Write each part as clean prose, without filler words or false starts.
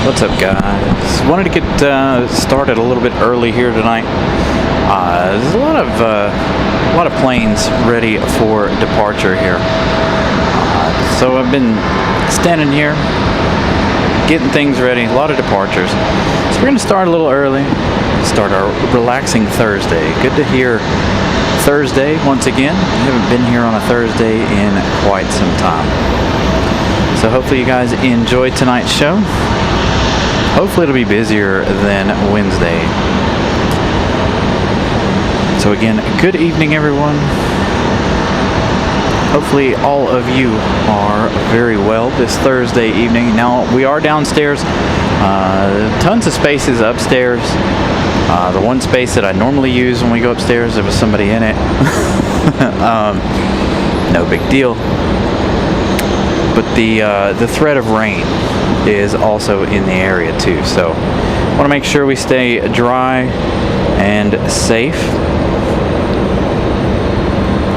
What's up, guys? Wanted to get started a little bit early here tonight. There's a lot of planes ready for departure here. So I've been standing here, getting things ready. A lot of departures. So we're going to start a little early. Start our relaxing Thursday. Good to hear Thursday once again. I haven't been here on a Thursday in quite some time. So hopefully you guys enjoyed tonight's show. Hopefully it'll be busier than Wednesday. So again, good evening, everyone. Hopefully all of you are very well this Thursday evening. Now, we are downstairs. Tons of spaces upstairs. The one space that I normally use when we go upstairs, there was somebody in it. No big deal. But the threat of rain is also in the area too, so I want to make sure we stay dry and safe.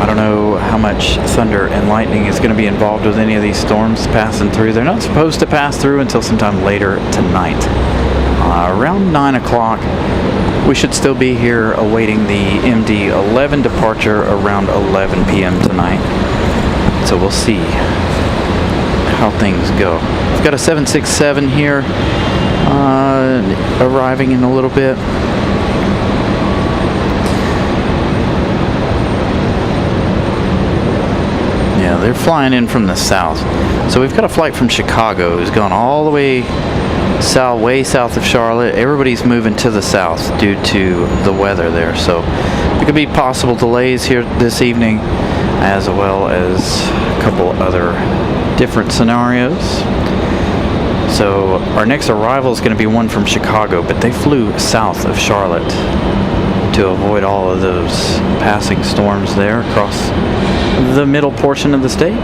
I don't know how much thunder and lightning is going to be involved with any of these storms passing through. They're not supposed to pass through until sometime later tonight. Around 9 o'clock, we should still be here awaiting the MD-11 departure around 11 p.m. tonight. So we'll see how things go. We've got a 767 here arriving in a little bit. Yeah, they're flying in from the south. So we've got a flight from Chicago who's gone all the way south, way south of Charlotte. Everybody's moving to the south due to the weather there. So there could be possible delays here this evening, as well as a couple other different scenarios. So our next arrival is going to be one from Chicago, but they flew south of Charlotte to avoid all of those passing storms there across the middle portion of the state.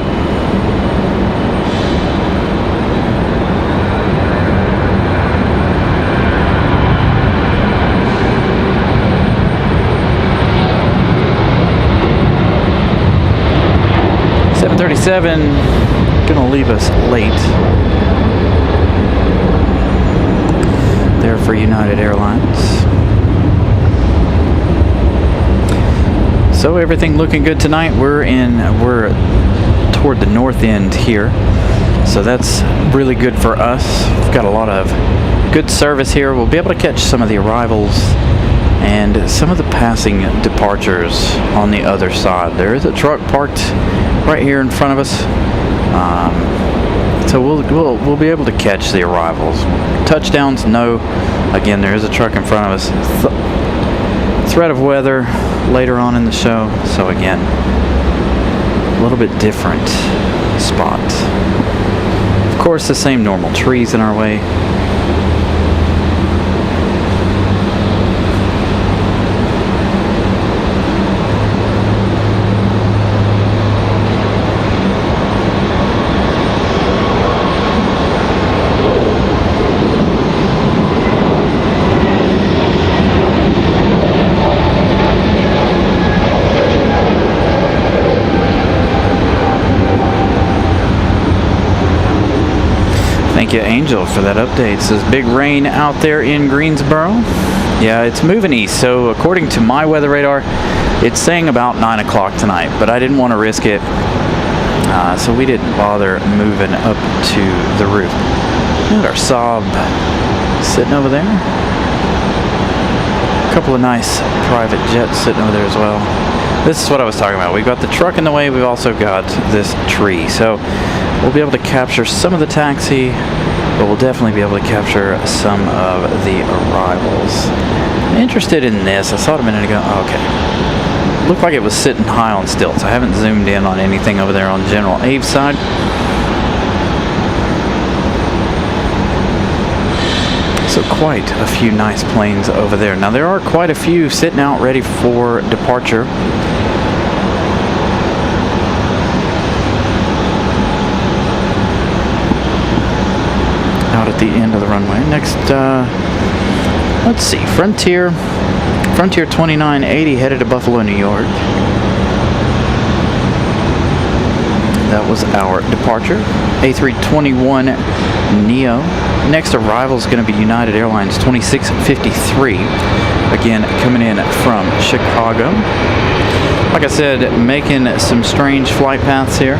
Gonna leave us late there for United Airlines. So everything looking good tonight. We're toward the north end here, so that's really good for us. We've got a lot of good service here. We'll be able to catch some of the arrivals and some of the passing departures on the other side. There is a truck parked right here in front of us, so we'll be able to catch the arrivals. Touchdowns, no. Again, there is a truck in front of us. Threat of weather later on in the show, so again, a little bit different spot. Of course, the same normal trees in our way. Thank you, Angel, for that update. It says big rain out there in Greensboro. Yeah, it's moving east. So according to my weather radar, it's saying about 9 o'clock tonight, but I didn't want to risk it. So we didn't bother moving up to the roof. Got our Saab sitting over there. A couple of nice private jets sitting over there as well. This is what I was talking about. We've got the truck in the way. We've also got this tree. So we'll be able to capture some of the taxi, but we'll definitely be able to capture some of the arrivals. I'm interested in this. I saw it a minute ago. Oh, okay. Looked like it was sitting high on stilts. I haven't zoomed in on anything over there on General Abe's side. So quite a few nice planes over there. Now there are quite a few sitting out ready for departure. Out at the end of the runway. Next, let's see, Frontier 2980 headed to Buffalo, New York. That was our departure. A321 Neo. Next arrival is going to be United Airlines 2653. Again, coming in from Chicago. Like I said, making some strange flight paths here.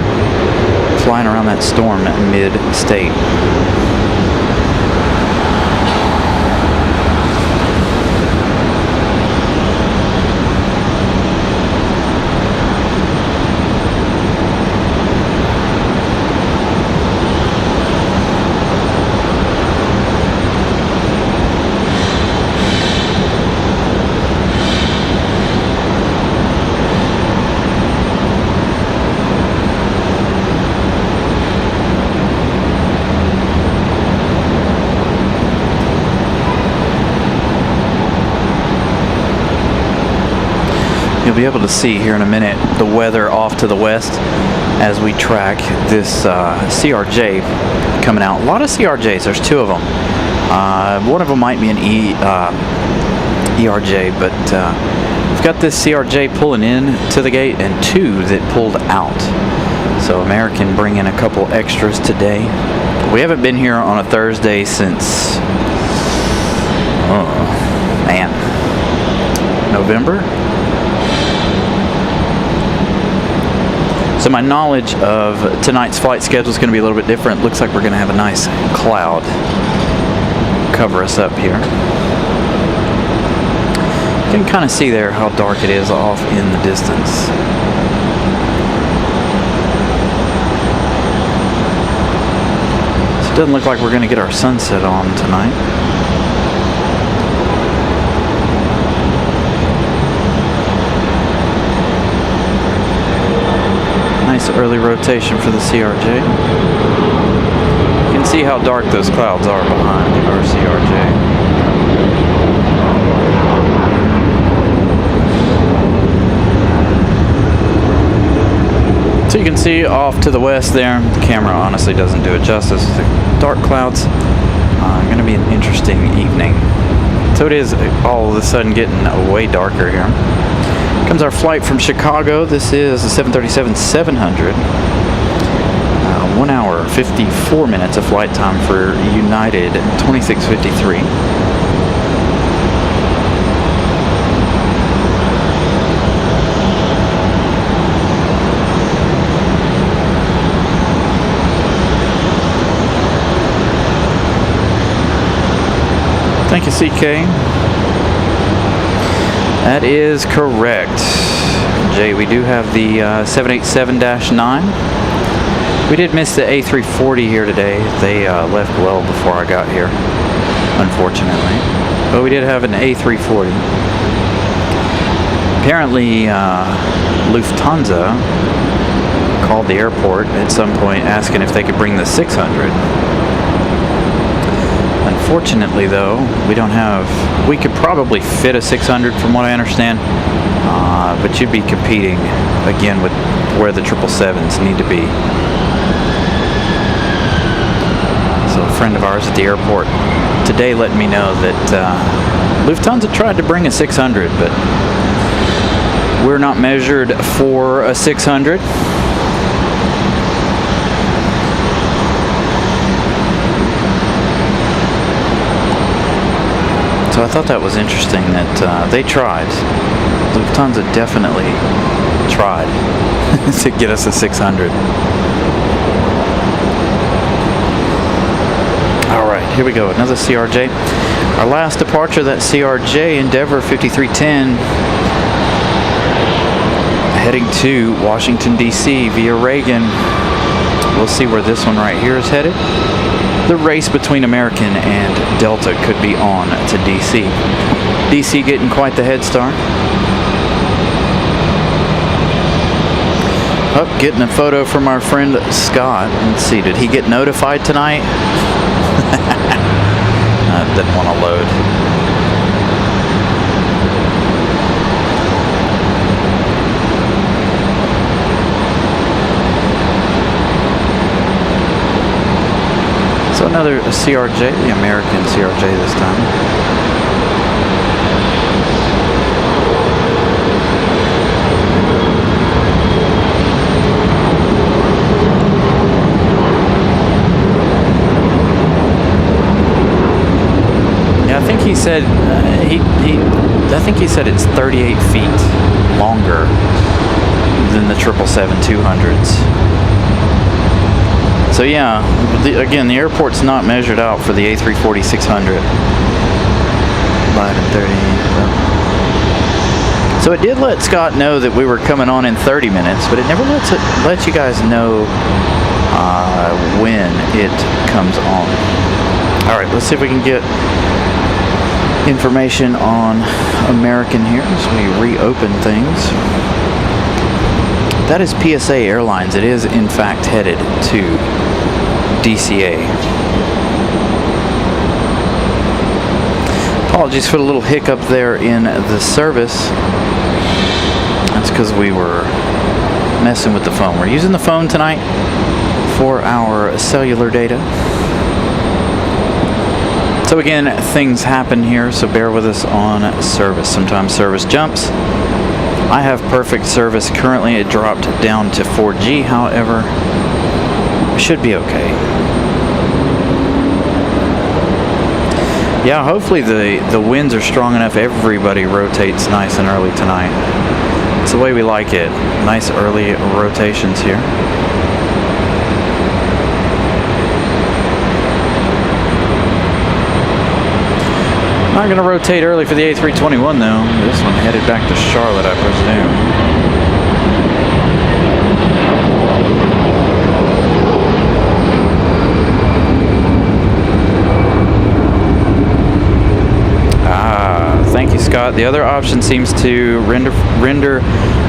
Flying around that storm mid-state. You'll be able to see here in a minute the weather off to the west as we track this CRJ coming out. A lot of CRJs, there's two of them. One of them might be an ERJ, but we've got this CRJ pulling in to the gate and two that pulled out. So American bringing a couple extras today. We haven't been here on a Thursday since, November? So my knowledge of tonight's flight schedule is going to be a little bit different. Looks like we're going to have a nice cloud cover us up here. You can kind of see there how dark it is off in the distance. So it doesn't look like we're going to get our sunset on tonight. Nice early rotation for the CRJ. You can see how dark those clouds are behind our CRJ. So you can see off to the west there, the camera honestly doesn't do it justice. The dark clouds. Going to be an interesting evening. So it is all of a sudden getting way darker here. Comes our flight from Chicago. This is the 737-700. 1 hour, 54 minutes of flight time for United 2653. Thank you, CK. That is correct. Jay, we do have the 787-9. We did miss the A340 here today. They left well before I got here, unfortunately. But we did have an A340. Apparently, Lufthansa called the airport at some point asking if they could bring the 600. Unfortunately, though, we don't have. We could probably fit a 600 from what I understand, but you'd be competing again with where the 777s need to be. So a friend of ours at the airport today let me know that Lufthansa tried to bring a 600, but we're not measured for a 600. So I thought that was interesting that they tried. Lufthansa definitely tried to get us a 600. All right, here we go. Another CRJ. Our last departure, that CRJ Endeavor 5310, heading to Washington, D.C. via Reagan. We'll see where this one right here is headed. The race between American and Delta could be on to DC. DC getting quite the head start. Oh, getting a photo from our friend Scott. Let's see, did he get notified tonight? Didn't want to load. So another CRJ, the American CRJ this time. he said I think he said it's 38 feet longer than the 777-200s. So yeah, again, the airport's not measured out for the A340-600. 5 and 30. So it did let Scott know that we were coming on in 30 minutes, but it never lets you guys know when it comes on. All right, let's see if we can get information on American here as we reopen things. That is PSA Airlines. It is in fact headed to DCA. Apologies for the little hiccup there in the service. That's because we were messing with the phone. We're using the phone tonight for our cellular data. So again, things happen here, so bear with us on service. Sometimes service jumps. I have perfect service. Currently it dropped down to 4G, however, it should be okay. Yeah, hopefully the winds are strong enough everybody rotates nice and early tonight. It's the way we like it. Nice early rotations here. Not going to rotate early for the A321 though. This one headed back to Charlotte, I presume. Thank you, Scott. The other option seems to render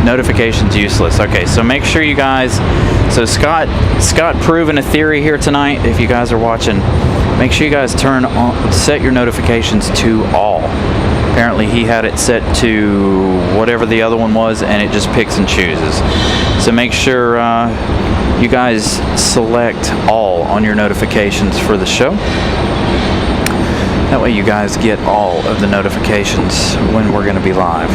notifications useless. Okay, so make sure you guys, so Scott proven a theory here tonight. If you guys are watching, make sure you guys set your notifications to all. Apparently he had it set to whatever the other one was, and it just picks and chooses. So make sure you guys select all on your notifications for the show. That way you guys get all of the notifications when we're going to be live.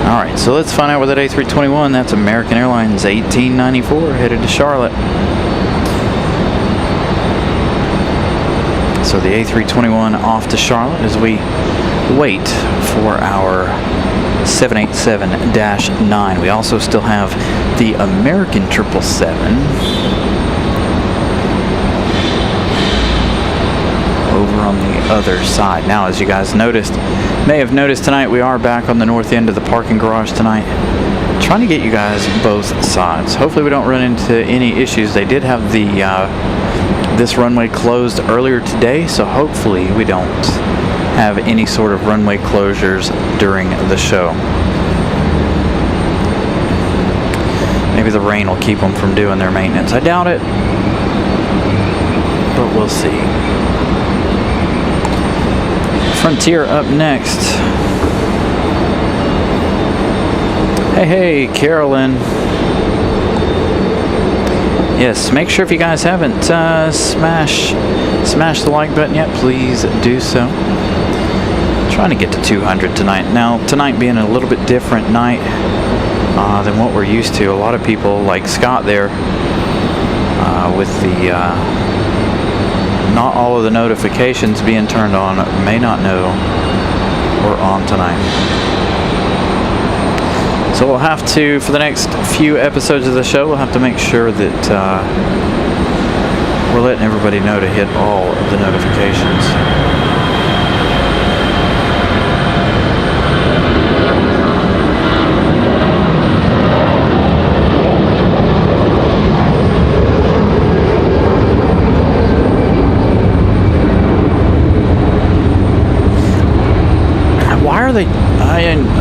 Alright, so let's find out where that A321, that's American Airlines 1894, headed to Charlotte. So the A321 off to Charlotte as we wait for our 787-9. We also still have the American 777 over on the other side. Now, as you guys may have noticed tonight, we are back on the north end of the parking garage tonight, trying to get you guys both sides. Hopefully we don't run into any issues. They did have this runway closed earlier today, so hopefully we don't have any sort of runway closures during the show. Maybe the rain will keep them from doing their maintenance. I doubt it, but we'll see. Frontier up next. Hey, Carolyn. Yes, make sure if you guys haven't smash the like button yet, please do so. Trying to get to 200 tonight. Now, tonight being a little bit different night than what we're used to. A lot of people, like Scott there, with the not all of the notifications being turned on, may not know we're on tonight. So we'll have to, for the next few episodes of the show, we'll have to make sure that we're letting everybody know to hit all of the notifications.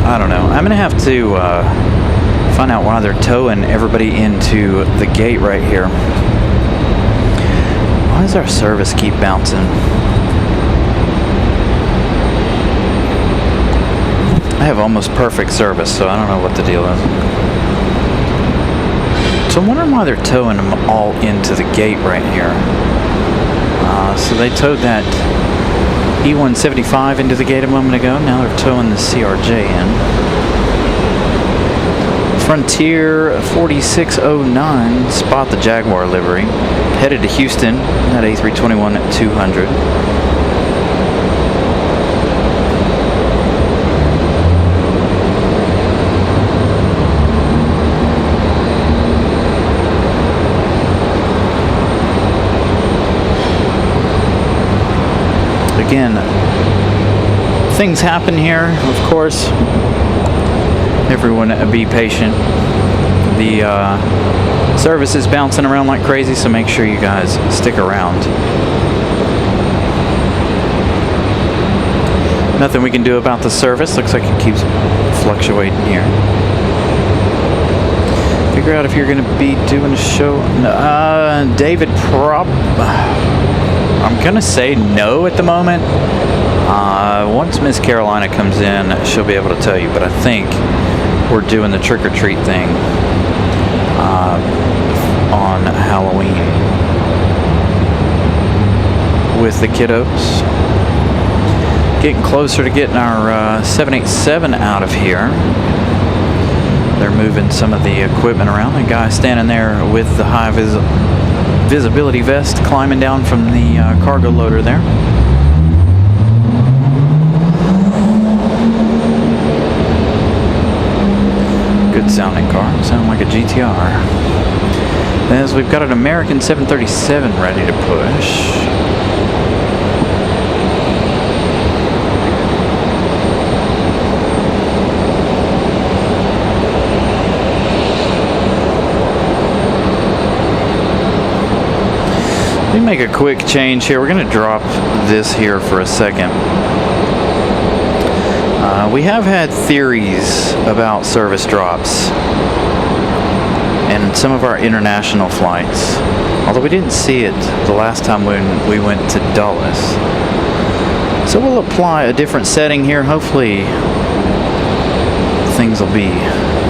I don't know. I'm gonna have to find out why they're towing everybody into the gate right here. Why does our service keep bouncing? I have almost perfect service, so I don't know what the deal is. So I'm wondering why they're towing them all into the gate right here. So they towed that E175 into the gate a moment ago. Now they're towing the CRJ in. Frontier 4609, spot the Jaguar livery. Headed to Houston, that A321-200. again, things happen here, of course. Everyone be patient. The service is bouncing around like crazy, so make sure you guys stick around. Nothing we can do about the service. Looks like it keeps fluctuating here. Figure out if you're going to be doing a show. David, I'm going to say no at the moment. Once Miss Carolina comes in, she'll be able to tell you, but I think we're doing the trick-or-treat thing on Halloween with the kiddos. Getting closer to getting our 787 out of here. They're moving some of the equipment around. The guy standing there with the high visibility vest climbing down from the cargo loader there. Good sounding car. Sound like a GTR. As we've got an American 737 ready to push. Let me make a quick change here. We're going to drop this here for a second. We have had theories about service drops and some of our international flights, although we didn't see it the last time when we went to Dulles. So we'll apply a different setting here. Hopefully things will be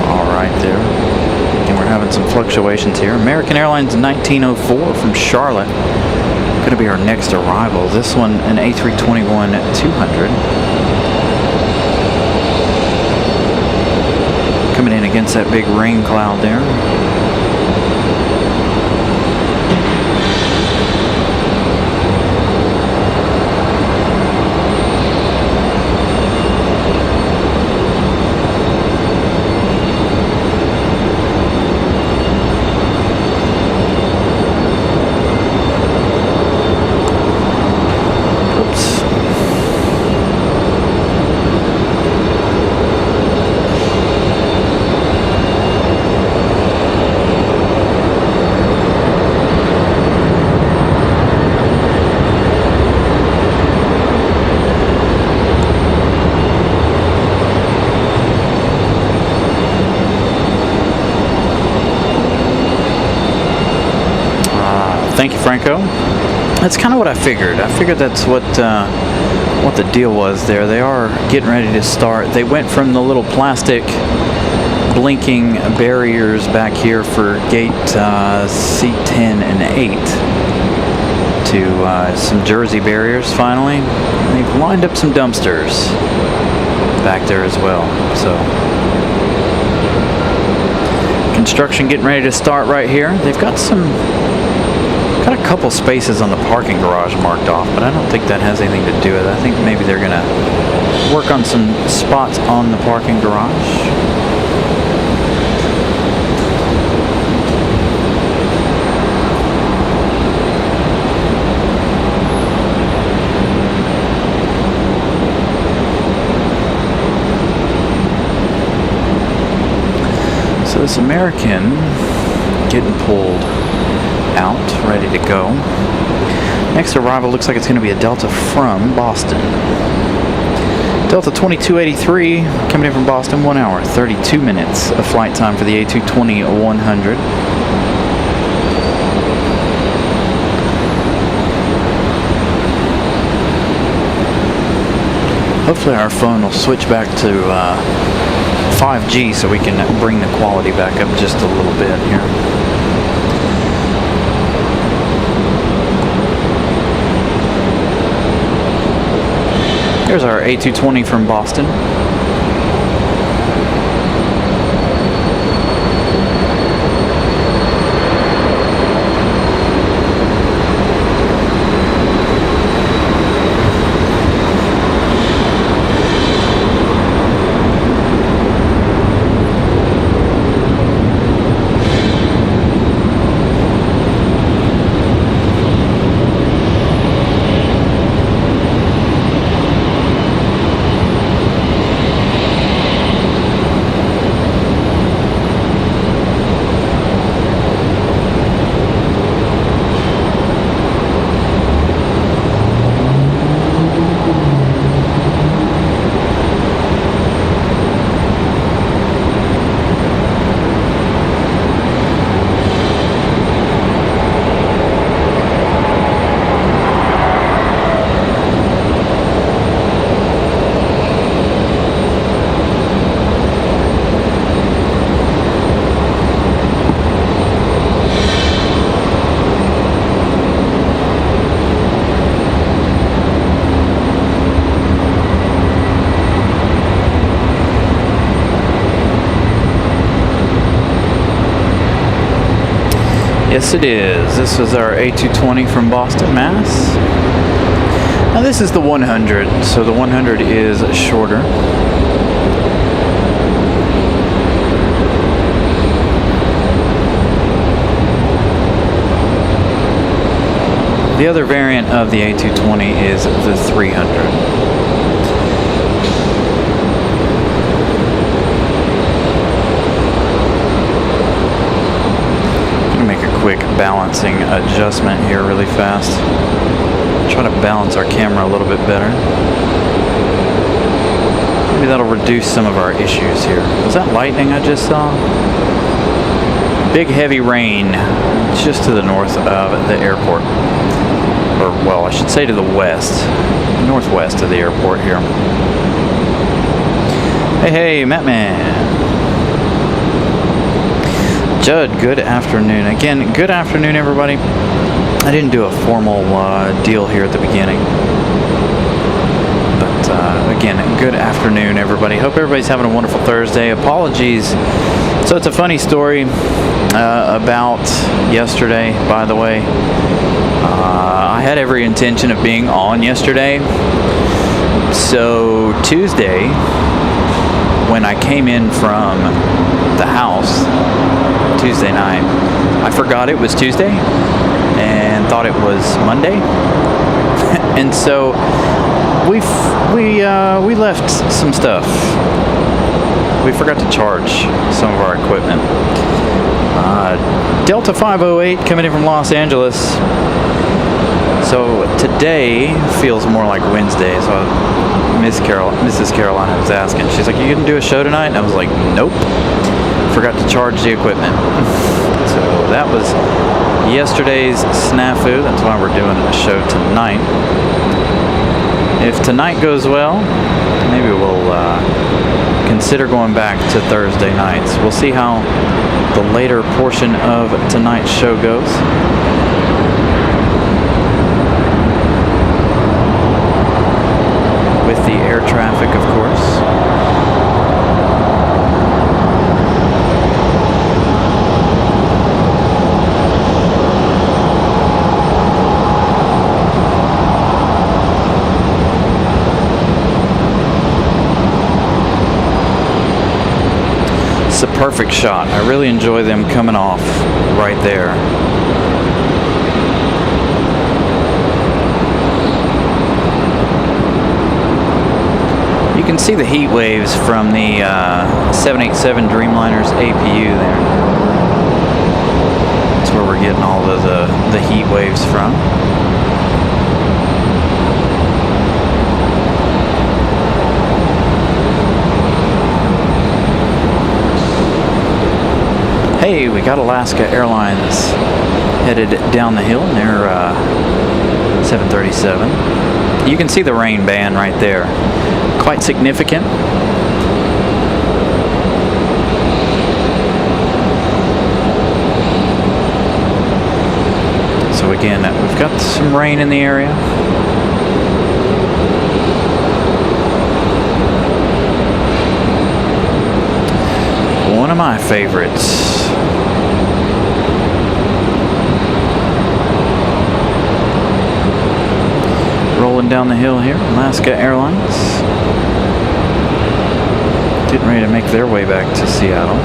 all right there. And we're having some fluctuations here. American Airlines 1904 from Charlotte. Going to be our next arrival. This one, an A321-200. Coming in against that big rain cloud there. Thank you, Franco. That's kind of what I figured. I figured that's what the deal was there. They are getting ready to start. They went from the little plastic blinking barriers back here for gate C10 and 8 to some jersey barriers finally. They've lined up some dumpsters back there as well. So construction getting ready to start right here. They've got a couple spaces on the parking garage marked off, but I don't think that has anything to do with it. I think maybe they're gonna work on some spots on the parking garage. So this American getting pulled out, ready to go. Next arrival looks like it's going to be a Delta from Boston. Delta 2283 coming in from Boston, 1 hour, 32 minutes of flight time for the A220-100. Hopefully our phone will switch back to 5G so we can bring the quality back up just a little bit here. Here's our A220 from Boston. Yes, it is. This is our A220 from Boston, Mass. Now this is the 100, so the 100 is shorter. The other variant of the A220 is the 300. Quick balancing adjustment here really fast. Try to balance our camera a little bit better. Maybe that'll reduce some of our issues here. Was that lightning I just saw? Big heavy rain just to the north of the airport. Or, well, I should say to the west. Northwest of the airport here. Hey, Matt Man. Judd, good afternoon. Again, good afternoon, everybody. I didn't do a formal deal here at the beginning. But again, good afternoon, everybody. Hope everybody's having a wonderful Thursday. Apologies. So it's a funny story about yesterday, by the way. I had every intention of being on yesterday. So Tuesday, when I came in from the house, Tuesday night, I forgot it was Tuesday and thought it was Monday. And so we left some stuff. We forgot to charge some of our equipment. Delta 508 coming in from Los Angeles. So today feels more like Wednesday. So Mrs. Carolina was asking. She's like, "You gonna do a show tonight?" And I was like, "Nope. Forgot to charge the equipment." So that was yesterday's snafu. That's why we're doing a show tonight. If tonight goes well, maybe we'll consider going back to Thursday nights. We'll see how the later portion of tonight's show goes. With the air traffic, of course. It's a perfect shot. I really enjoy them coming off right there. You can see the heat waves from the 787 Dreamliner's APU there. That's where we're getting all of the heat waves from. Hey, we got Alaska Airlines headed down the hill in their 737. You can see the rain band right there. Quite significant. So again, we've got some rain in the area. One of my favorites. Rolling down the hill here, Alaska Airlines. Getting ready to make their way back to Seattle.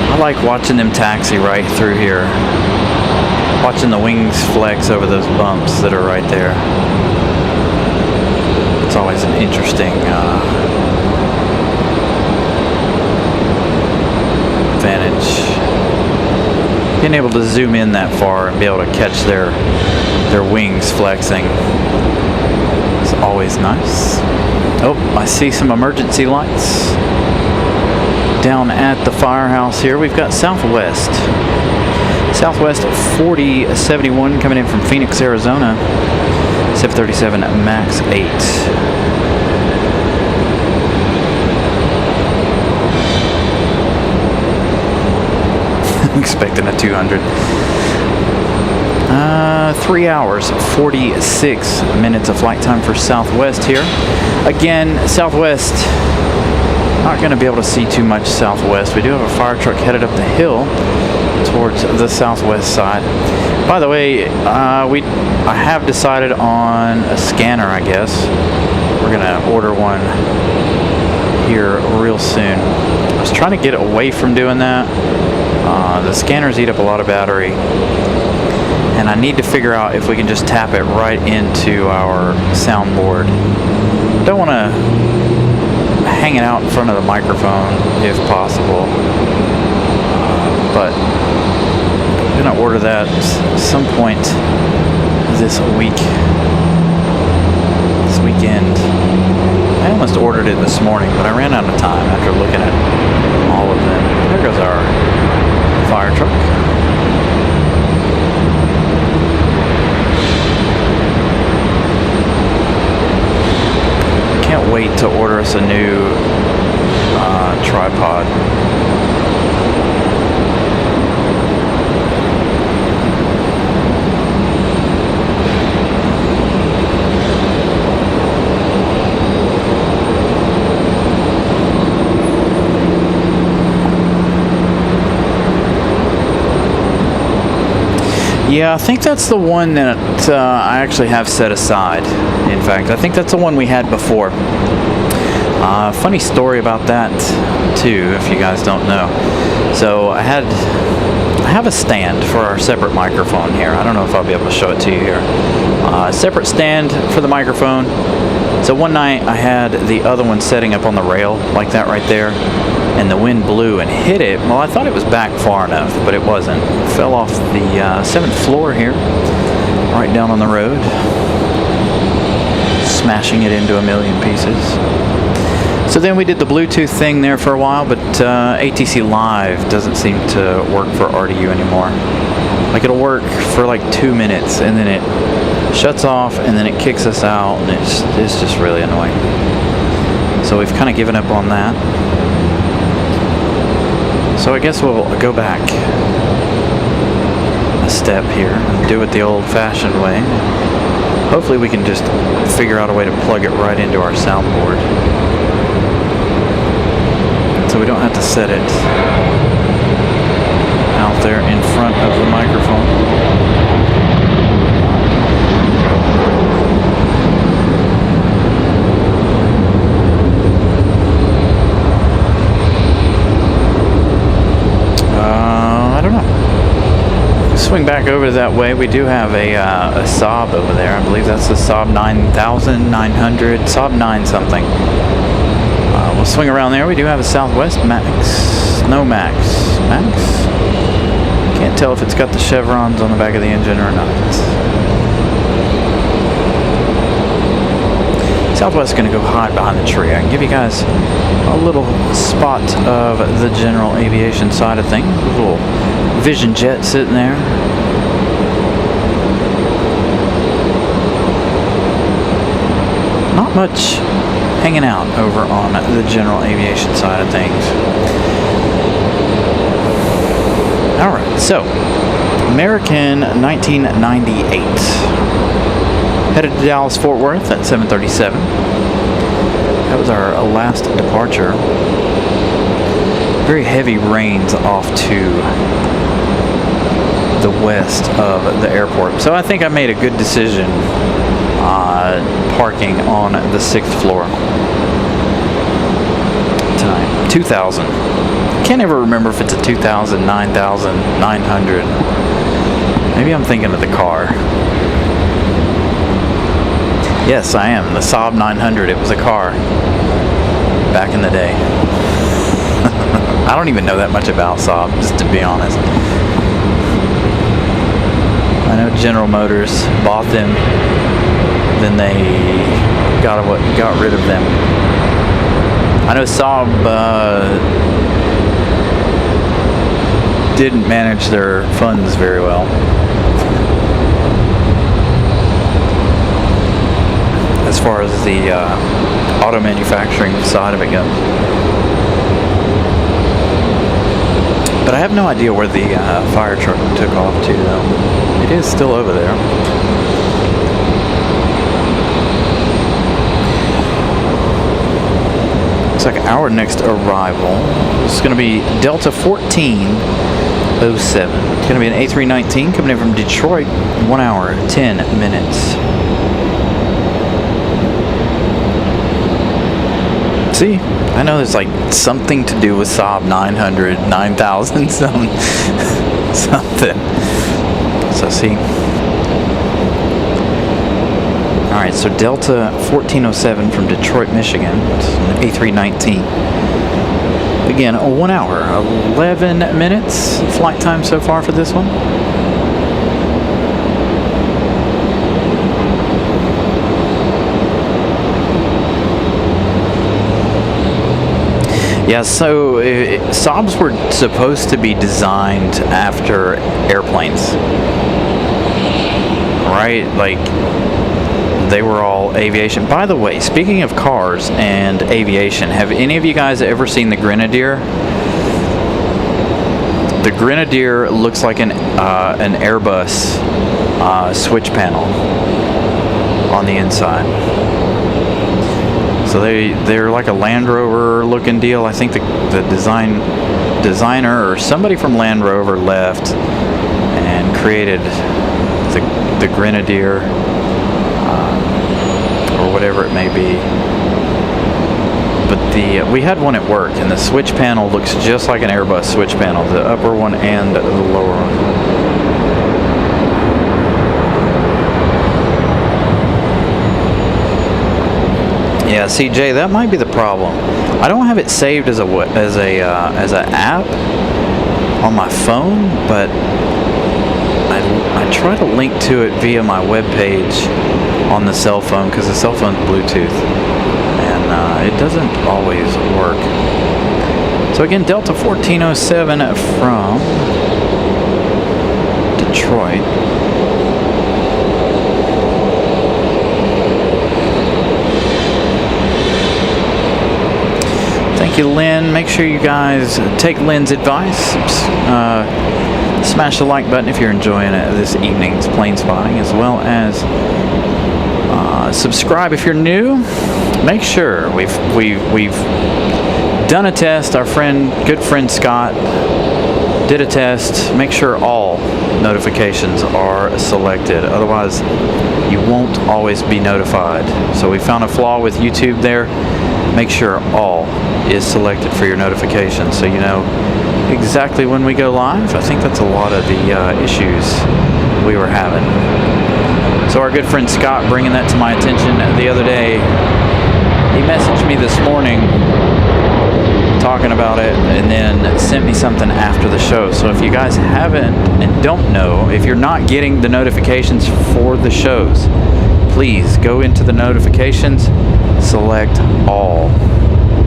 I like watching them taxi right through here. Watching the wings flex over those bumps that are right there. It's always an interesting advantage. Being able to zoom in that far and be able to catch their wings flexing is always nice. Oh, I see some emergency lights down at the firehouse here. We've got Southwest 4071 coming in from Phoenix, Arizona. 737 MAX 8. I'm expecting a 200. 3 hours, 46 minutes of flight time for Southwest here. Again, Southwest, not going to be able to see too much Southwest. We do have a fire truck headed up the hill towards the southwest side. By the way, I have decided on a scanner, I guess. We're going to order one here real soon. I was trying to get away from doing that. The scanners eat up a lot of battery, and I need to figure out if we can just tap it right into our soundboard. Don't want to hang it out in front of the microphone if possible, but I'm gonna order that some point this weekend. I almost ordered it this morning, but I ran out of time after looking at all of them. There goes our fire truck. Can't wait to order us a new tripod. Yeah, I think that's the one that I actually have set aside. In fact, I think that's the one we had before. Funny story about that too, if you guys don't know. So I have a stand for our separate microphone here. I don't know if I'll be able to show it to you here. Separate stand for the microphone. So one night I had the other one setting up on the rail like that right there, and the wind blew and hit it. Well, I thought it was back far enough, but it wasn't. It fell off the 7th floor here, right down on the road, smashing it into a million pieces. So then we did the Bluetooth thing there for a while, but ATC Live doesn't seem to work for RDU anymore. Like, it'll work for like 2 minutes, and then it shuts off, and then it kicks us out, and it's just really annoying. So we've kind of given up on that. So I guess we'll go back a step here and do it the old-fashioned way. Hopefully we can just figure out a way to plug it right into our soundboard, so we don't have to set it out there in front of the microphone. Swing back over that way. We do have a Saab over there. I believe that's the Saab 9900, Saab 9 something. We'll swing around there. We do have a Southwest Max. No Max. Max? Can't tell if it's got the chevrons on the back of the engine or not. Southwest is going to go hide behind the tree. I can give you guys a little spot of the general aviation side of things. A little Vision jet sitting there. Not much hanging out over on the general aviation side of things. Alright, so American 1998. Headed to Dallas Fort Worth at 737. That was our last departure. Very heavy rains off to the west of the airport. So I think I made a good decision parking on the 6th floor tonight. 2000. Can't ever remember if it's a 2000, 9000, 900. Maybe I'm thinking of the car. Yes, I am. The Saab 900. It was a car back in the day. I don't even know that much about Saab, just to be honest. I know General Motors bought them, then they got rid of them. I know Saab didn't manage their funds very well. as far as the auto manufacturing side of it goes. But I have no idea where the fire truck took off to, though. It is still over there. Looks like our next arrival is going to be Delta 1407. It's going to be an A319 coming in from Detroit, 1 hour, 10 minutes. See, I know there's like something to do with Saab 900, 9000, something. So see. All right, so Delta 1407 from Detroit, Michigan. It's an A319. Again, 1 hour, 11 minutes flight time so far for this one. Yeah, so Saabs were supposed to be designed after airplanes, right? Like, they were all aviation. By the way, speaking of cars and aviation, have any of you guys ever seen the Grenadier? The Grenadier looks like an Airbus switch panel on the inside. So they're like a Land Rover looking deal. I think the designer or somebody from Land Rover left and created the Grenadier, or whatever it may be. But we had one at work, and the switch panel looks just like an Airbus switch panel, the upper one and the lower one. Yeah, CJ, that might be the problem. I don't have it saved as a app on my phone, but I try to link to it via my web page on the cell phone, because the cell phone's Bluetooth, and it doesn't always work. So again, Delta 1407 from Detroit. Thank you, Lynn. Make sure you guys take Lynn's advice. Smash the like button if you're enjoying this evening's plane spotting, as well as subscribe if you're new. Make sure we've done a test. Our good friend Scott did a test. Make sure all notifications are selected, otherwise you won't always be notified. So we found a flaw with YouTube there. Make sure all is selected for your notifications, so you know exactly when we go live. I think that's a lot of the issues we were having. So our good friend Scott bringing that to my attention the other day. He messaged me this morning talking about it, and then sent me something after the show. So if you guys haven't and don't know, if you're not getting the notifications for the shows, please go into the notifications, select all,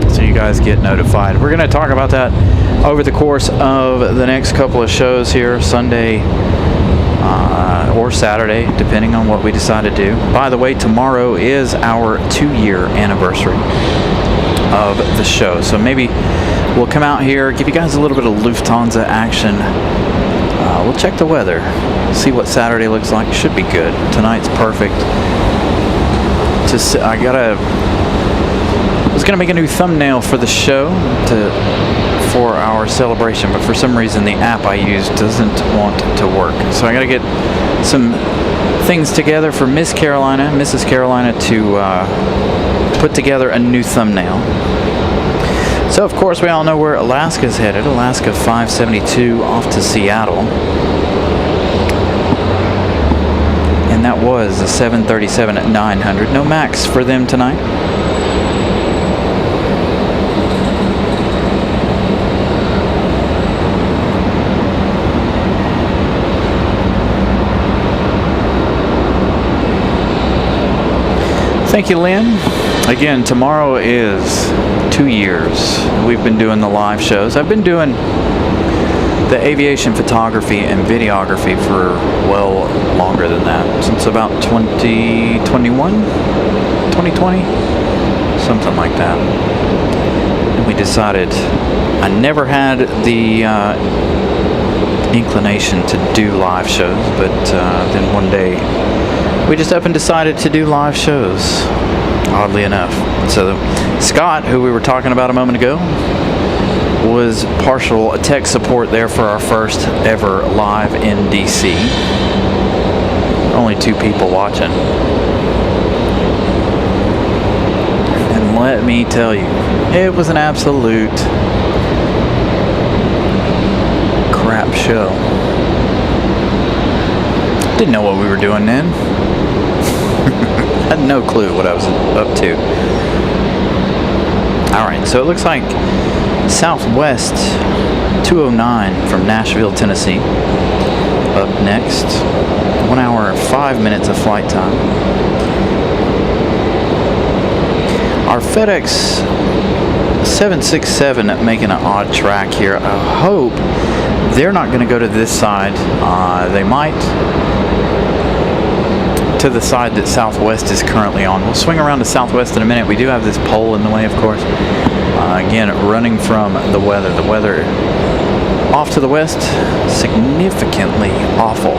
so you guys get notified. We're going to talk about that over the course of the next couple of shows here, Sunday or Saturday, depending on what we decide to do. By the way, tomorrow is our 2-year anniversary of the show, so maybe we'll come out here, give you guys a little bit of Lufthansa action. We'll check the weather, see what Saturday looks like. Should be good. Tonight's perfect. I was gonna make a new thumbnail for the show for our celebration, but for some reason the app I use doesn't want to work. So I gotta get some things together for Mrs. Carolina to put together a new thumbnail. So of course we all know where Alaska's headed. Alaska 572 off to Seattle. And that was a 737 at 900. No max for them tonight. Thank you, Lynn. Again, tomorrow is 2 years we've been doing the live shows. I've been doing the aviation photography and videography for well longer than that, since about 2021, 2020, something like that. And we decided, I never had the inclination to do live shows, but then one day we just up and decided to do live shows, oddly enough. So Scott, who we were talking about a moment ago, was partial tech support there for our first ever live in DC. Only 2 people watching. And let me tell you, it was an absolute crap show. Didn't know what we were doing then. Had no clue what I was up to. Alright, so it looks like Southwest 209 from Nashville, Tennessee. Up next. 1 hour and 5 minutes of flight time. Our FedEx 767 making an odd track here. I hope they're not going to go to this side. They might to the side that Southwest is currently on. We'll swing around to Southwest in a minute. We do have this pole in the way, of course. Again, running from the weather. The weather off to the west, significantly awful.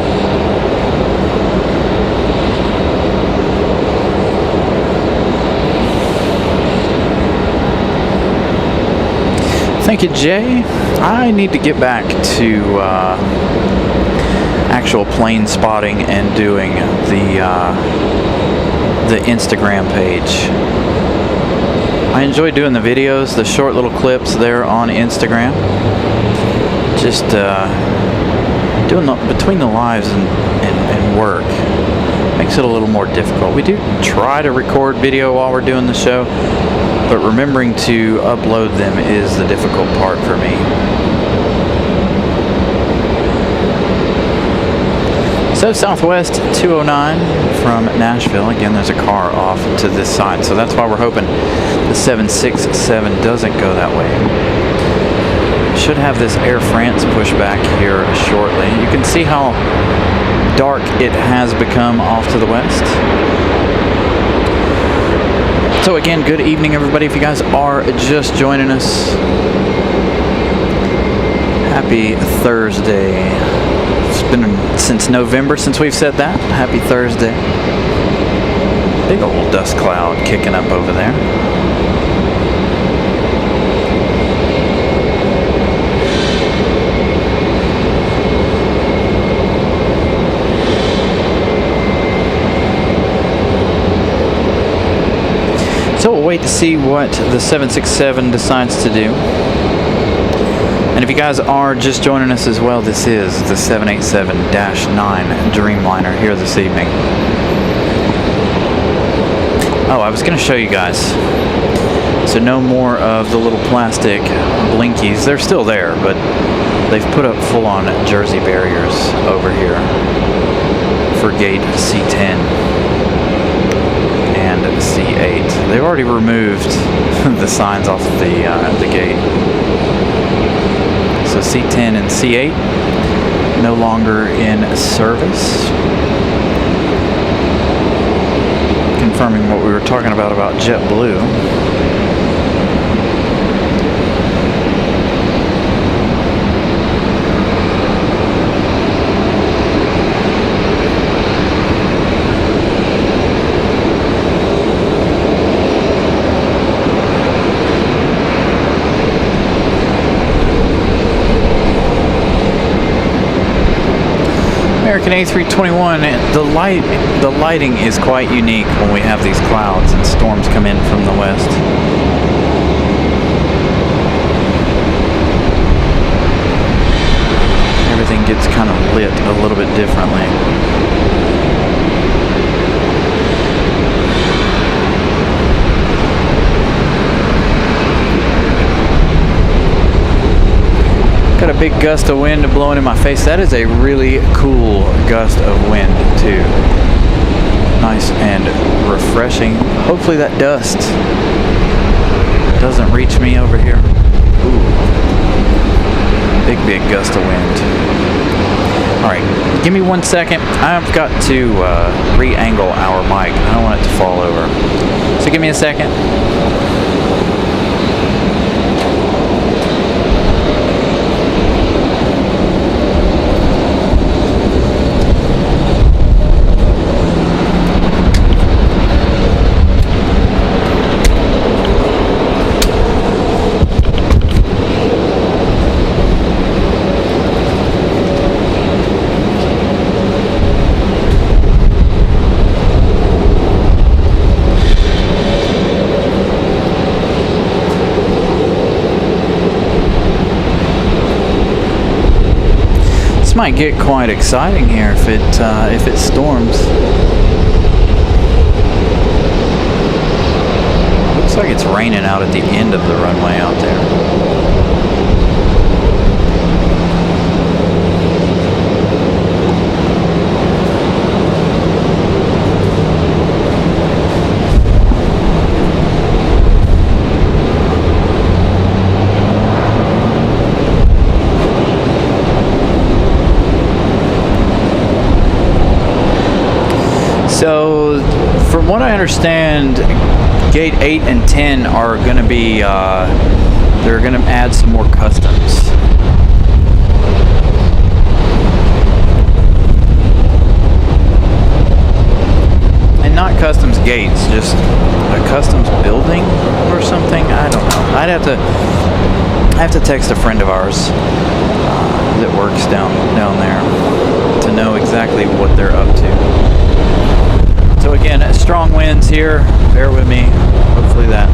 Thank you, Jay. I need to get back to actual plane spotting and doing the Instagram page. I enjoy doing the videos, the short little clips there on Instagram. Just doing between the lives and work makes it a little more difficult. We do try to record video while we're doing the show, but remembering to upload them is the difficult part for me. So Southwest 209 from Nashville. Again, there's a car off to this side, so that's why we're hoping the 767 doesn't go that way. Should have this Air France pushback here shortly. You can see how dark it has become off to the west. So again, good evening, everybody. If you guys are just joining us, happy Thursday. It's been since November since we've said that. Happy Thursday. Big old dust cloud kicking up over there. So we'll wait to see what the 767 decides to do. And if you guys are just joining us as well, this is the 787-9 Dreamliner here this evening. Oh, I was going to show you guys. So no more of the little plastic blinkies. They're still there, but they've put up full-on jersey barriers over here for gate C10 and C8. They've already removed the signs off the gate. So C10 and C8 no longer in service. Confirming what we were talking about JetBlue. American A321, the lighting is quite unique when we have these clouds and storms come in from the west. Everything gets kind of lit a little bit differently. Got a big gust of wind blowing in my face. That is a really cool gust of wind too. Nice and refreshing. Hopefully that dust doesn't reach me over here. Ooh. Big gust of wind. Alright, give me 1 second. I've got to re-angle our mic. I don't want it to fall over. So give me a second. This might get quite exciting here if it storms. Looks like it's raining out at the end of the runway out there. So, from what I understand, gate 8 and 10 are going to be, they're going to add some more customs. And not customs gates, just a customs building or something. I don't know. I have to text a friend of ours that works down there to know exactly what they're up to. So again, strong winds here. Bear with me. Hopefully that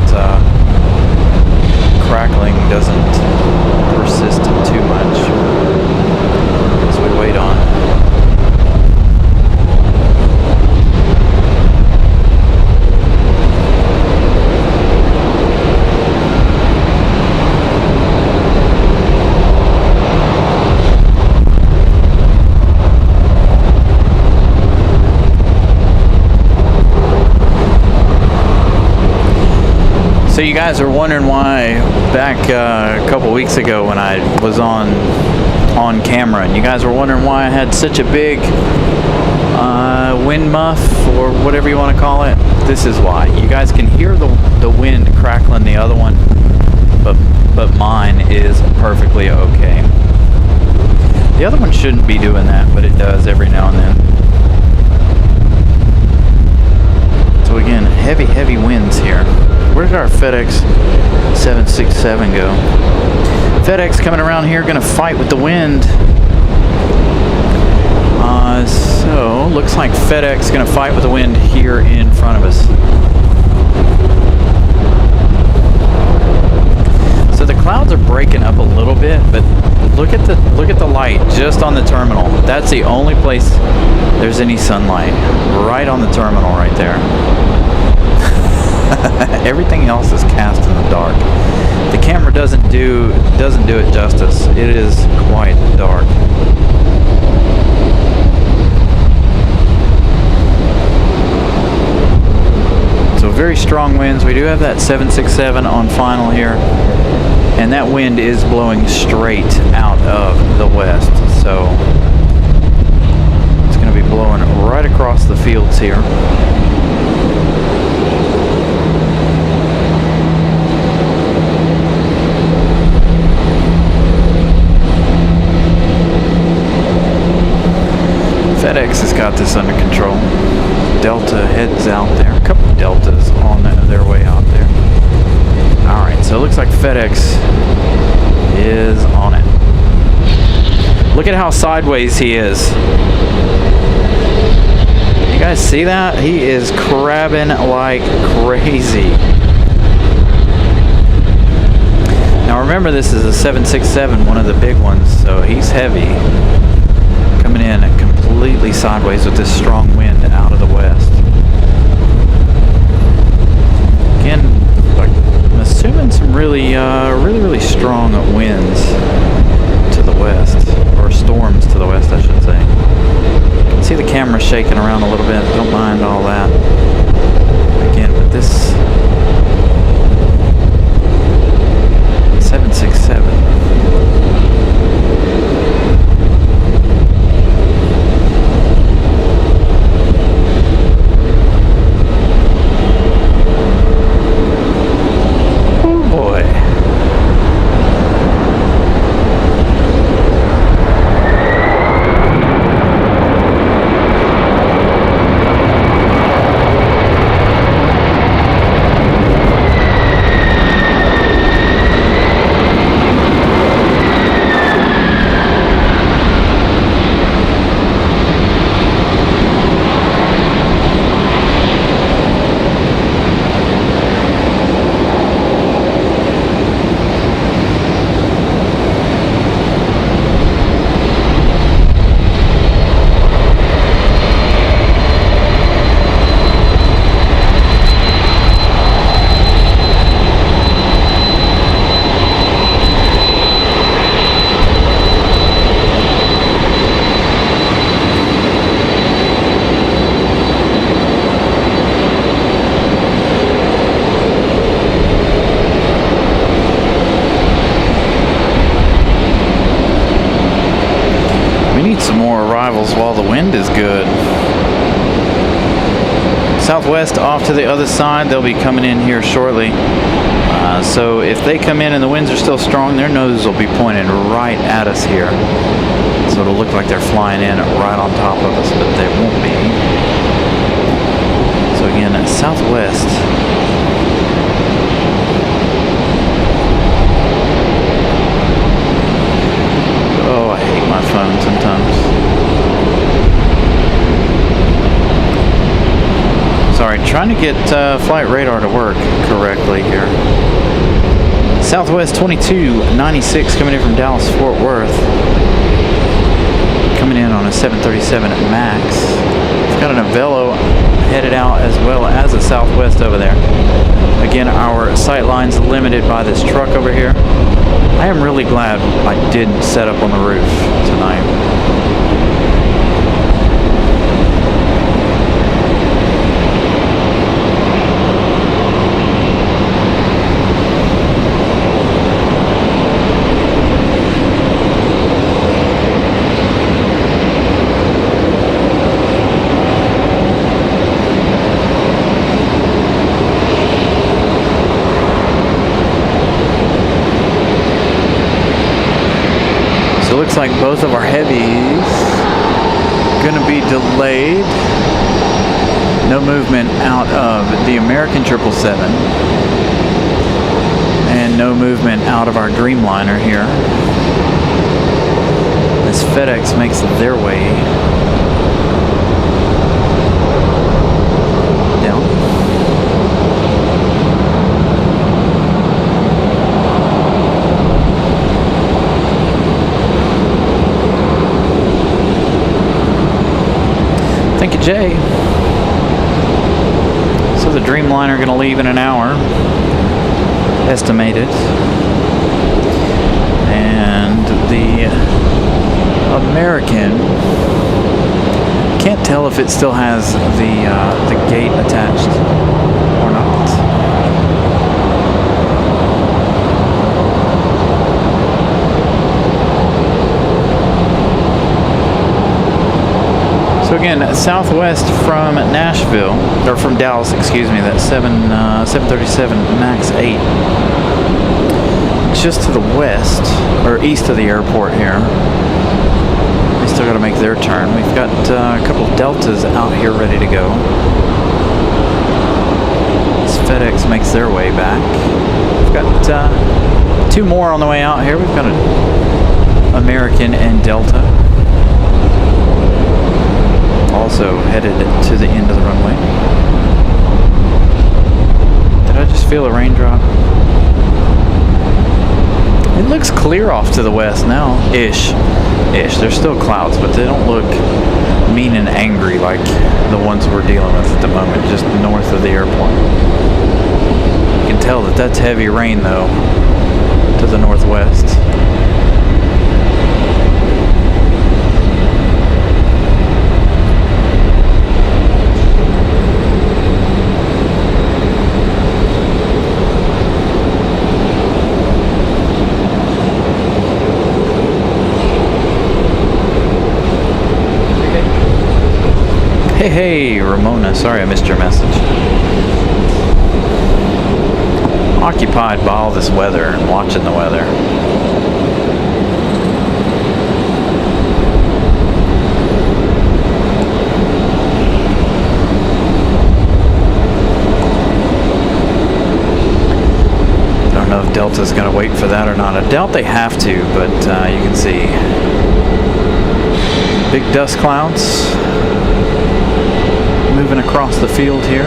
crackling doesn't persist too much as we wait on. So you guys are wondering why back a couple weeks ago when I was on camera, and you guys were wondering why I had such a big wind muff or whatever you want to call it. This is why. You guys can hear the wind crackling the other one, but mine is perfectly okay. The other one shouldn't be doing that, but it does every now and then. So again, heavy winds here. Where did our FedEx 767 go? FedEx coming around here, gonna fight with the wind. So looks like FedEx gonna fight with the wind here in front of us. So the clouds are breaking up a little bit, but look at the light just on the terminal. That's the only place there's any sunlight, right on the terminal right there. Everything else is cast in the dark. The camera doesn't do it justice. It is quite dark. So very strong winds. We do have that 767 on final here, and that wind is blowing straight out of the west. So it's going to be blowing right across the fields here. FedEx has got this under control. Delta heads out there. A couple of Deltas on their way out there. Alright, so it looks like FedEx is on it. Look at how sideways he is. You guys see that? He is crabbing like crazy. Now remember, this is a 767, one of the big ones, so he's heavy. Coming in completely sideways with this strong wind out of the west. Again, I'm assuming some really strong winds to the west, or storms to the west, I should say. You can see the camera shaking around a little bit. Don't mind all that. Again, with this 767. levels while the wind is good. Southwest off to the other side. They'll be coming in here shortly. So if they come in and the winds are still strong, their nose will be pointed right at us here. So it'll look like they're flying in right on top of us, but they won't be. So again, southwest. Oh, I hate my phone sometimes. Sorry, trying to get flight radar to work correctly here. Southwest 2296 coming in from Dallas Fort Worth. Coming in on a 737 MAX. It's got an Avelo headed out as well as a Southwest over there. Again, our sight line's limited by this truck over here. I am really glad I didn't set up on the roof tonight. Looks like both of our heavies gonna be delayed. No movement out of the American 777 and no movement out of our Dreamliner here as FedEx makes their way down. Thank you, Jay. So the Dreamliner going to leave in an hour, estimated, and the American, can't tell if it still has the gate attached or not. So again, southwest from Nashville, or from Dallas, excuse me, that 737 MAX 8. Just to the west, or east of the airport here. They still got to make their turn. We've got a couple of Deltas out here ready to go. As FedEx makes their way back. We've got two more on the way out here. We've got an American and Delta. Also headed to the end of the runway. Did I just feel a raindrop? It looks clear off to the west now. Ish. There's still clouds, but they don't look mean and angry like the ones we're dealing with at the moment, just north of the airport. You can tell that that's heavy rain, though, to the northwest. Hey, Ramona, sorry I missed your message. Occupied by all this weather and watching the weather. Don't know if Delta's going to wait for that or not. I doubt they have to, but you can see big dust clouds moving across the field here.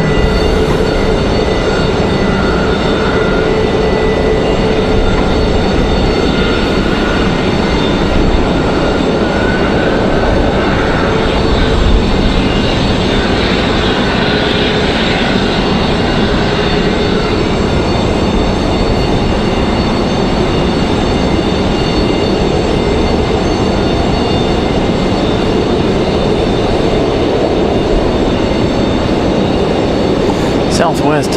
Southwest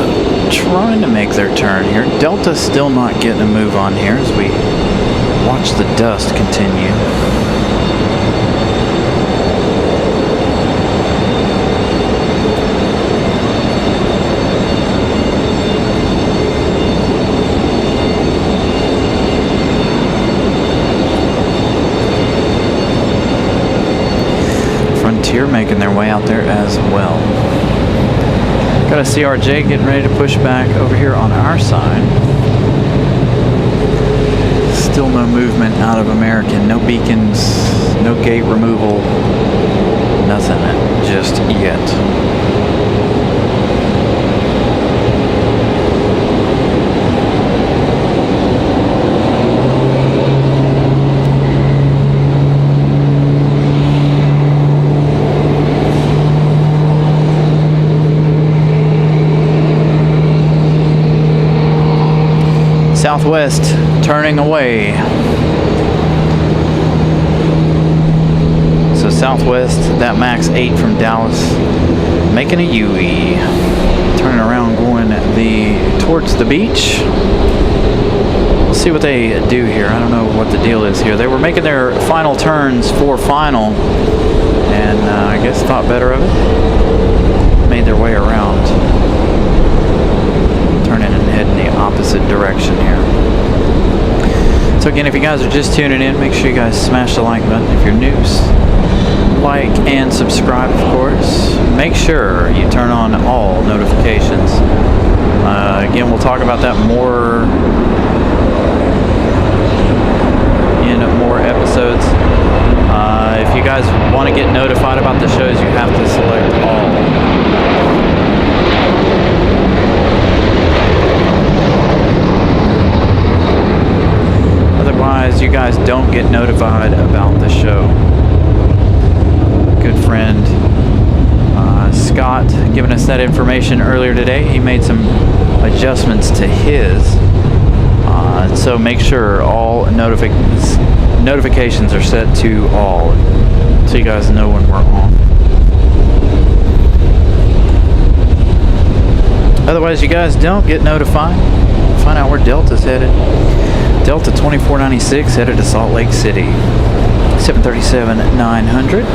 trying to make their turn here. Delta's still not getting a move on here as we watch the dust continue. you're making their way out there as well. Got a CRJ getting ready to push back over here on our side. Still no movement out of American. No beacons, no gate removal, nothing just yet. Southwest turning away. So Southwest, that max 8 from Dallas, making a UE, turning around going towards the beach. We'll see what they do here. I don't know what the deal is here. They were making their final turns for final, and I guess thought better of it. Made their way around, turning and heading the opposite direction here. So again, if you guys are just tuning in, make sure you guys smash the like button. If you're new, like and subscribe, of course. Make sure you turn on all notifications. Again, we'll talk about that more in more episodes. If you guys want to get notified about the shows, you have to select all. Otherwise, you guys don't get notified about the show. Good friend Scott giving us that information earlier today. He made some adjustments to his. So make sure all notifications are set to all, so you guys know when we're on. Otherwise, you guys don't get notified. Find out where Delta's headed. Delta 2496 headed to Salt Lake City. 737-900.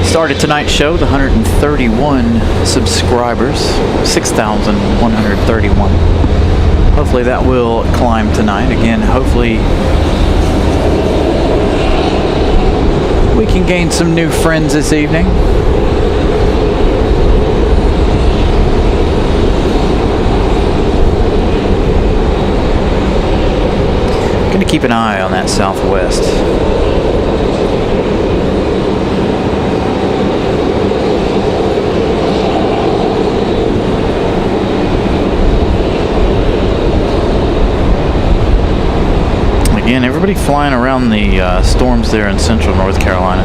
Started tonight's show with 131 subscribers, 6,131. Hopefully that will climb tonight. Again, hopefully we can gain some new friends this evening. I'm going to keep an eye on that Southwest. Again, everybody flying around the storms there in central North Carolina.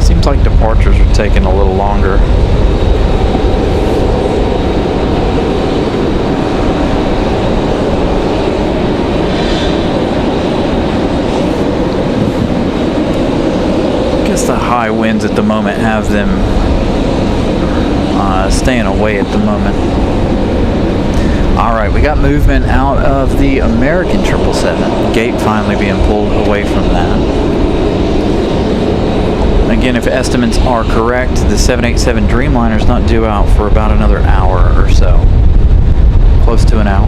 Seems like departures are taking a little longer. The high winds at the moment have them staying away at the moment. Alright, we got movement out of the American 777. Gate finally being pulled away from that. Again, if estimates are correct, the 787 Dreamliner is not due out for about another hour or so. Close to an hour.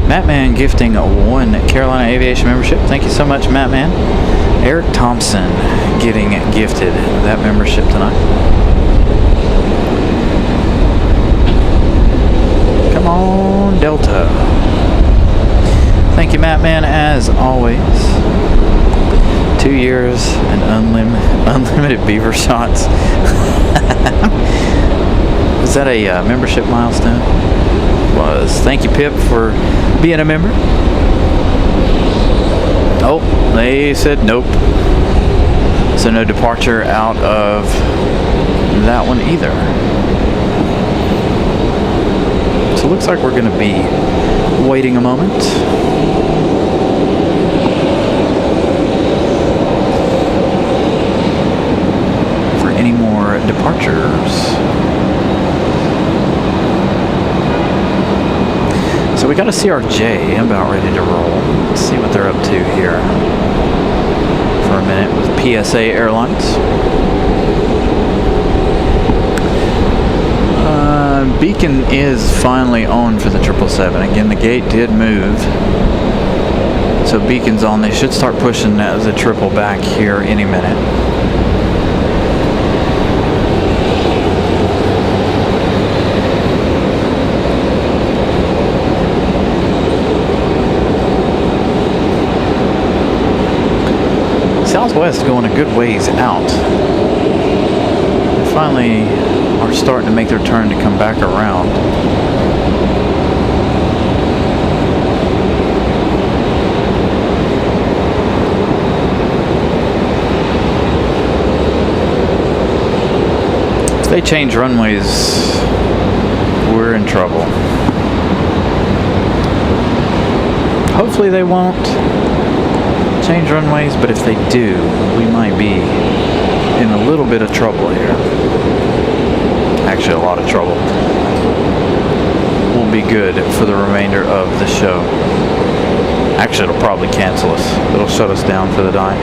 Mattman gifting one Carolina Aviation membership. Thank you so much, Mattman. Eric Thompson getting gifted that membership tonight. Come on, Delta. Thank you, Mattman, as always. 2 years and unlimited beaver shots. Is that a membership milestone? Was. Thank you, Pip, for being a member. Oh, they said nope. So no departure out of that one either. So it looks like we're going to be waiting a moment. For any more departures. So we got a CRJ about ready to roll. Let's see what they're up to here for a minute with PSA Airlines. Beacon is finally on for the 777. Again, the gate did move. So Beacon's on. They should start pushing the triple back here any minute. Southwest going a good ways out. They finally are starting to make their turn to come back around. If they change runways, we're in trouble. Hopefully they won't change runways, but if they do, we might be in a little bit of trouble here. Actually, a lot of trouble. We'll be good for the remainder of the show. Actually, it'll probably cancel us. It'll shut us down for the night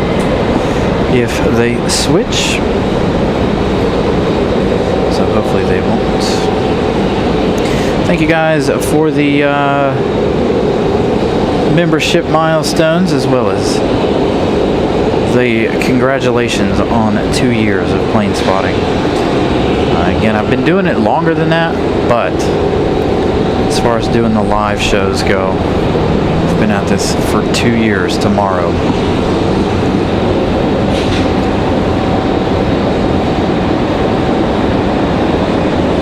if they switch. So hopefully they won't. Thank you guys for the membership milestones, as well as the congratulations on 2 years of plane spotting. Again, I've been doing it longer than that, but as far as doing the live shows go, I've been at this for 2 years tomorrow.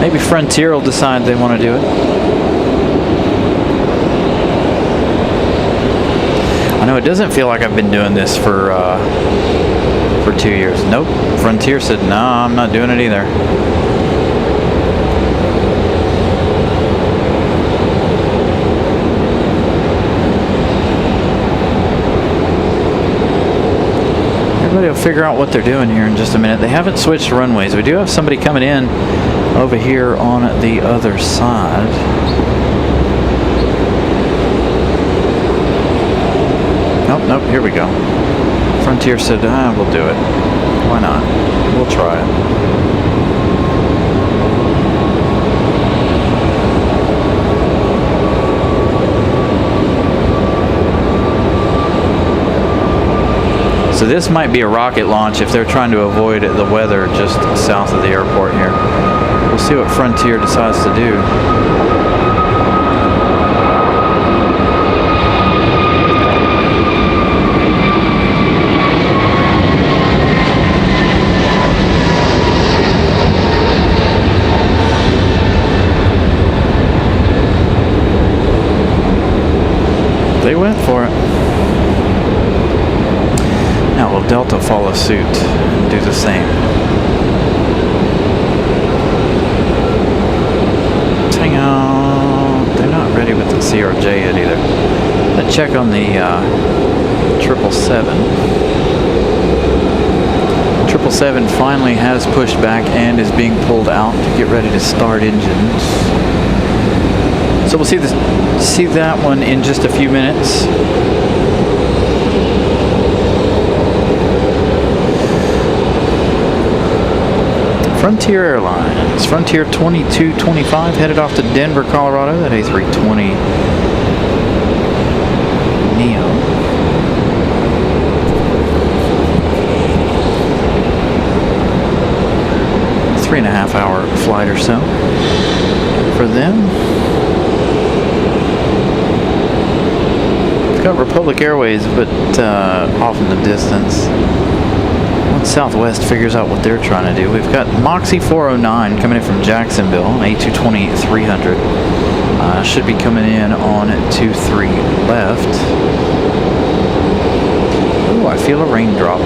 Maybe Frontier will decide they want to do it. I know it doesn't feel like I've been doing this for 2 years. Nope. Frontier said, no, I'm not doing it either. Everybody will figure out what they're doing here in just a minute. They haven't switched runways. We do have somebody coming in over here on the other side. Nope, here we go. Frontier said, we'll do it. Why not? We'll try it. So this might be a rocket launch if they're trying to avoid the weather just south of the airport here. We'll see what Frontier decides to do. They went for it. Now will Delta follow suit and do the same? Hang on. They're not ready with the CRJ yet either. Let's check on the 777. 777 finally has pushed back and is being pulled out to get ready to start engines. So we'll see that one in just a few minutes. Frontier Airlines, Frontier 2225 headed off to Denver, Colorado. That A320 Neo. Three-and-a-half hour flight or so for them. Got Republic Airways, but off in the distance. Once Southwest figures out what they're trying to do, we've got Moxie 409 coming in from Jacksonville, A220-300. Should be coming in on 23 left. Ooh, I feel a raindrop.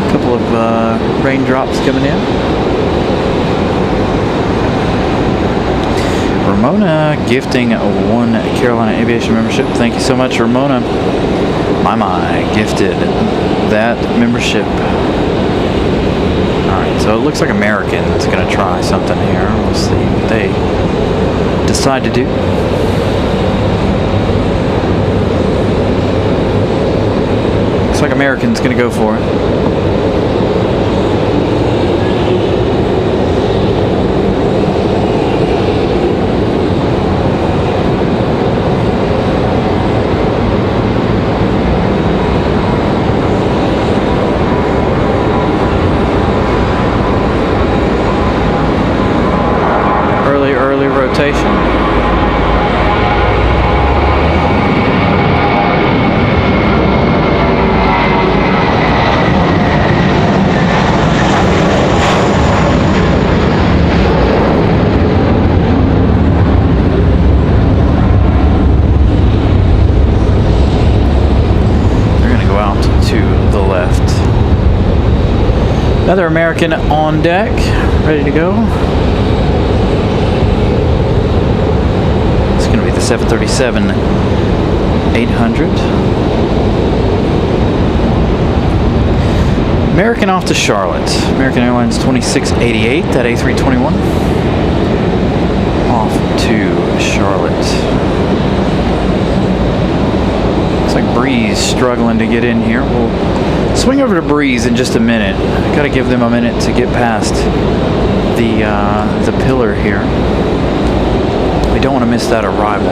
A couple of raindrops coming in. Ramona gifting one Carolina Aviation membership. Thank you so much, Ramona. My gifted that membership. Alright, so it looks like American's going to try something here. We'll see what they decide to do. Looks like American's going to go for it. Early rotation. Another American on deck, ready to go. It's going to be the 737-800. American off to Charlotte. American Airlines 2688, that A321. Off to Charlotte. Looks like Breeze struggling to get in here. We'll swing over to Breeze in just a minute. Got to give them a minute to get past the pillar here. We don't want to miss that arrival.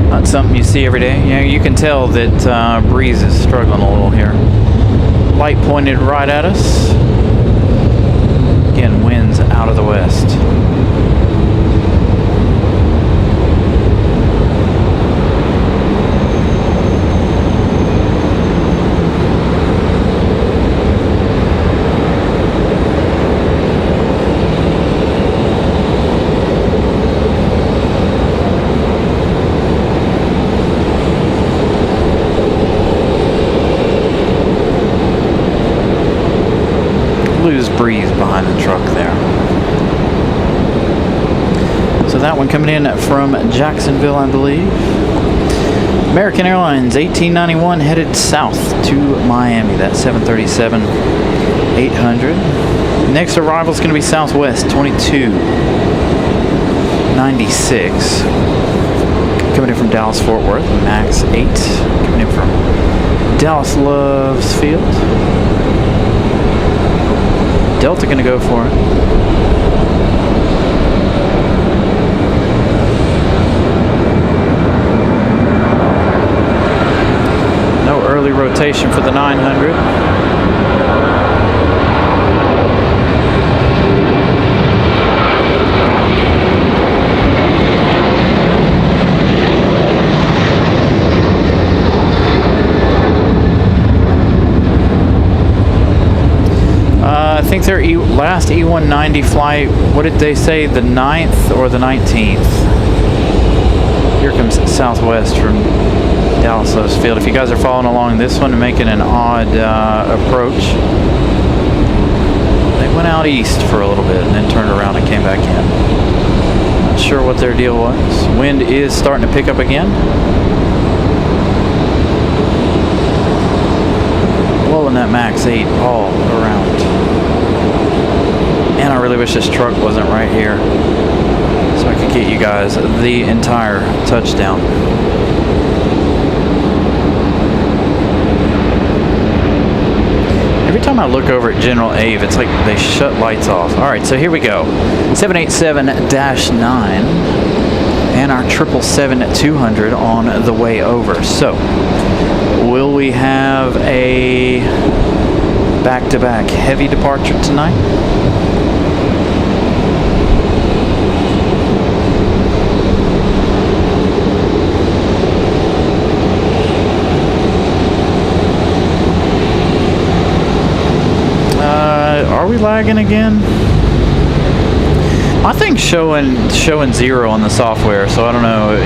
Not something you see every day. You know, you can tell that Breeze is struggling a little here. Light pointed right at us. Again, winds out of the west. Lose Breeze behind the truck there. So that one coming in from Jacksonville, I believe. American Airlines 1891 headed south to Miami. That 737-800. Next arrival is going to be Southwest 2296. Coming in from Dallas Fort Worth, Max 8. Coming in from Dallas Loves Field. Delta going to go for it. No early rotation for the 900. I think their last E190 flight, what did they say, the 9th or the 19th? Here comes Southwest from Dallas Loves Field. If you guys are following along this one and making an odd approach, they went out east for a little bit and then turned around and came back in. Not sure what their deal was. Wind is starting to pick up again. Blowing that Max 8 all around. And I really wish this truck wasn't right here so I could get you guys the entire touchdown. Every time I look over at General Ave, it's like they shut lights off. All right, so here we go. 787-9 and our 777-200 on the way over. So, will we have a back-to-back heavy departure tonight? Are we lagging again? I think showing 0 on the software, so I don't know.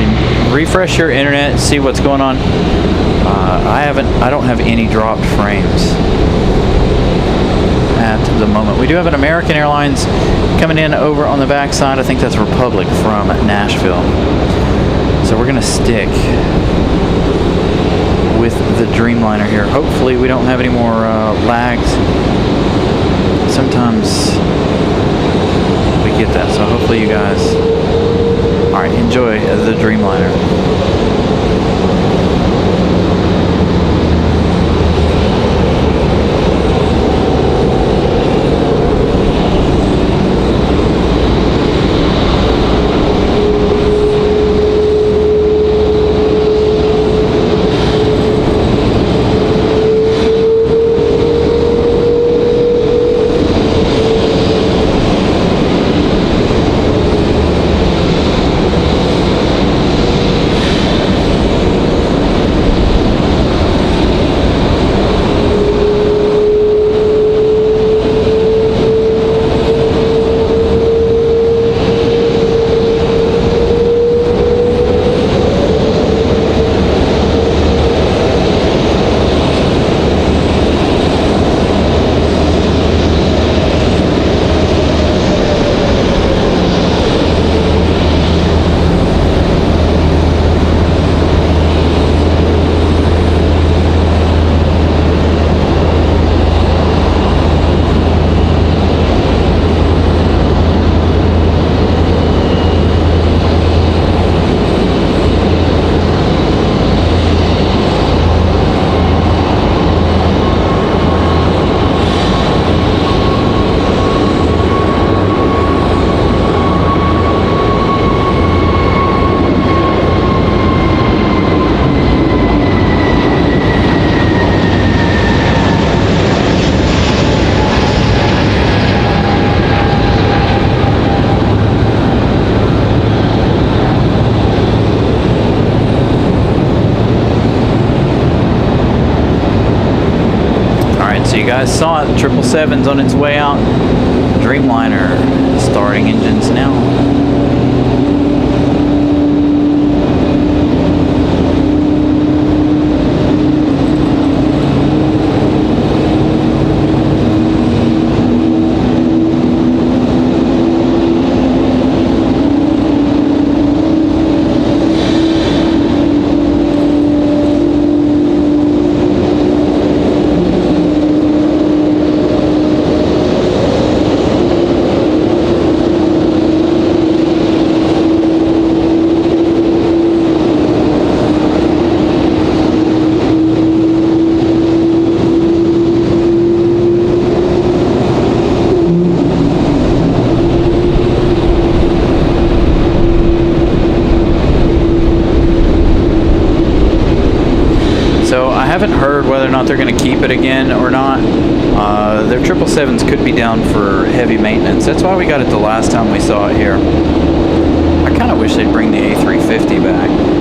Refresh your internet, see what's going on. I don't have any dropped frames at the moment. We do have an American Airlines coming in over on the backside. I think that's Republic from Nashville. So we're gonna stick with the Dreamliner here. Hopefully we don't have any more lags. Sometimes we get that, so hopefully you guys, all right, enjoy the Dreamliner. You guys saw it, 777's on its way out. Dreamliner starting engines now. Haven't heard whether or not they're going to keep it again or not. Their 777s could be down for heavy maintenance. That's why we got it the last time we saw it here. I kind of wish they'd bring the A350 back.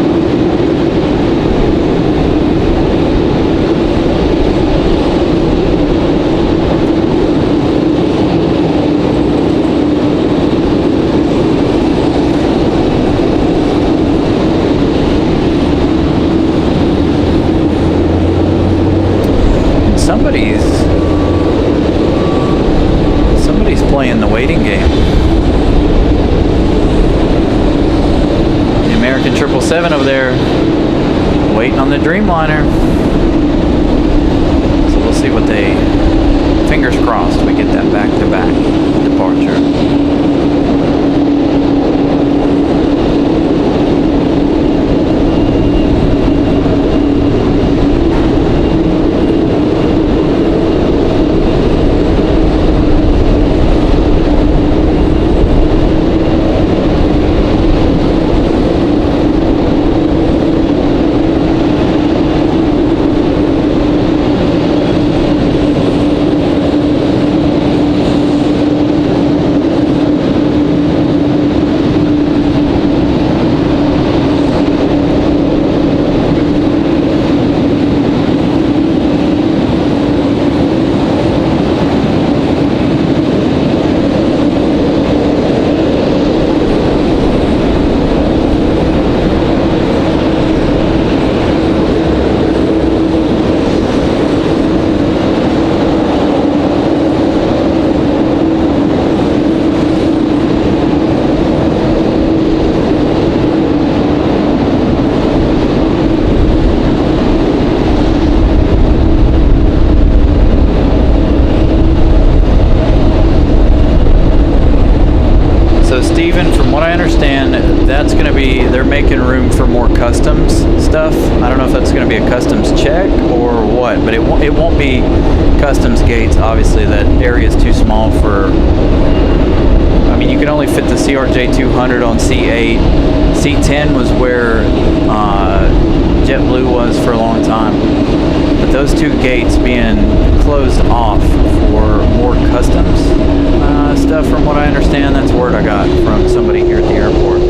Somebody's playing the waiting game. The American 777 over there waiting on the Dreamliner. So we'll see what they, fingers crossed, we get that back-to-back departure. So Stephen, from what I understand, that's going to be, they're making room for more customs stuff. I don't know if that's going to be a customs check or what, but it won't be customs gates. Obviously, that area is too small for. I mean, you can only fit the CRJ 200 on C8. C10 was where JetBlue was for a long time. But those two gates being closed off for more customs stuff, from what I understand, that's word I got from somebody here at the airport.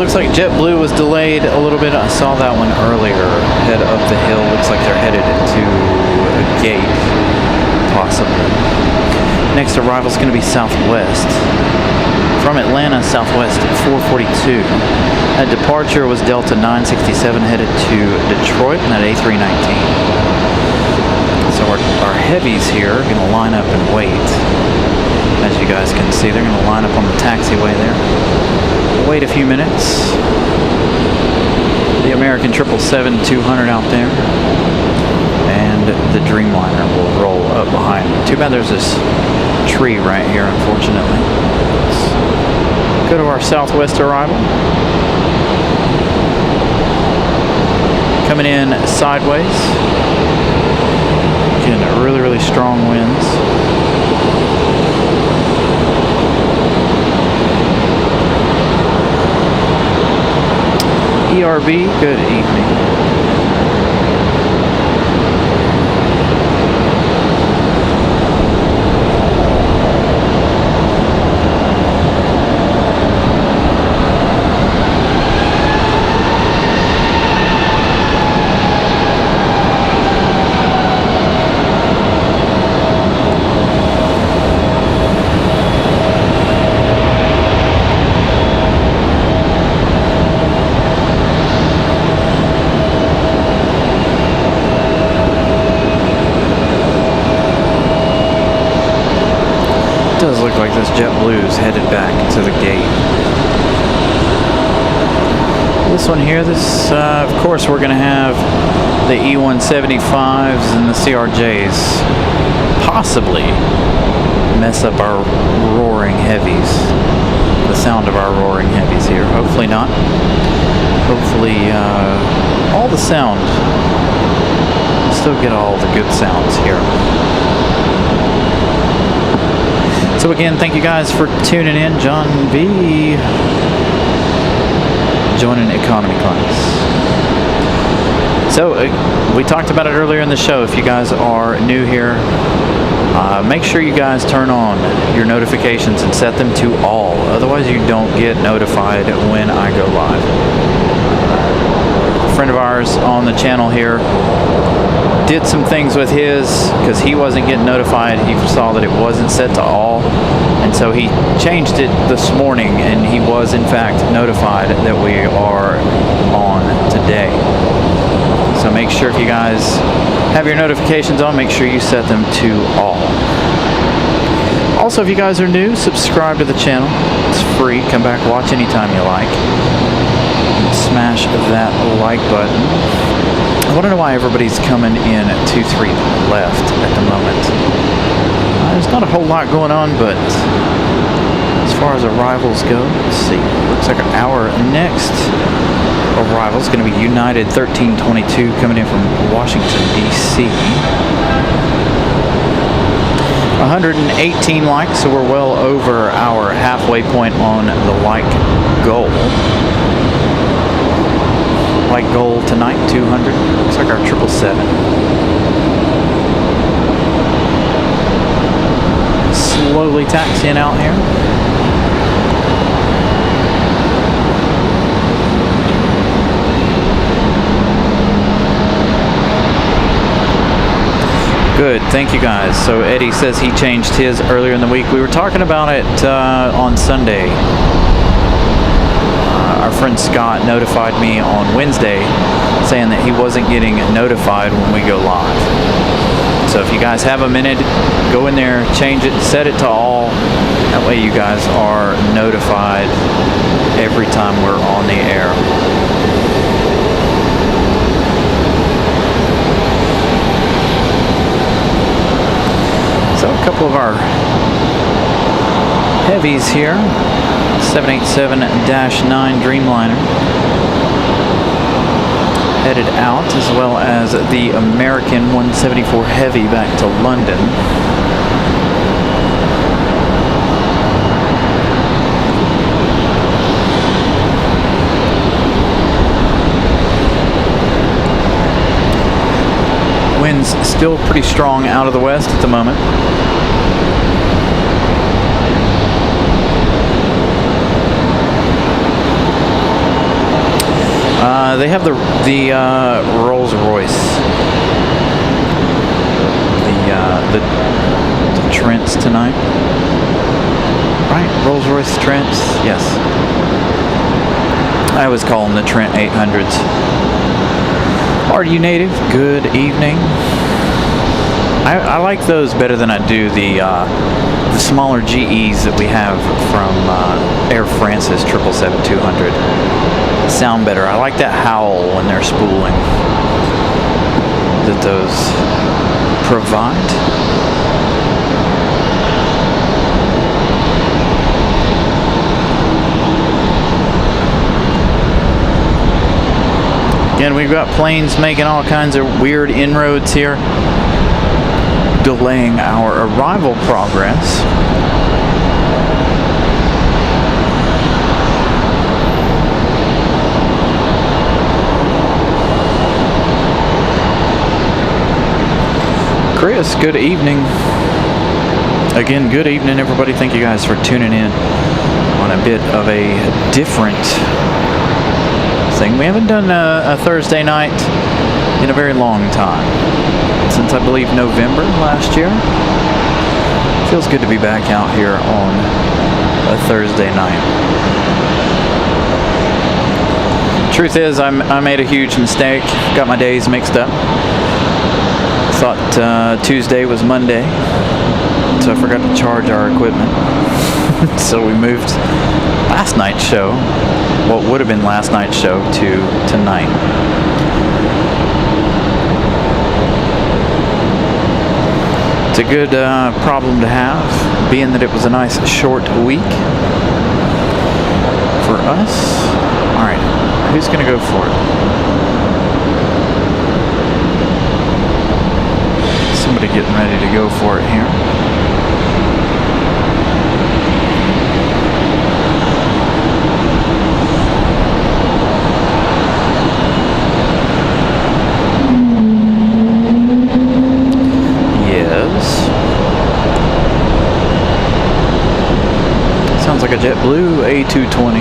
Looks like JetBlue was delayed a little bit. I saw that one earlier. Head up the hill. Looks like they're headed to a gate, possibly. Next arrival is going to be Southwest. From Atlanta, Southwest at 4:42. That departure was Delta 967 headed to Detroit, and that A319. So our heavies here are going to line up and wait. As you guys can see, they're going to line up on the taxiway there. Wait a few minutes. The American 777-200 out there, and the Dreamliner will roll up behind. Too bad there's this tree right here, unfortunately. Let's go to our Southwest arrival. Coming in sideways. Getting really, really strong winds. ERB, good evening. Does look like this JetBlue is headed back to the gate. This one here, this of course we're going to have the E175s and the CRJs possibly mess up our roaring heavies, the sound of our roaring heavies here. Hopefully not. Hopefully all the sound, we'll still get all the good sounds here. So again, thank you guys for tuning in. John V. joining economy class. So we talked about it earlier in the show. If you guys are new here, make sure you guys turn on your notifications and set them to all. Otherwise, you don't get notified when I go live. A friend of ours on the channel here did some things with his because he wasn't getting notified. He saw that it wasn't set to all, and so he changed it this morning, and he was in fact notified that we are on today. So make sure, if you guys have your notifications on, make sure you set them to all. Also, if you guys are new, subscribe to the channel. It's free. Come back, watch anytime you like. Smash that like button. I want to know why everybody's coming in at 2-3 left at the moment. There's not a whole lot going on, but as far as arrivals go, let's see. Looks like our next arrival is going to be United 1322 coming in from Washington, D.C. 118 likes, so we're well over our halfway point on the like goal. Like goal tonight, 200. Looks like our 777. Slowly taxiing out here. Good, thank you guys. So Eddie says he changed his earlier in the week. We were talking about it on Sunday. Our friend Scott notified me on Wednesday saying that he wasn't getting notified when we go live. So if you guys have a minute, go in there, change it, set it to all. That way you guys are notified every time we're on the air. So a couple of our heavies here. 787-9 Dreamliner headed out, as well as the American 174 Heavy back to London. Winds still pretty strong out of the west at the moment. They have the Rolls Royce, the Trents tonight, right? Rolls Royce Trents, yes. I always call them the Trent 800s. Are you native? Good evening. I like those better than I do the smaller GEs that we have from Air France's 777-200. Sound better. I like that howl when they're spooling that those provide. Again, we've got planes making all kinds of weird inroads here, delaying our arrival progress. Chris, good evening. Again, good evening, everybody. Thank you guys for tuning in on a bit of a different thing. We haven't done a Thursday night in a very long time, since I believe November last year. Feels good to be back out here on a Thursday night. Truth is, I made a huge mistake. Got my days mixed up. Thought Tuesday was Monday, so I forgot to charge our equipment. So we moved last night's show, what would have been last night's show, to tonight. It's a good problem to have, being that it was a nice short week for us. Alright, who's going to go for it? Somebody getting ready to go for it here. like a JetBlue A220.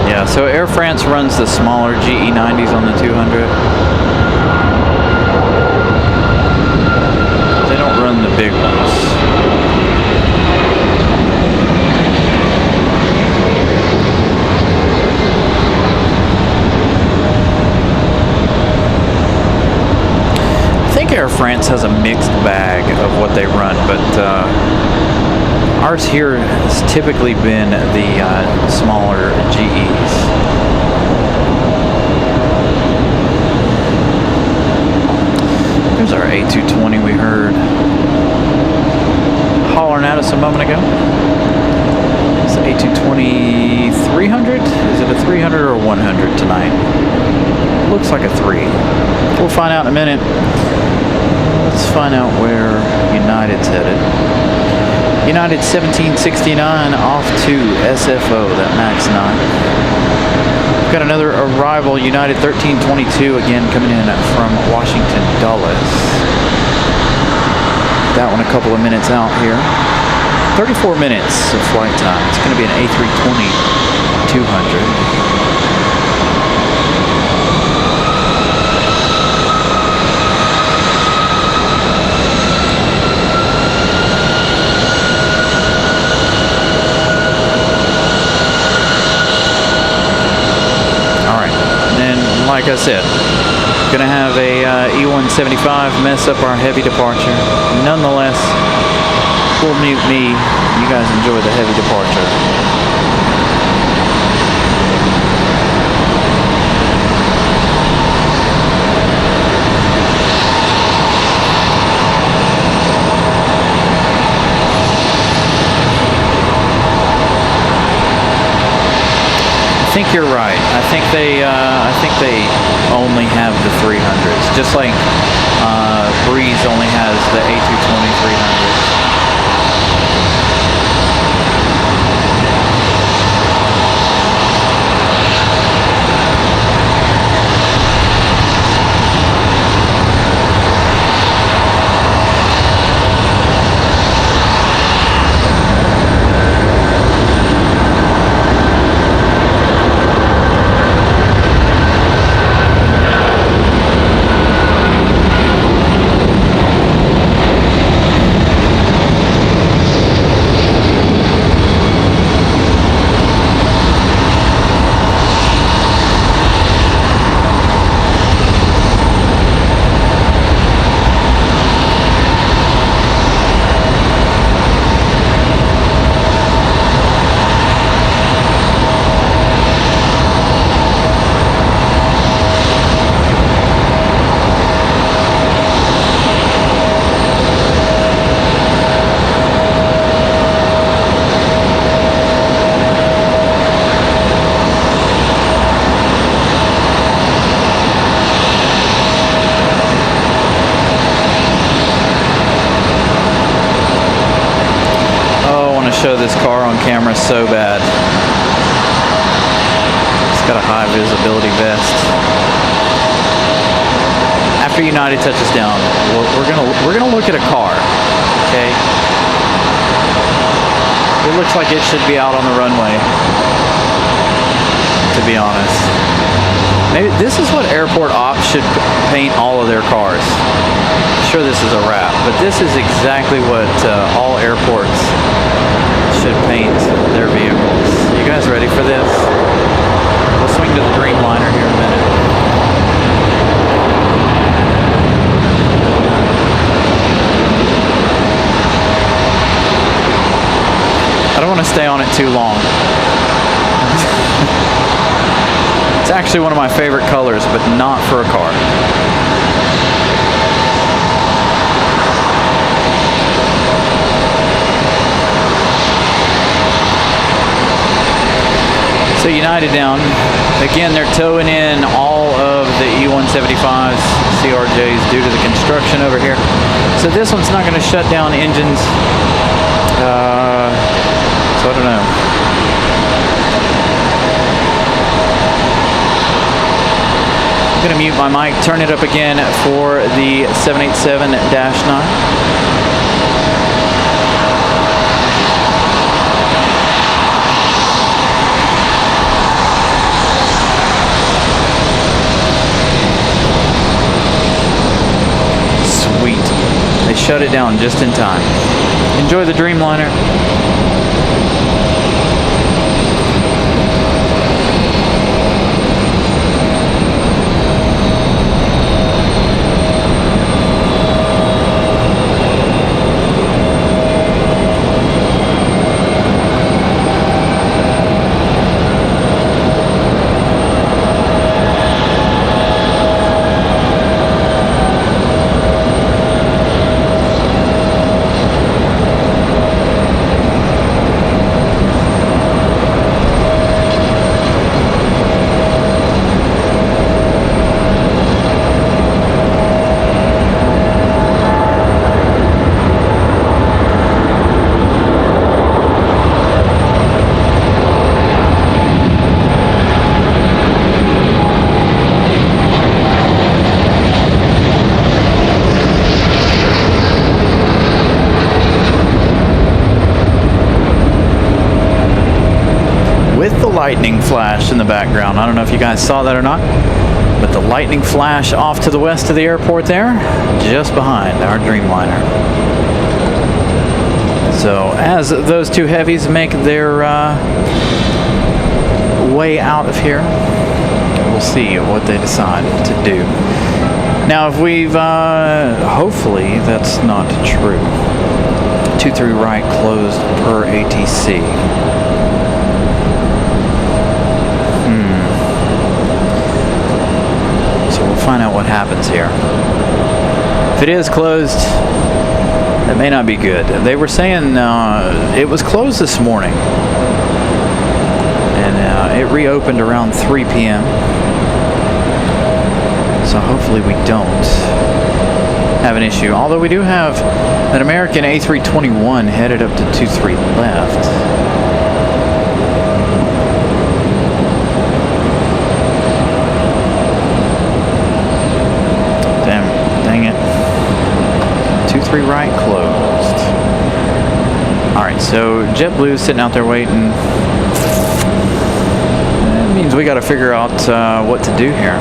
Yeah, so Air France runs the smaller GE90s on the 200. They don't run the big ones. I think Air France has a mixed bag of what they run, but ours here has typically been the smaller GEs. There's our A220 we heard hollering at us a moment ago. It's the A220 300. Is it a 300 or 100 tonight? Looks like a 3. We'll find out in a minute. Let's find out where United's headed. United 1769 off to SFO, that MAX 9. We've got another arrival, United 1322, again coming in from Washington Dulles. That one a couple of minutes out here. 34 minutes of flight time. It's going to be an A320 200. Like I said, gonna have a E175 mess up our heavy departure. Nonetheless, we'll mute me. You guys enjoy the heavy departure. I think you're right. I think they only have the 300s, just like Breeze only has the A220 300s. Show this car on camera so bad. It's got a high visibility vest. After United touches down, we're gonna look at a car. Okay. It looks like it should be out on the runway, to be honest. Maybe this is what airport ops should paint all of their cars. I'm sure this is a wrap, but this is exactly what all airports should paint their vehicles. You guys ready for this? We'll swing to the Dreamliner here in a minute. I don't want to stay on it too long. It's actually one of my favorite colors, but not for a car. So United down. Again, they're towing in all of the E175s CRJs due to the construction over here. So this one's not going to shut down engines. So I don't know. I'm going to mute my mic, turn it up again for the 787-9. They shut it down just in time. Enjoy the Dreamliner. Lightning flash in the background. I don't know if you guys saw that or not, but the lightning flash off to the west of the airport there, just behind our Dreamliner. So as those two heavies make their way out of here, we'll see what they decide to do. Now, if we've hopefully that's not true. 23 right closed per ATC. Find out what happens here. If it is closed, that may not be good. They were saying it was closed this morning, and it reopened around 3 p.m. So hopefully we don't have an issue. Although we do have an American A321 headed up to 23 left. Dang it. 23 right closed. Alright, so JetBlue's sitting out there waiting. That means we got to figure out what to do here.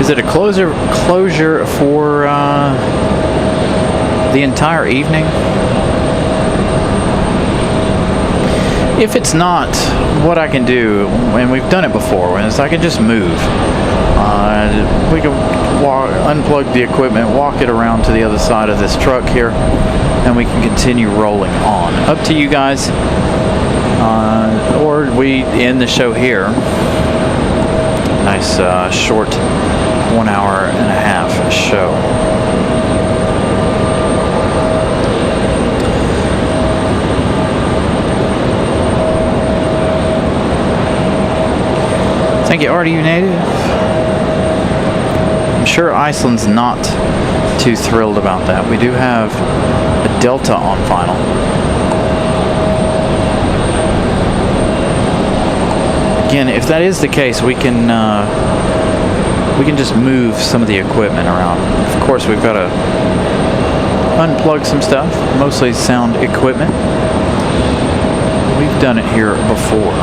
Is it a closure for the entire evening? If it's not, what I can do, and we've done it before, is I can just move. We can unplug the equipment, walk it around to the other side of this truck here, and we can continue rolling on. Up to you guys. Or we end the show here. Nice short 1 hour and a half show. Thank you, RDU Native. I'm sure Iceland's not too thrilled about that. We do have a Delta on final. Again, if that is the case, we can just move some of the equipment around. Of course, we've got to unplug some stuff, mostly sound equipment. We've done it here before.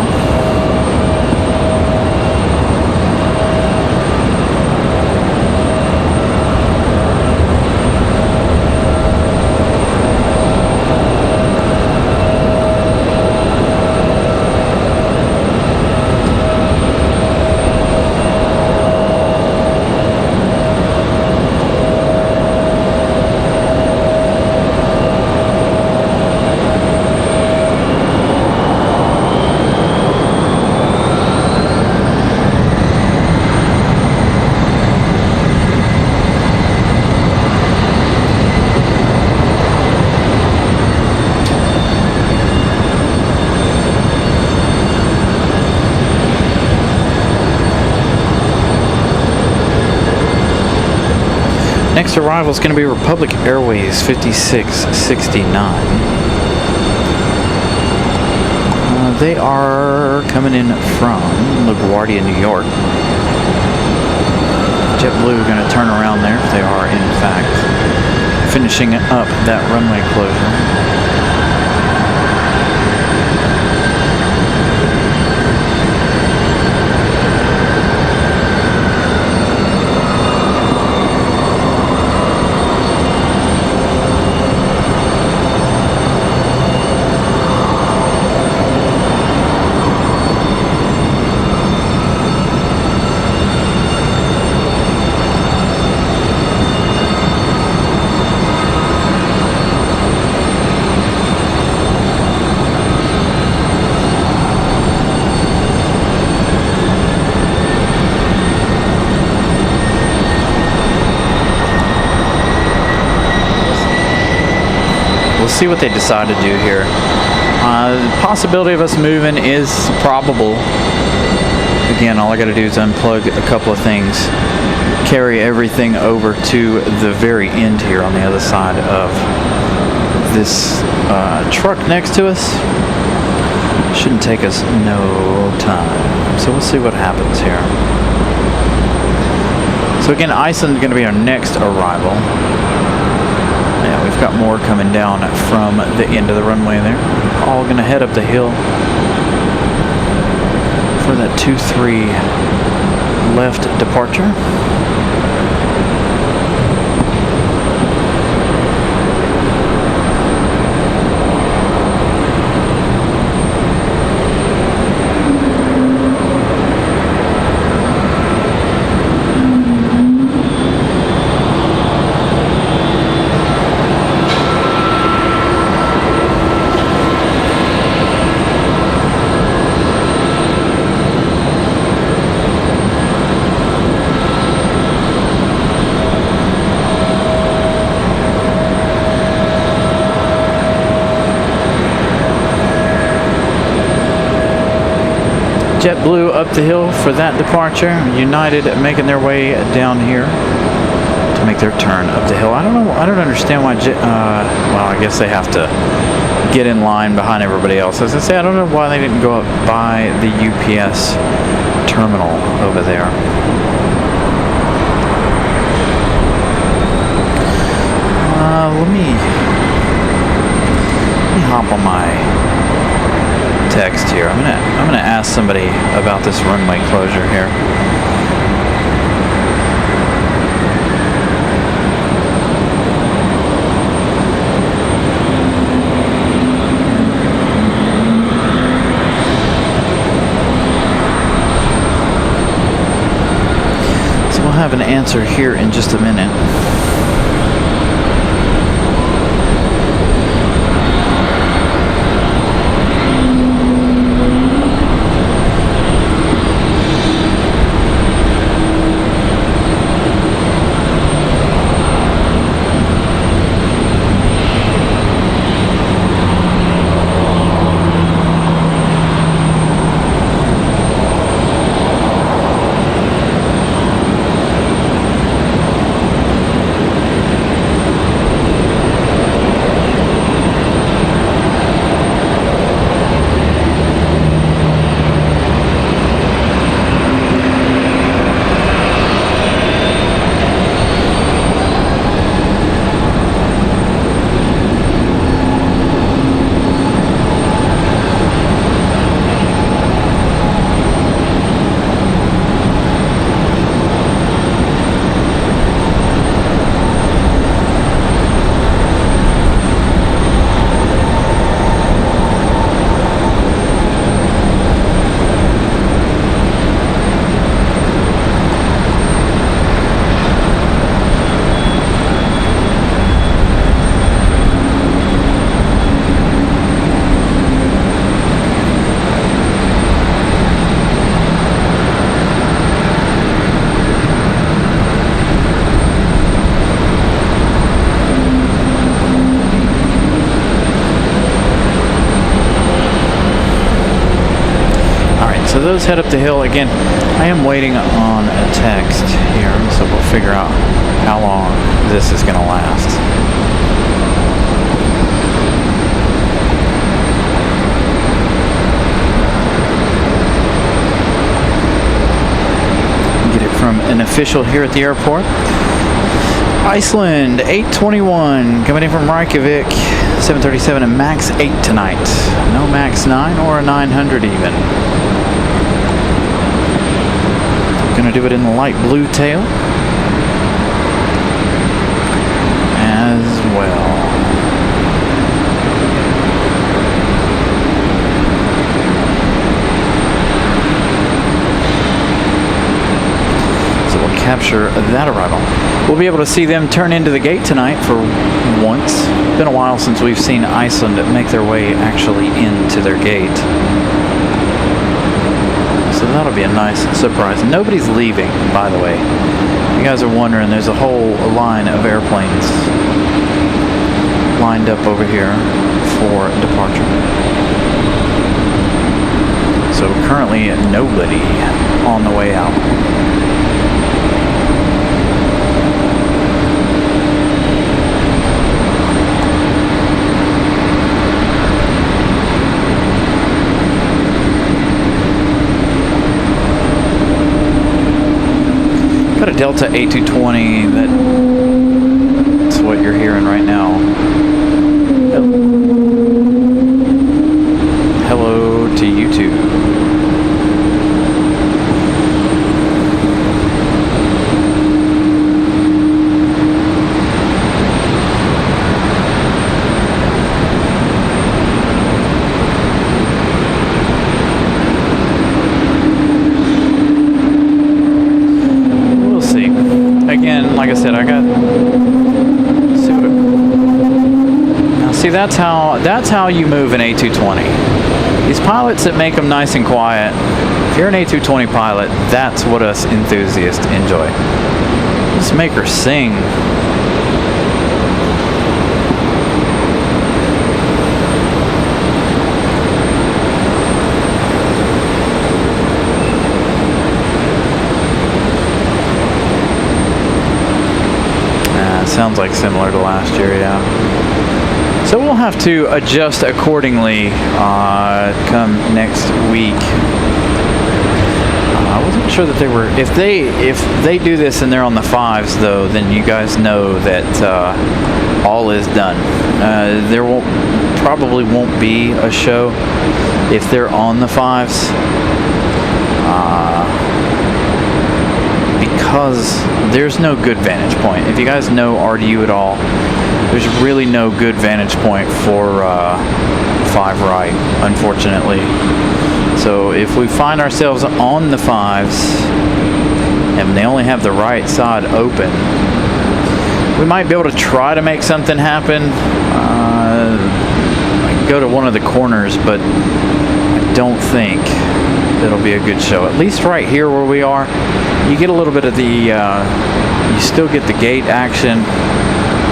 next arrival is going to be Republic Airways 5669. They are coming in from LaGuardia, New York. JetBlue going to turn around there if they are, in fact, finishing up that runway closure. We'll see what they decide to do here. The possibility of us moving is probable. Again, all I got to do is unplug a couple of things, carry everything over to the very end here on the other side of this truck next to us. Shouldn't take us no time. So we'll see what happens here. So again, Iceland is going to be our next arrival. Yeah, we've got more coming down from the end of the runway there. All going to head up the hill for that 2-3 left departure. JetBlue up the hill for that departure. United making their way down here to make their turn up the hill. I don't know. I don't understand why. Well, I guess they have to get in line behind everybody else. As I say, I don't know why they didn't go up by the UPS terminal over there. Let me hop on my text here. I'm gonna ask somebody about this runway closure here. So we'll have an answer here in just a minute. So those head up the hill. Again, I am waiting on a text here, so we'll figure out how long this is going to last. Get it from an official here at the airport. Iceland 821 coming in from Reykjavik, 737 and max 8 tonight. No max 9 or a 900 even. Gonna do it in the light blue tail as well. So we'll capture that arrival. We'll be able to see them turn into the gate tonight for once. It's been a while since we've seen Iceland make their way actually into their gate. So that'll be a nice surprise. Nobody's leaving, by the way. You guys are wondering, there's a whole line of airplanes lined up over here for departure. So currently nobody on the way out. Got a Delta A220, that's what you're hearing right now. Hello to YouTube. Like I said, now see, that's how you move an A220. These pilots that make them nice and quiet, if you're an A220 pilot, that's what us enthusiasts enjoy. Just make her sing. Sounds like similar to last year, yeah. So we'll have to adjust accordingly come next week. I wasn't sure that they were. If they do this and they're on the 5s, though, then you guys know that all is done. There probably won't be a show if they're on the 5s. Because there's no good vantage point. If you guys know RDU at all, there's really no good vantage point for 5 right, unfortunately. So if we find ourselves on the 5s and they only have the right side open, we might be able to try to make something happen. Go to one of the corners, but I don't think it'll be a good show. At least right here where we are, you get a little bit of the, you still get the gate action.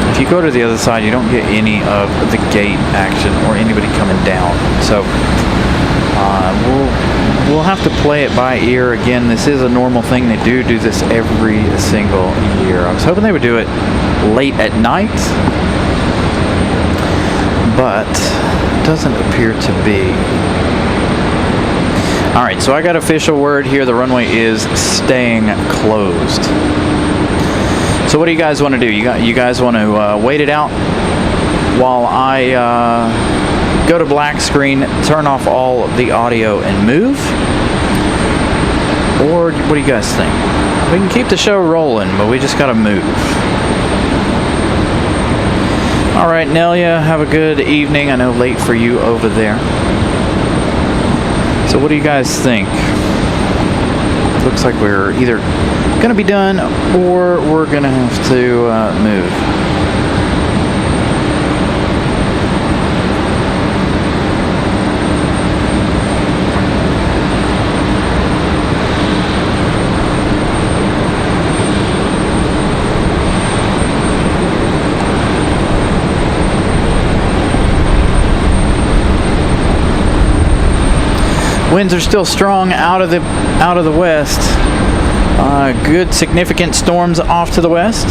If you go to the other side, you don't get any of the gate action or anybody coming down. So we'll have to play it by ear. Again, this is a normal thing. They do this every single year. I was hoping they would do it late at night, but it doesn't appear to be. All right, so I got official word here. The runway is staying closed. So what do you guys want to do? You guys want to wait it out while I go to black screen, turn off all the audio and move? Or what do you guys think? We can keep the show rolling, but we just got to move. All right, Nelia, have a good evening. I know late for you over there. So what do you guys think? Looks like we're either going to be done or we're going to have to move. Winds are still strong out of the west. Good significant storms off to the west.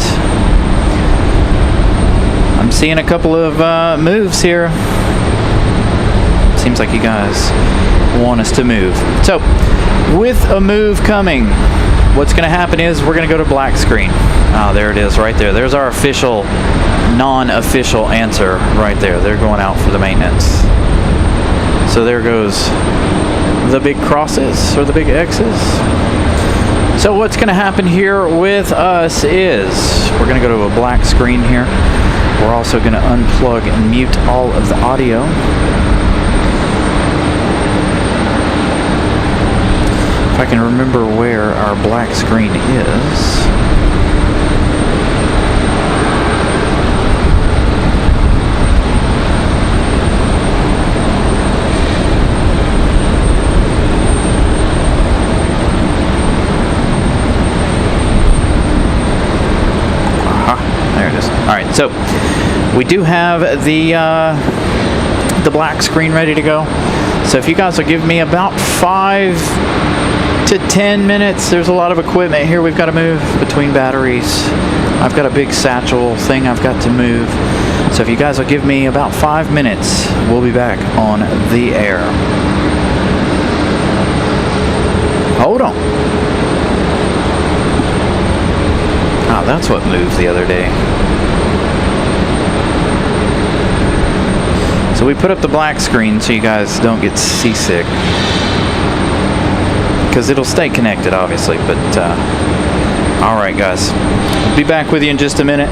seeing a couple of moves here. Seems like you guys want us to move. So, with a move coming, what's going to happen is we're going to go to black screen. There it is right there. There's our official, non-official answer right there. They're going out for the maintenance. So there goes the big crosses or the big X's. So what's going to happen here with us is we're going to go to a black screen here. We're also going to unplug and mute all of the audio. If I can remember where our black screen is. There it is. All right, so we do have the black screen ready to go. So if you guys will give me about 5 to 10 minutes. There's a lot of equipment here we've got to move between batteries. I've got a big satchel thing I've got to move. So if you guys will give me about 5 minutes, we'll be back on the air. Hold on. Oh, that's what moved the other day. So we put up the black screen so you guys don't get seasick. Because it'll stay connected, obviously, but all right, guys, be back with you in just a minute.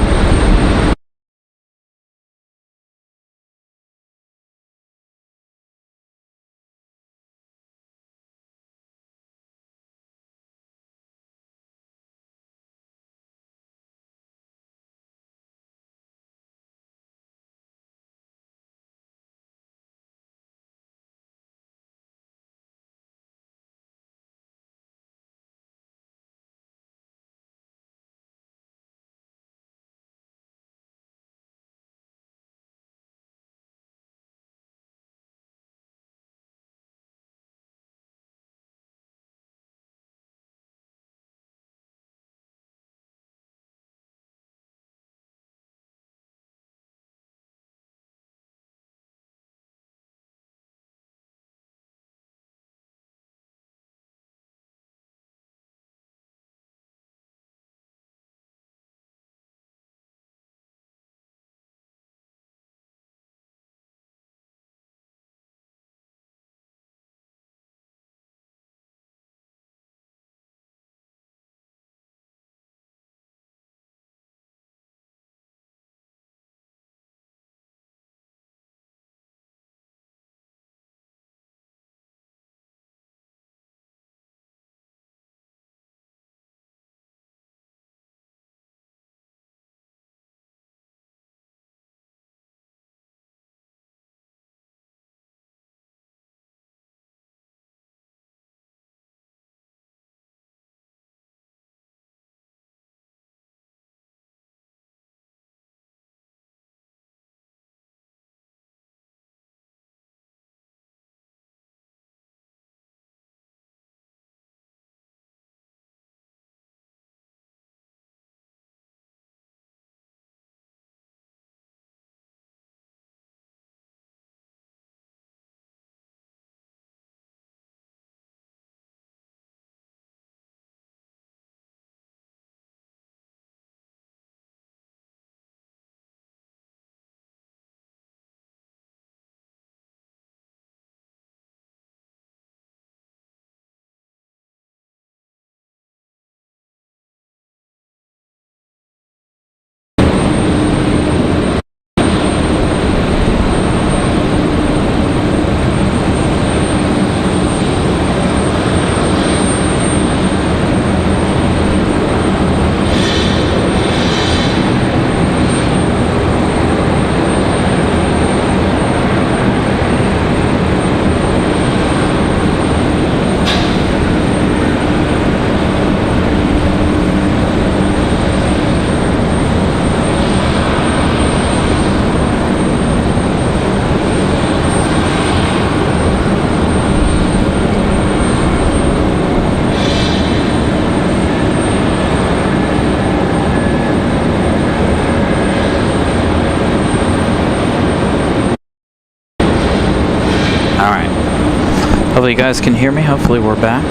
Hopefully you guys can hear me. Hopefully we're back.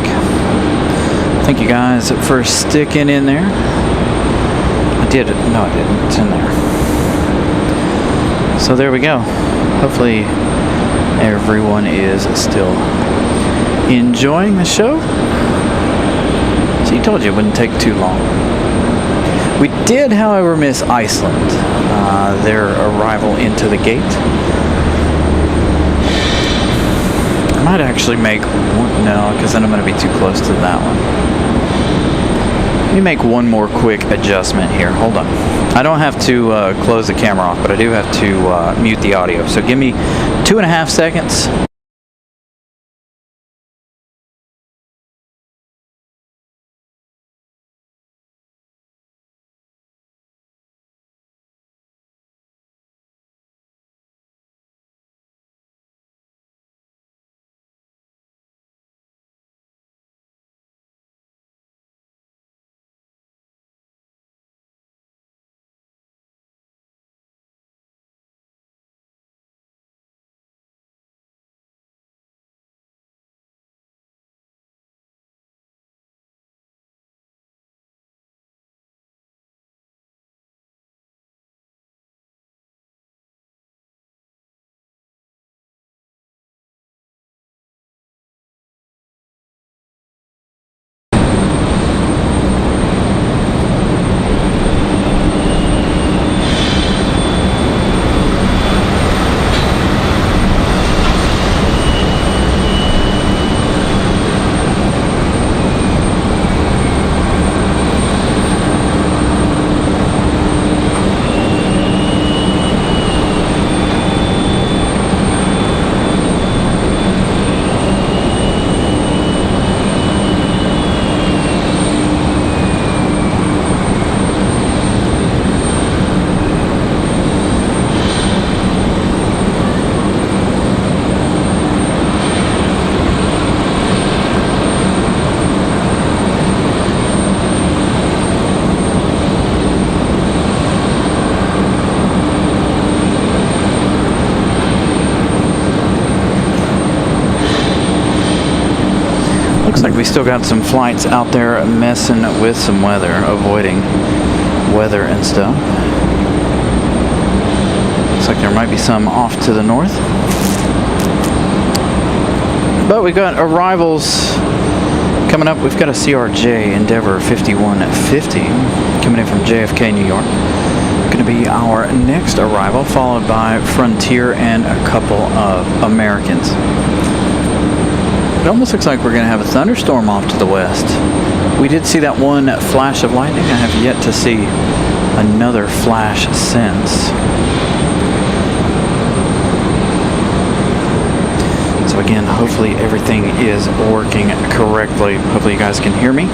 Thank you guys for sticking in there. I did it. No, I didn't. It's in there. So there we go. Hopefully everyone is still enjoying the show. So you told you it wouldn't take too long. We did, however, miss Iceland. Their arrival into the gate. I might actually make one, no, because then I'm going to be too close to that one. Let me make one more quick adjustment here. Hold on. I don't have to close the camera off, but I do have to mute the audio. So give me 2.5 seconds. Looks like we still got some flights out there messing with some weather, avoiding weather and stuff. Looks like there might be some off to the north. But we got arrivals coming up. We've got a CRJ Endeavor 5150 coming in from JFK, New York. Going to be our next arrival, followed by Frontier and a couple of Americans. It almost looks like we're going to have a thunderstorm off to the west. We did see that one flash of lightning. I have yet to see another flash since. So again, hopefully everything is working correctly. Hopefully you guys can hear me.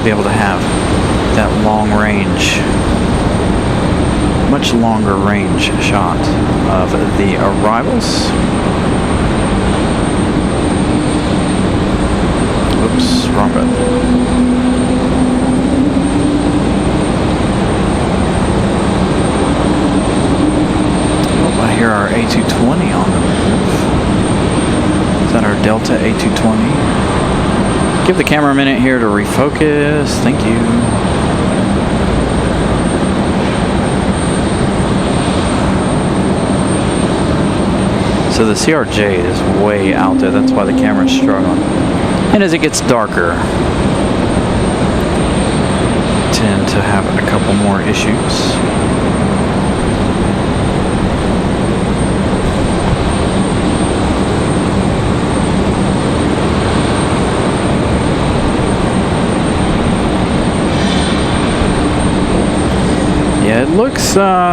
Be able to have that long range, much longer range shot of the arrivals. Oops, wrong button. Oh, I hear our A220 on the move. Is that our Delta A220? Give the camera a minute here to refocus. Thank you. So the CRJ is way out there. That's why the camera's struggling. And as it gets darker, tend to have a couple more issues.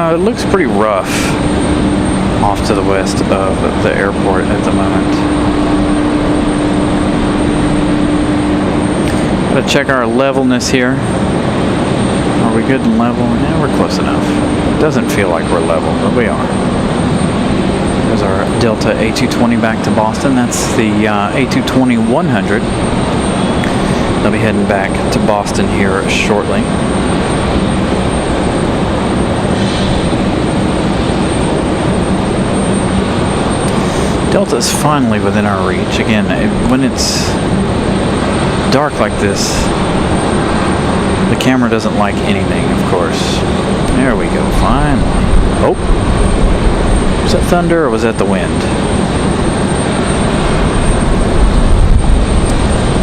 It looks pretty rough off to the west of the airport at the moment. Gotta check our levelness here. Are we good and level? Yeah, we're close enough. It doesn't feel like we're level, but we are. There's our Delta A220 back to Boston. That's the A220-100. I'll be heading back to Boston here shortly. Delta's finally within our reach. Again, when it's dark like this, the camera doesn't like anything, of course. There we go, finally. Oh, was that thunder or was that the wind?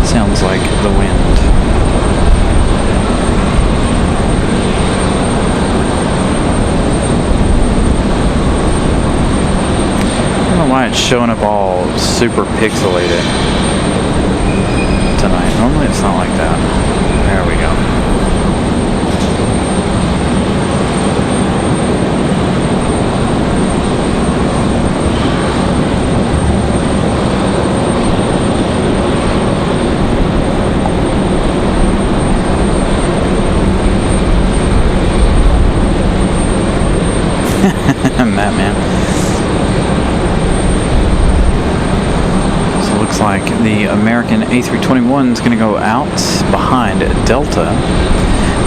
Sounds like the wind. I don't know why it's showing up all super pixelated tonight. Normally it's not like that. There we go. Batman. So it looks like the American A321 is going to go out behind Delta.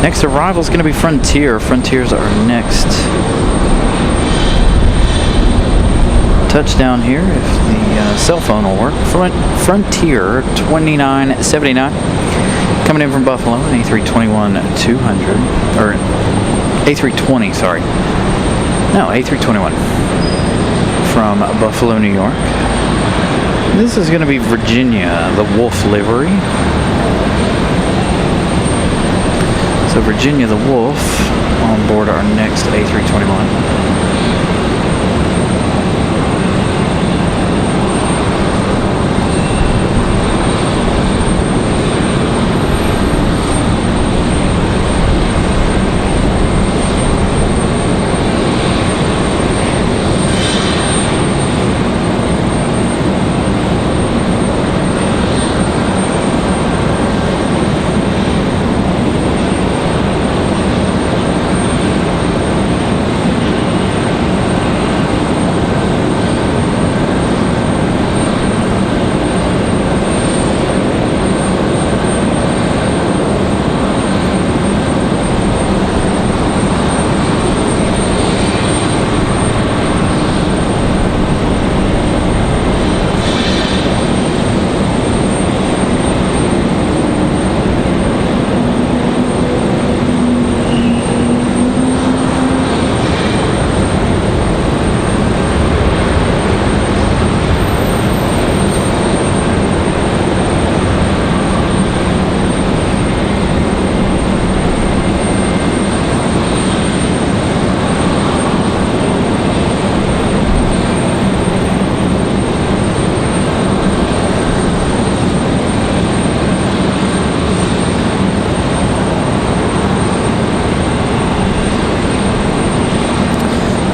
Next arrival is going to be Frontier. Frontier's our next touchdown here, if the cell phone will work. Frontier 2979 coming in from Buffalo, an A321-200, or A320, sorry. No, A321 from Buffalo, New York. This is going to be Virginia, the Wolf livery. So Virginia, the Wolf, on board our next A321.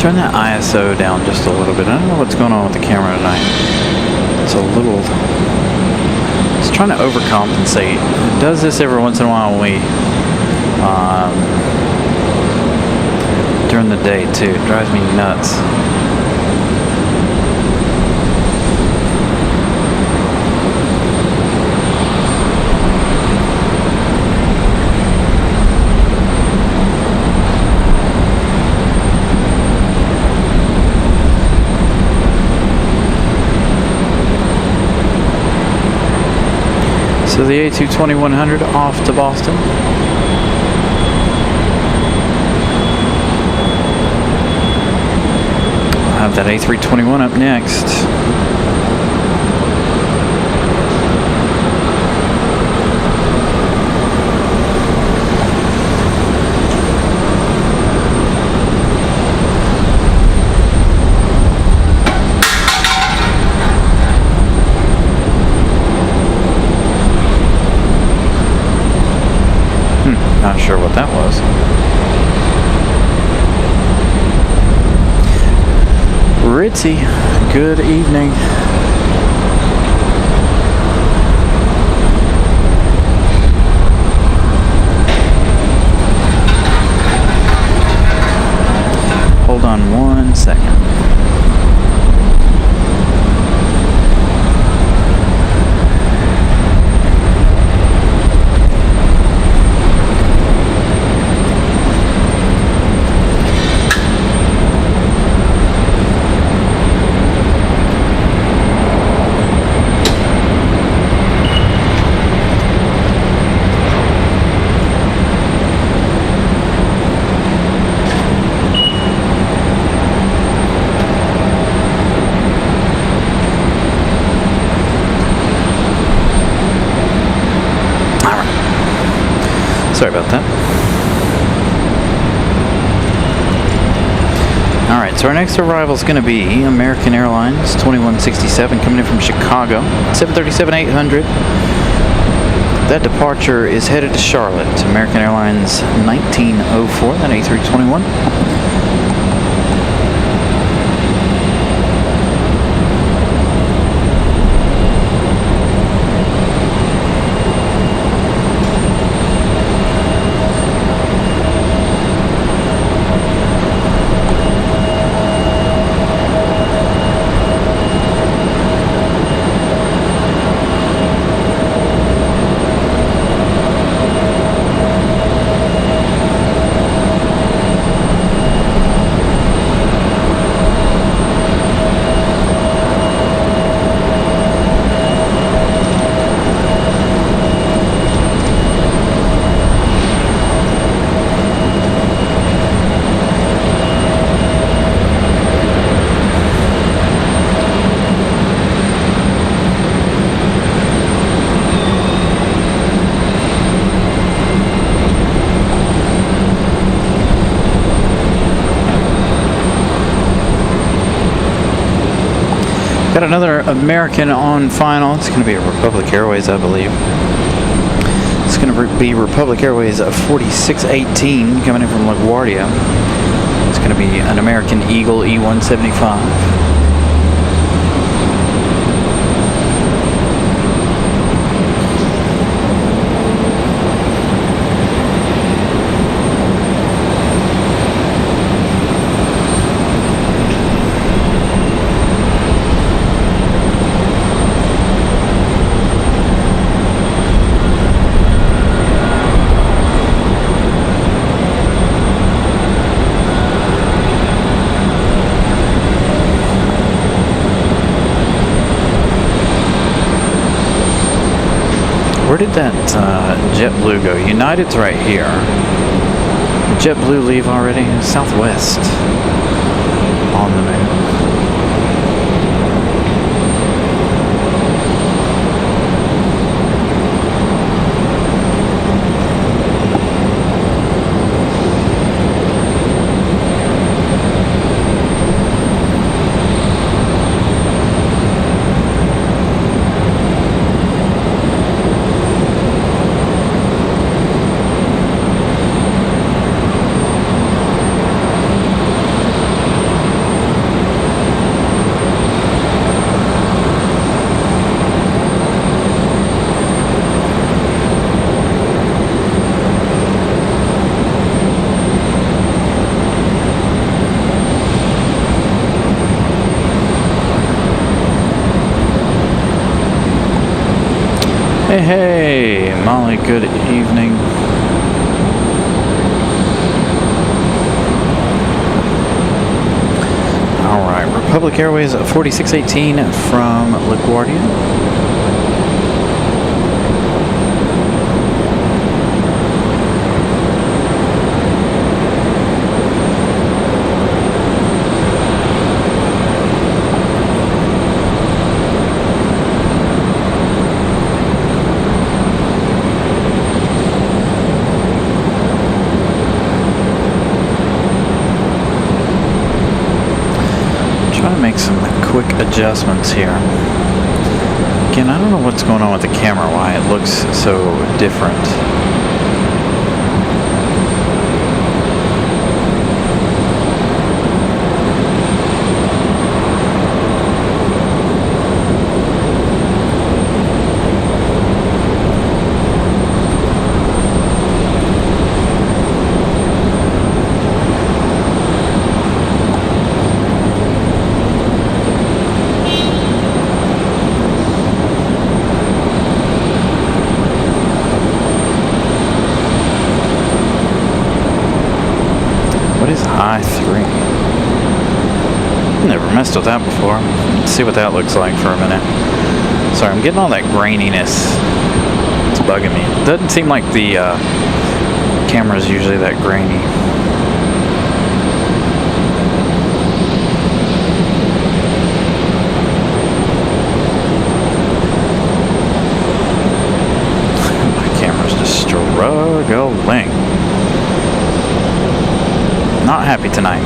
Turn that ISO down just a little bit. I don't know what's going on with the camera tonight. It's a little... It's trying to overcompensate. It does this every once in a while when we... during the day too. It drives me nuts. So the A220-100 off to Boston. I'll have that A321 up next. Not sure what that was. Ritzy, good evening. Hold on 1 second. Sorry about that. Alright, so our next arrival is going to be American Airlines 2167 coming in from Chicago, 737-800. That departure is headed to Charlotte. American Airlines 1904, that A321. Got another American on final. It's going to be a Republic Airways, I believe. It's going to be Republic Airways 4618 coming in from LaGuardia. It's going to be an American Eagle E175. Where did that JetBlue go? United's right here. Did JetBlue leave already? Southwest on the move. Hey, Molly, good evening. Alright, Republic Airways 4618 from LaGuardia. Make some quick adjustments here. Again, I don't know what's going on with the camera, why it looks so different. I3. Never messed with that before. Let's see what that looks like for a minute. Sorry, I'm getting all that graininess. It's bugging me. It doesn't seem like the camera's usually that grainy. My camera's just struggling. Struggling. Not happy tonight.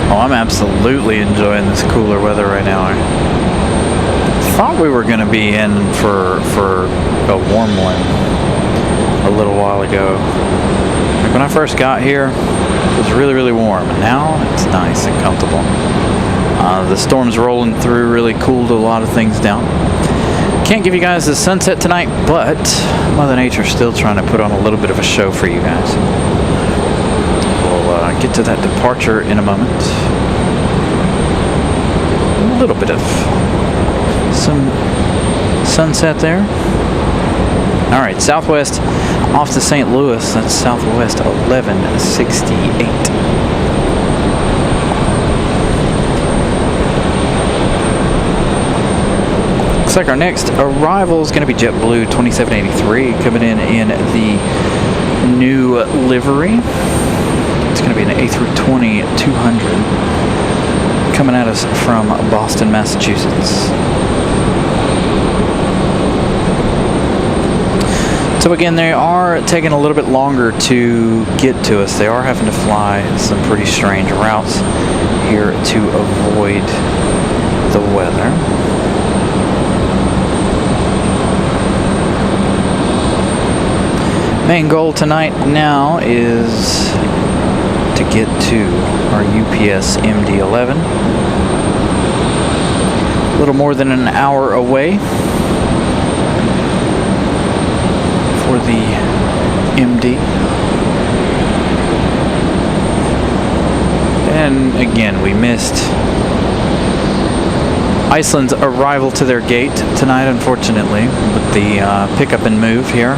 Oh, I'm absolutely enjoying this cooler weather right now. I thought we were going to be in for a warm one a little while ago. Like when I first got here, it was really, really warm. Now it's nice and comfortable. The storm's rolling through, really cooled a lot of things down. Can't give you guys the sunset tonight, but Mother Nature's still trying to put on a little bit of a show for you guys. We'll get to that departure in a moment. A little bit of some sunset there. All right, southwest off to St. Louis. That's southwest 1168. Looks like our next arrival is going to be JetBlue 2783 coming in the new livery. It's going to be an A320-200 coming at us from Boston, Massachusetts. So again, they are taking a little bit longer to get to us. They are having to fly some pretty strange routes here to avoid the weather. Main goal tonight now is to get to our UPS MD-11. A little more than an hour away for the MD. And again, we missed Iceland's arrival to their gate tonight, unfortunately, with the pickup and move here.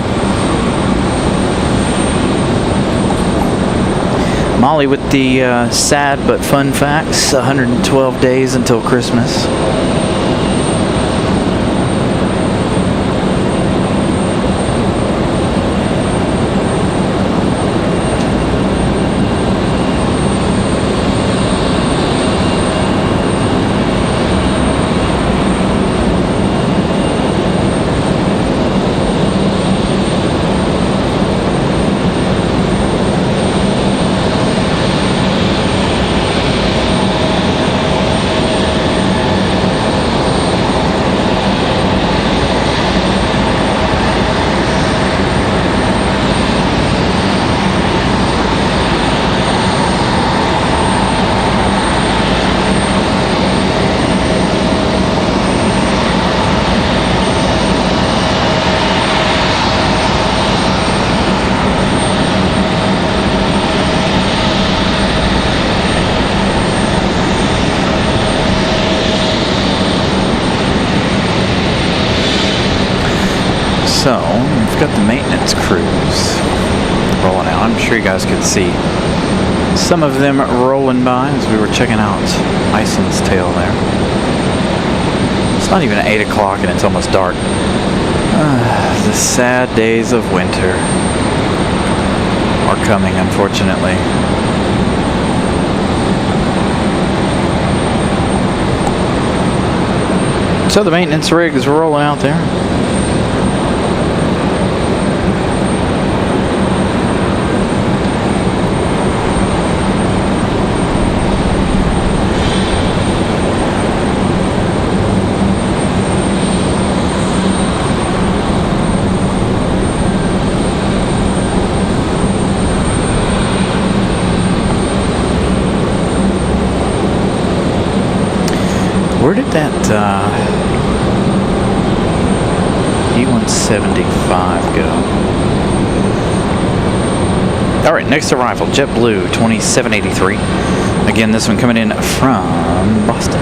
Molly with the sad but fun facts, 112 days until Christmas. So, we've got the maintenance crews rolling out. I'm sure you guys could see some of them rolling by as we were checking out Iceland's tail there. It's not even 8 o'clock and it's almost dark. The sad days of winter are coming, unfortunately. So the maintenance rig is rolling out there. Where did that E-175 go? All right, next arrival, JetBlue 2783. Again, this one coming in from Boston.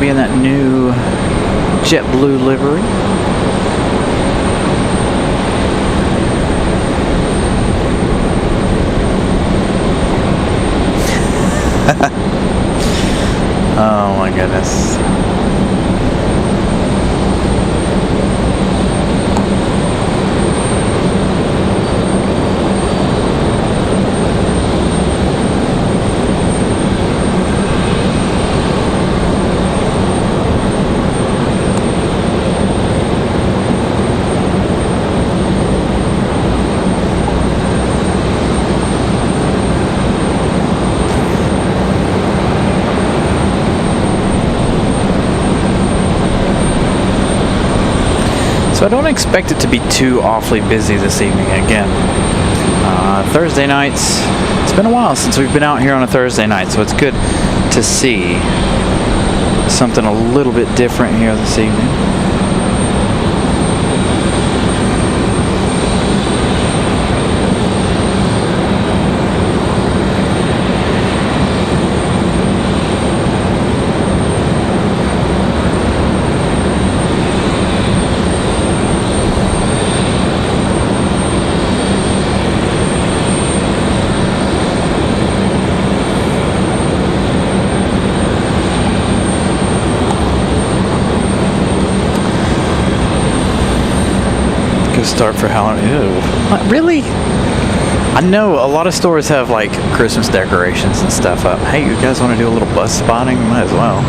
be in that new JetBlue livery. Oh my goodness. So I don't expect it to be too awfully busy this evening again. Thursday nights, it's been a while since we've been out here on a Thursday night, so it's good to see something a little bit different here this evening. Start for Halloween. Ew. Really? I know a lot of stores have like Christmas decorations and stuff up. Hey, you guys want to do a little bus spotting? Might as well.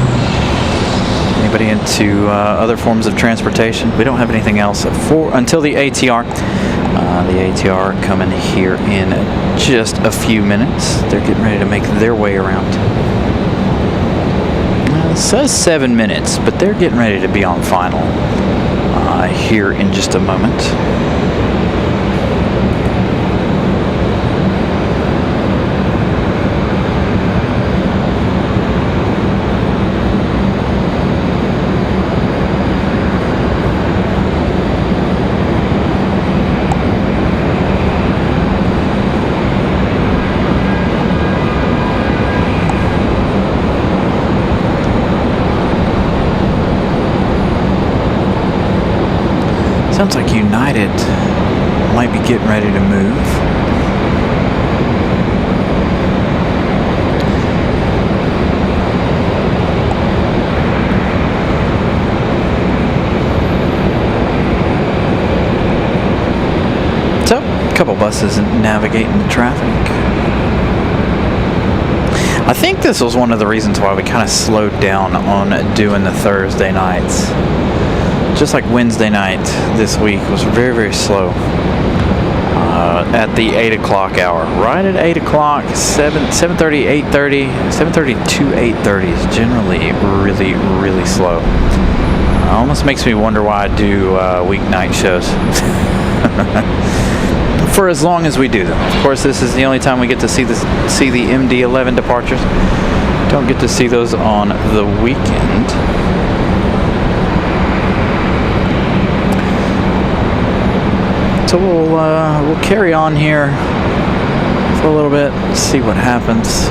Anybody into other forms of transportation? We don't have anything else until the ATR. The ATR coming here in just a few minutes. They're getting ready to make their way around. It says 7 minutes, but they're getting ready to be on final. Here in just a moment. Sounds like United might be getting ready to move. So, a couple buses navigating the traffic. I think this was one of the reasons why we kind of slowed down on doing the Thursday nights. Just like Wednesday night this week was very, very slow at the 8 o'clock hour. Right at 8 o'clock, 7:30, 8:30, 7:30 to 8:30 is generally really, really slow. Almost makes me wonder why I do weeknight shows. For as long as we do them. Of course, this is the only time we get to see the MD-11 departures. Don't get to see those on the weekend. So we'll carry on here for a little bit, see what happens.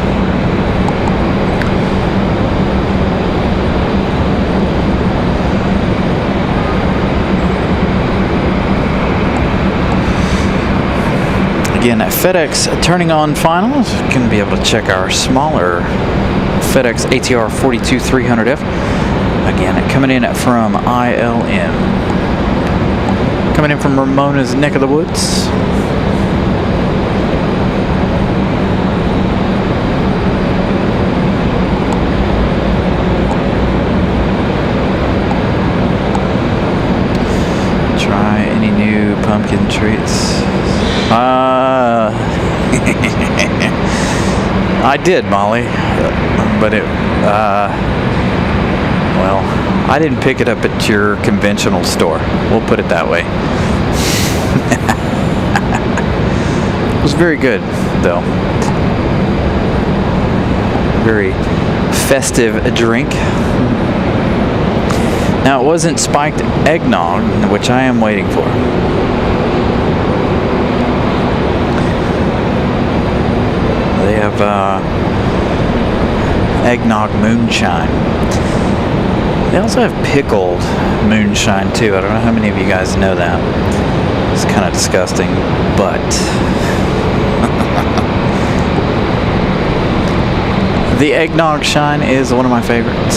Again, at FedEx turning on finals, you're going to be able to check our smaller FedEx ATR 42300F. Again, coming in from ILM. Coming in from Ramona's neck of the woods. Try any new pumpkin treats. I did, Molly, but well, I didn't pick it up at your conventional store. We'll put it that way. It was very good, though. Very festive drink. Now, it wasn't spiked eggnog, which I am waiting for. They have eggnog moonshine. They also have pickled moonshine too. I don't know how many of you guys know that. It's kind of disgusting, but the eggnog shine is one of my favorites.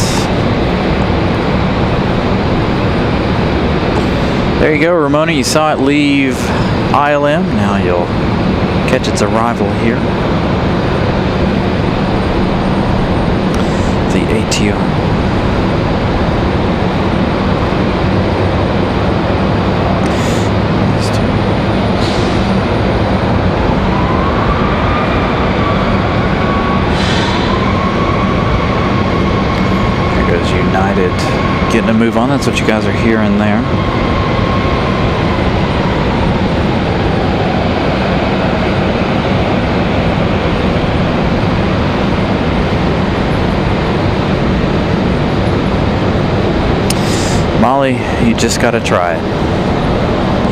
There you go, Ramona. You saw it leave ILM. Now you'll catch its arrival here. The ATR. United getting a move on. That's what you guys are hearing there. Molly, you just gotta try it.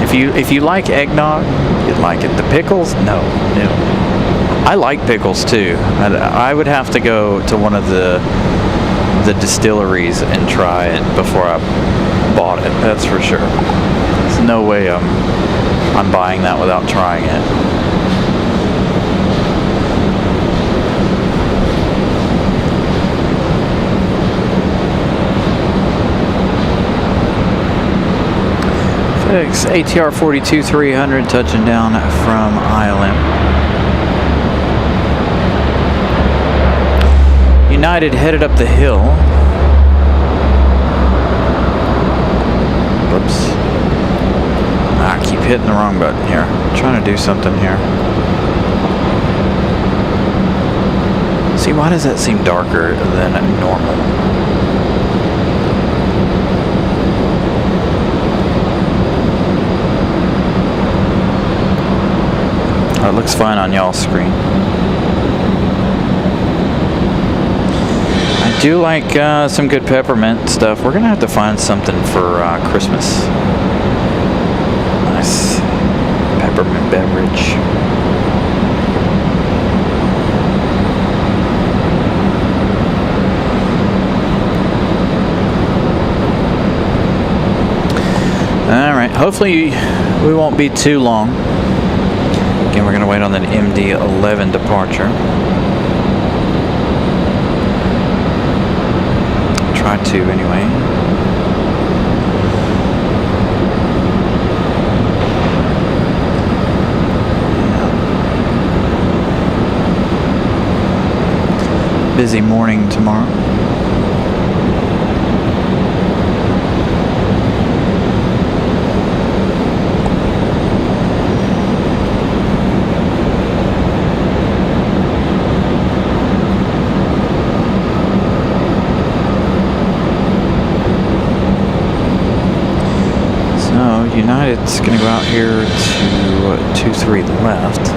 If you like eggnog, you'd like it. The pickles, no. I like pickles too. I would have to go to one of the distilleries and try it before I bought it. That's for sure. There's no way I'm buying that without trying it. FedEx ATR 42-300 touching down from ILM. United headed up the hill. Whoops. I keep hitting the wrong button here. I'm trying to do something here. See, why does that seem darker than normal? Oh, it looks fine on y'all's screen. I do like some good peppermint stuff. We're gonna have to find something for Christmas. Nice peppermint beverage. All right. Hopefully we won't be too long. Again, we're gonna wait on that MD-11 departure. Try to anyway. Yeah. Busy morning tomorrow. United's going to go out here to 23 left.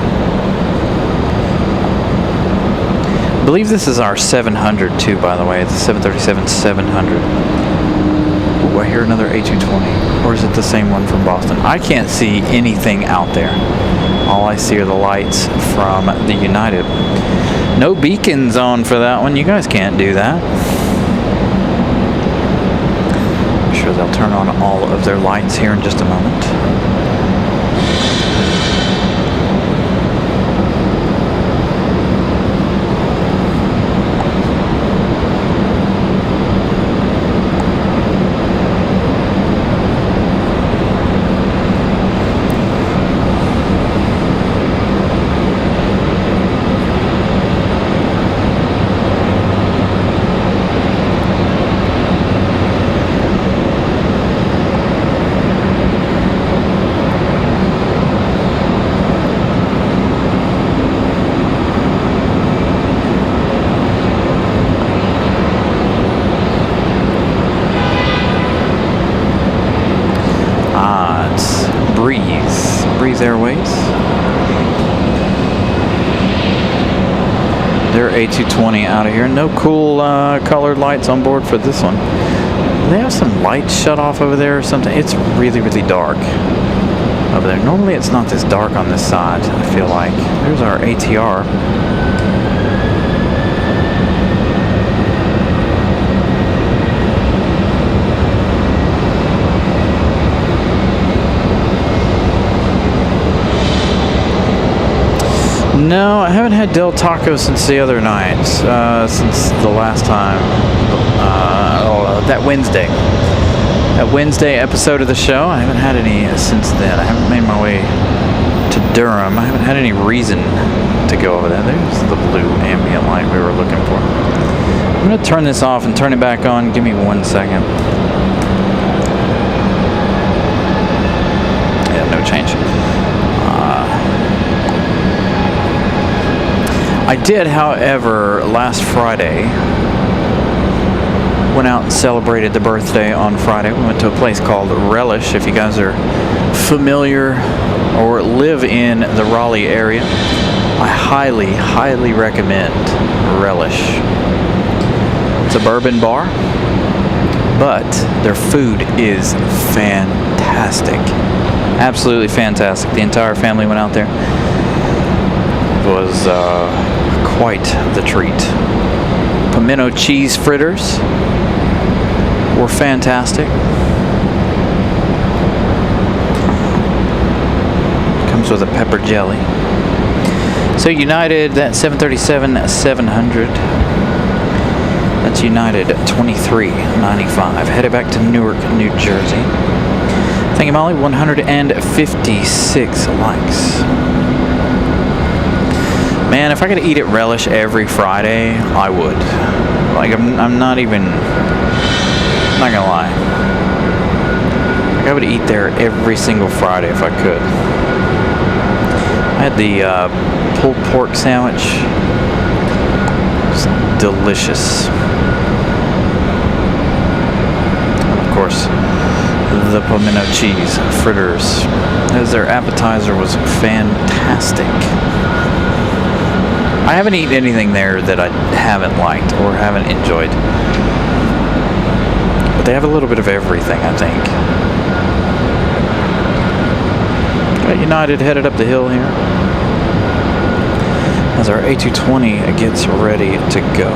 I believe this is our 700 too, by the way. The 737-700. Ooh, I hear another A220. Or is it the same one from Boston? I can't see anything out there. All I see are the lights from the United. No beacons on for that one. You guys can't do that. They'll turn on all of their lights here in just a moment. Airways. They're A220 out of here. No cool colored lights on board for this one. They have some lights shut off over there or something. It's really, really dark over there. Normally it's not this dark on this side, I feel like. There's our ATR. No, I haven't had Del Taco since the other night. Since the last time. That Wednesday. That Wednesday episode of the show. I haven't had any since then. I haven't made my way to Durham. I haven't had any reason to go over there. There's the blue ambient light we were looking for. I'm going to turn this off and turn it back on. Give me 1 second. Yeah, no change. I did, however, last Friday, went out and celebrated the birthday on Friday. We went to a place called Raleigh. If you guys are familiar or live in the Raleigh area, I highly, highly recommend Raleigh. It's a bourbon bar, but their food is fantastic. Absolutely fantastic. The entire family went out there. It was quite the treat. Pimento cheese fritters were fantastic. Comes with a pepper jelly. So United, that 737-700. That's United 2395. Headed back to Newark, New Jersey. Thank you, Molly. 156 likes. Man, if I could eat at Relish every Friday, I would. Like, I'm not even, not gonna lie. Like, I would eat there every single Friday if I could. I had the pulled pork sandwich. It's delicious. And of course, the pimento cheese fritters, as their appetizer was fantastic. I haven't eaten anything there that I haven't liked or haven't enjoyed. But they have a little bit of everything, I think. Got United headed up the hill here as our A220 gets ready to go.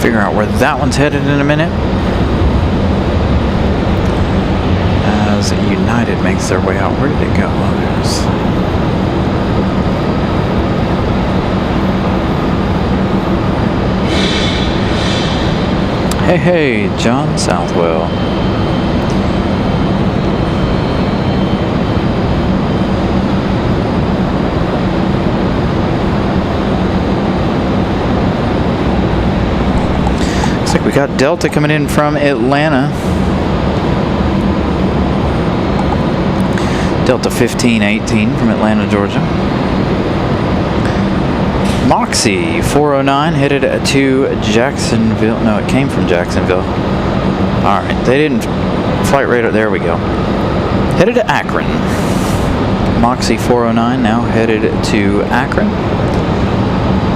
Figure out where that one's headed in a minute. As United makes their way out. Where did it go? Oh, there's... Hey, John Southwell. Looks like we got Delta coming in from Atlanta. Delta 1518 from Atlanta, Georgia. Moxie 409 headed to Jacksonville. No, it came from Jacksonville. Alright, they didn't. Flight radar, there we go. Headed to Akron. Moxie 409 now headed to Akron.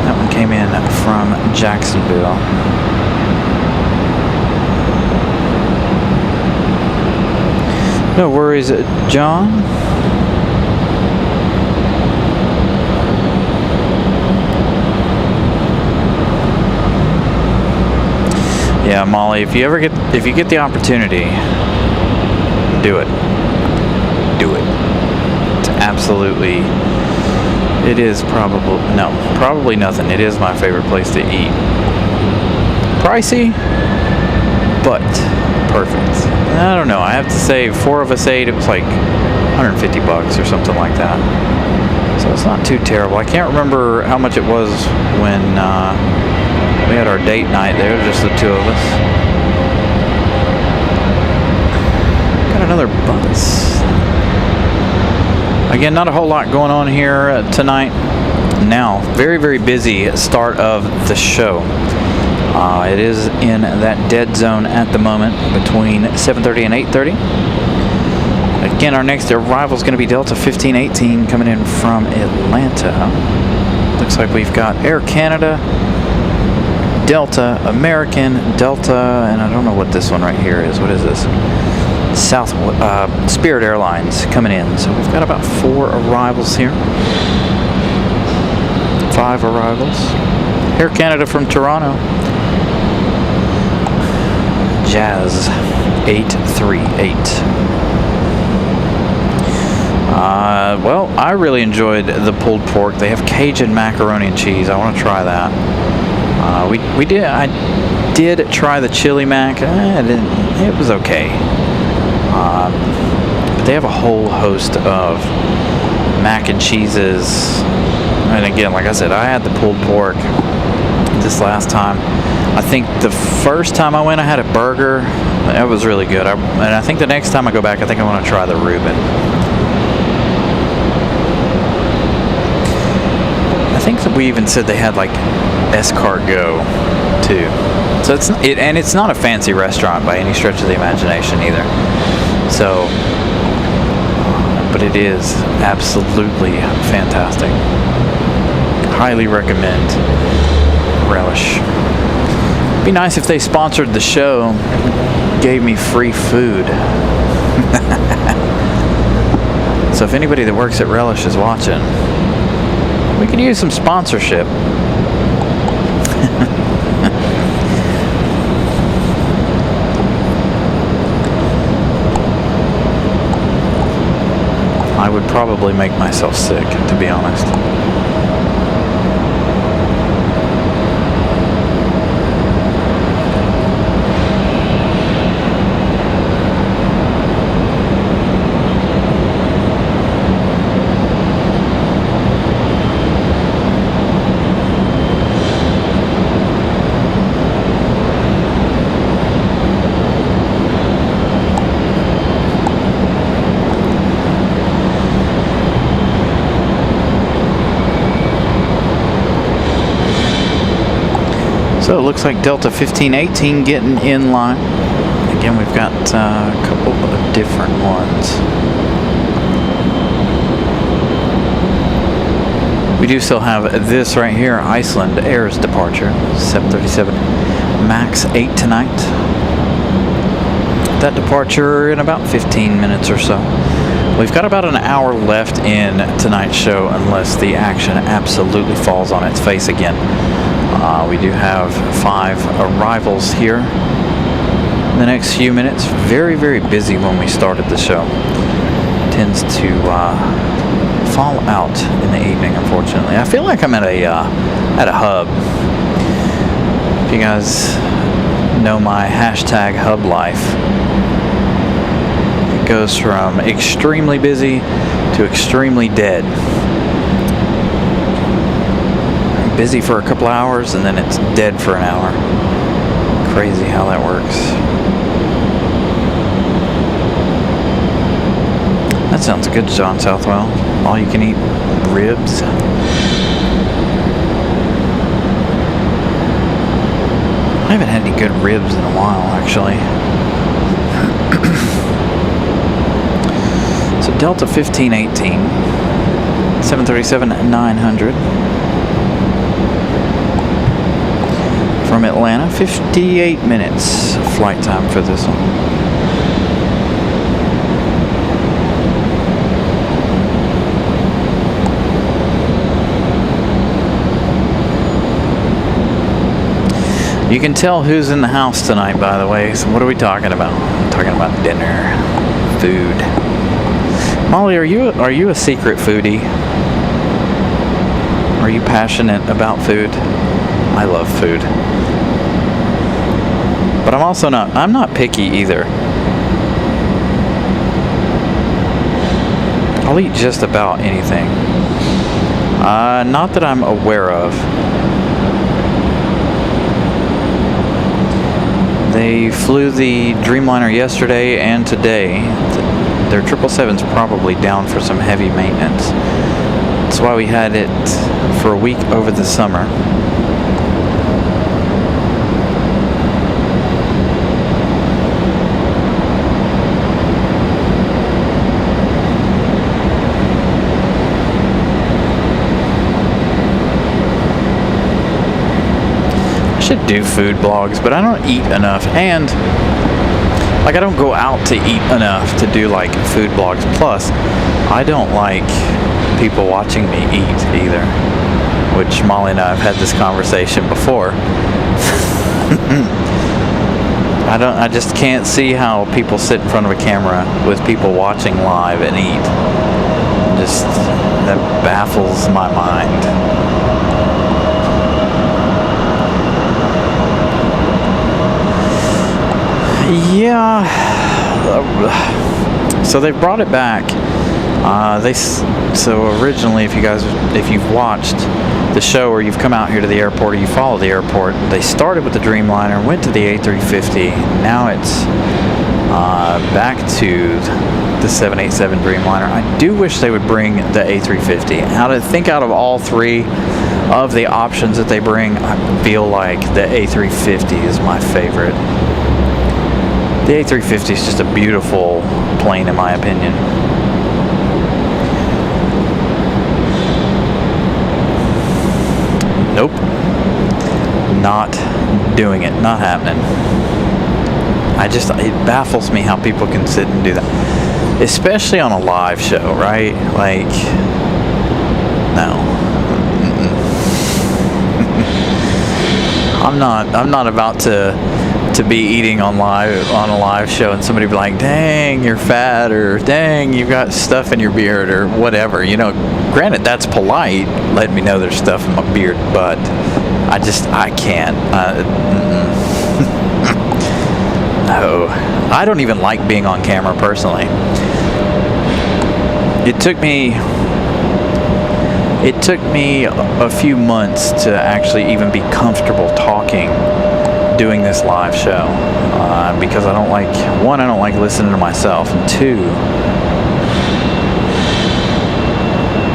That one came in from Jacksonville. No worries, John. Yeah, Molly, if you get the opportunity, do it. Do it. It's absolutely, it is probably nothing. It is my favorite place to eat. Pricey, but perfect. I don't know. I have to say, 4 of us ate. It was like $150 or something like that. So it's not too terrible. I can't remember how much it was when we had our date night there, just the 2 of us. Got another bus. Again, not a whole lot going on here tonight. Now, very, very busy start of the show. It is in that dead zone at the moment between 7:30 and 8:30. Again, our next arrival is going to be Delta 1518 coming in from Atlanta. Looks like we've got Air Canada Delta, American, Delta, and I don't know what this one right here is. What is this? Spirit Airlines coming in. So we've got about 4 arrivals here. 5 arrivals. Air Canada from Toronto. Jazz 838. Well, I really enjoyed the pulled pork. They have Cajun macaroni and cheese. I want to try that. I did try the chili mac. It was okay. But they have a whole host of mac and cheeses. And again, like I said, I had the pulled pork this last time. I think the first time I went, I had a burger. That was really good. And I think the next time I go back, I think I want to try the Reuben. I think that we even said they had like escargot too. So it's not a fancy restaurant by any stretch of the imagination either. So, but it is absolutely fantastic. Highly recommend Relish. Be nice if they sponsored the show, gave me free food. So if anybody that works at Relish is watching, we could use some sponsorship. I would probably make myself sick, to be honest. So it looks like Delta 1518 getting in line. Again, we've got a couple of different ones. We do still have this right here, Iceland Air's departure, 737 MAX 8 tonight. That departure in about 15 minutes or so. We've got about an hour left in tonight's show unless the action absolutely falls on its face again. We do have 5 arrivals here in the next few minutes. Very, very busy when we started the show. Tends to fall out in the evening, unfortunately. I feel like I'm at a hub. If you guys know my hashtag hub life, it goes from extremely busy to extremely dead. Busy for a couple hours and then it's dead for an hour. Crazy how that works. That sounds good, John Southwell. All you can eat ribs. I haven't had any good ribs in a while, actually. So Delta 1518, 737-900. From Atlanta, 58 minutes flight time for this one. You can tell who's in the house tonight, by the way. So what are we talking about? We're talking about dinner, food. Molly, are you a secret foodie? Are you passionate about food? I love food. But I'm not picky either. I'll eat just about anything. Not that I'm aware of. They flew the Dreamliner yesterday and today. Their 777's probably down for some heavy maintenance. That's why we had it for a week over the summer. should do food blogs, but I don't eat enough, and like I don't go out to eat enough to do like food blogs. Plus, I don't like people watching me eat either, which Molly and I have had this conversation before. I just can't see how people sit in front of a camera with people watching live and eat. Just, that baffles my mind. Yeah. So they brought it back. So originally, if you've watched the show, or you've come out here to the airport, or you follow the airport, they started with the Dreamliner, went to the A350. Now it's back to the 787 Dreamliner. I do wish they would bring the A350. Out of all three of the options that they bring, I feel like the A350 is my favorite. The A350 is just a beautiful plane, in my opinion. Nope. Not doing it. Not happening. It baffles me how people can sit and do that. Especially on a live show, right? Like, no. I'm not about to be eating on a live show and somebody be like, dang, you're fat, or dang, you've got stuff in your beard, or whatever. Granted, that's polite, letting me know there's stuff in my beard, but I can't. No. I don't even like being on camera personally. It took me a few months to actually even be comfortable doing this live show, because I don't like listening to myself, and two,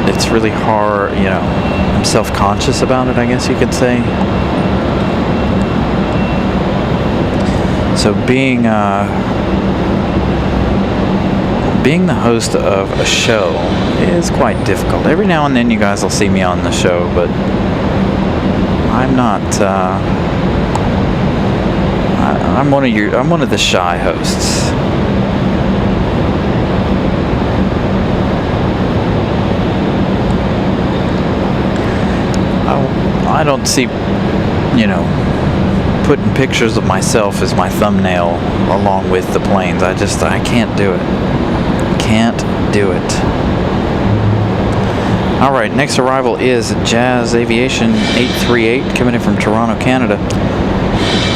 it's really hard, I'm self-conscious about it, I guess you could say. So being the host of a show is quite difficult. Every now and then you guys will see me on the show, but I'm not, I'm one of the shy hosts. I don't see, putting pictures of myself as my thumbnail along with the planes. I can't do it. Can't do it. Alright, next arrival is Jazz Aviation 838 coming in from Toronto, Canada.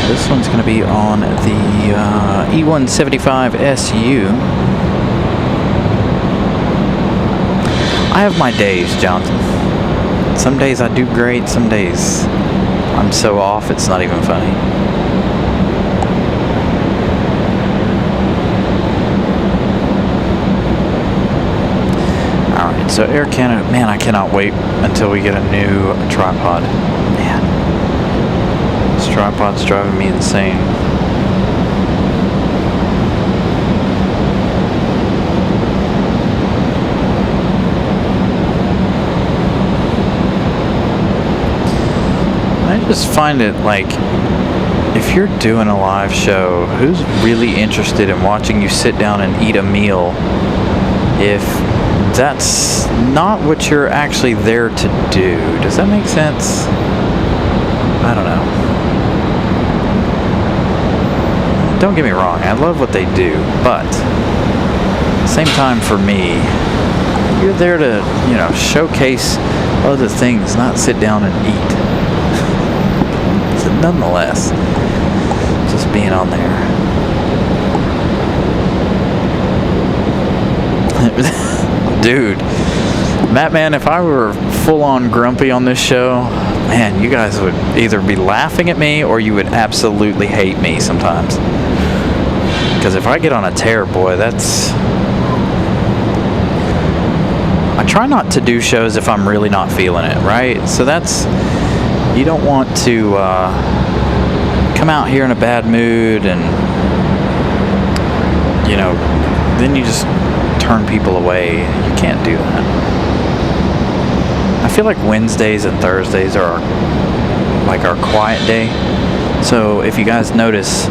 This one's going to be on the E175SU. I have my days, Jonathan. Some days I do great, some days I'm so off it's not even funny. Alright, so Air Canada, man, I cannot wait until we get a new tripod. Man, this tripod's driving me insane. I just find it like, if you're doing a live show, who's really interested in watching you sit down and eat a meal if that's not what you're actually there to do? Does that make sense? I don't know. Don't get me wrong, I love what they do, but at the same time, for me, you're there to, showcase other things, not sit down and eat. So nonetheless, just being on there. Dude, Batman, if I were full-on grumpy on this show, man, you guys would either be laughing at me or you would absolutely hate me sometimes. Because if I get on a tear, boy, I try not to do shows if I'm really not feeling it, right? So you don't want to come out here in a bad mood and, then you just turn people away. You can't do that. I feel like Wednesdays and Thursdays are like our quiet day. So if you guys notice,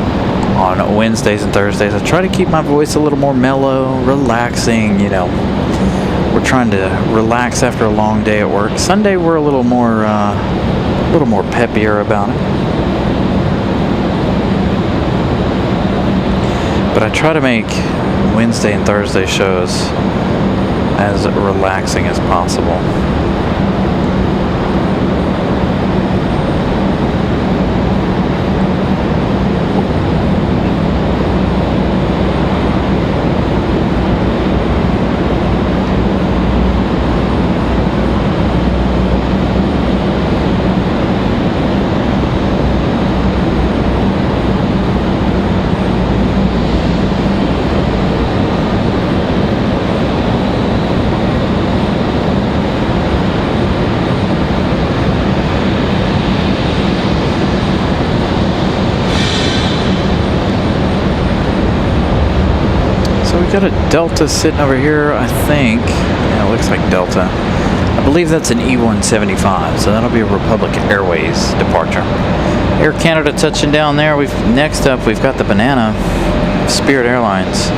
on Wednesdays and Thursdays, I try to keep my voice a little more mellow, relaxing, you know. We're trying to relax after a long day at work. Sunday, we're a little more peppier about it. But I try to make Wednesday and Thursday shows as relaxing as possible. Got a Delta sitting over here, I think. Yeah, it looks like Delta. I believe that's an E175, so that'll be a Republic Airways departure. Air Canada touching down there. Next up, we've got the Banana, Spirit Airlines.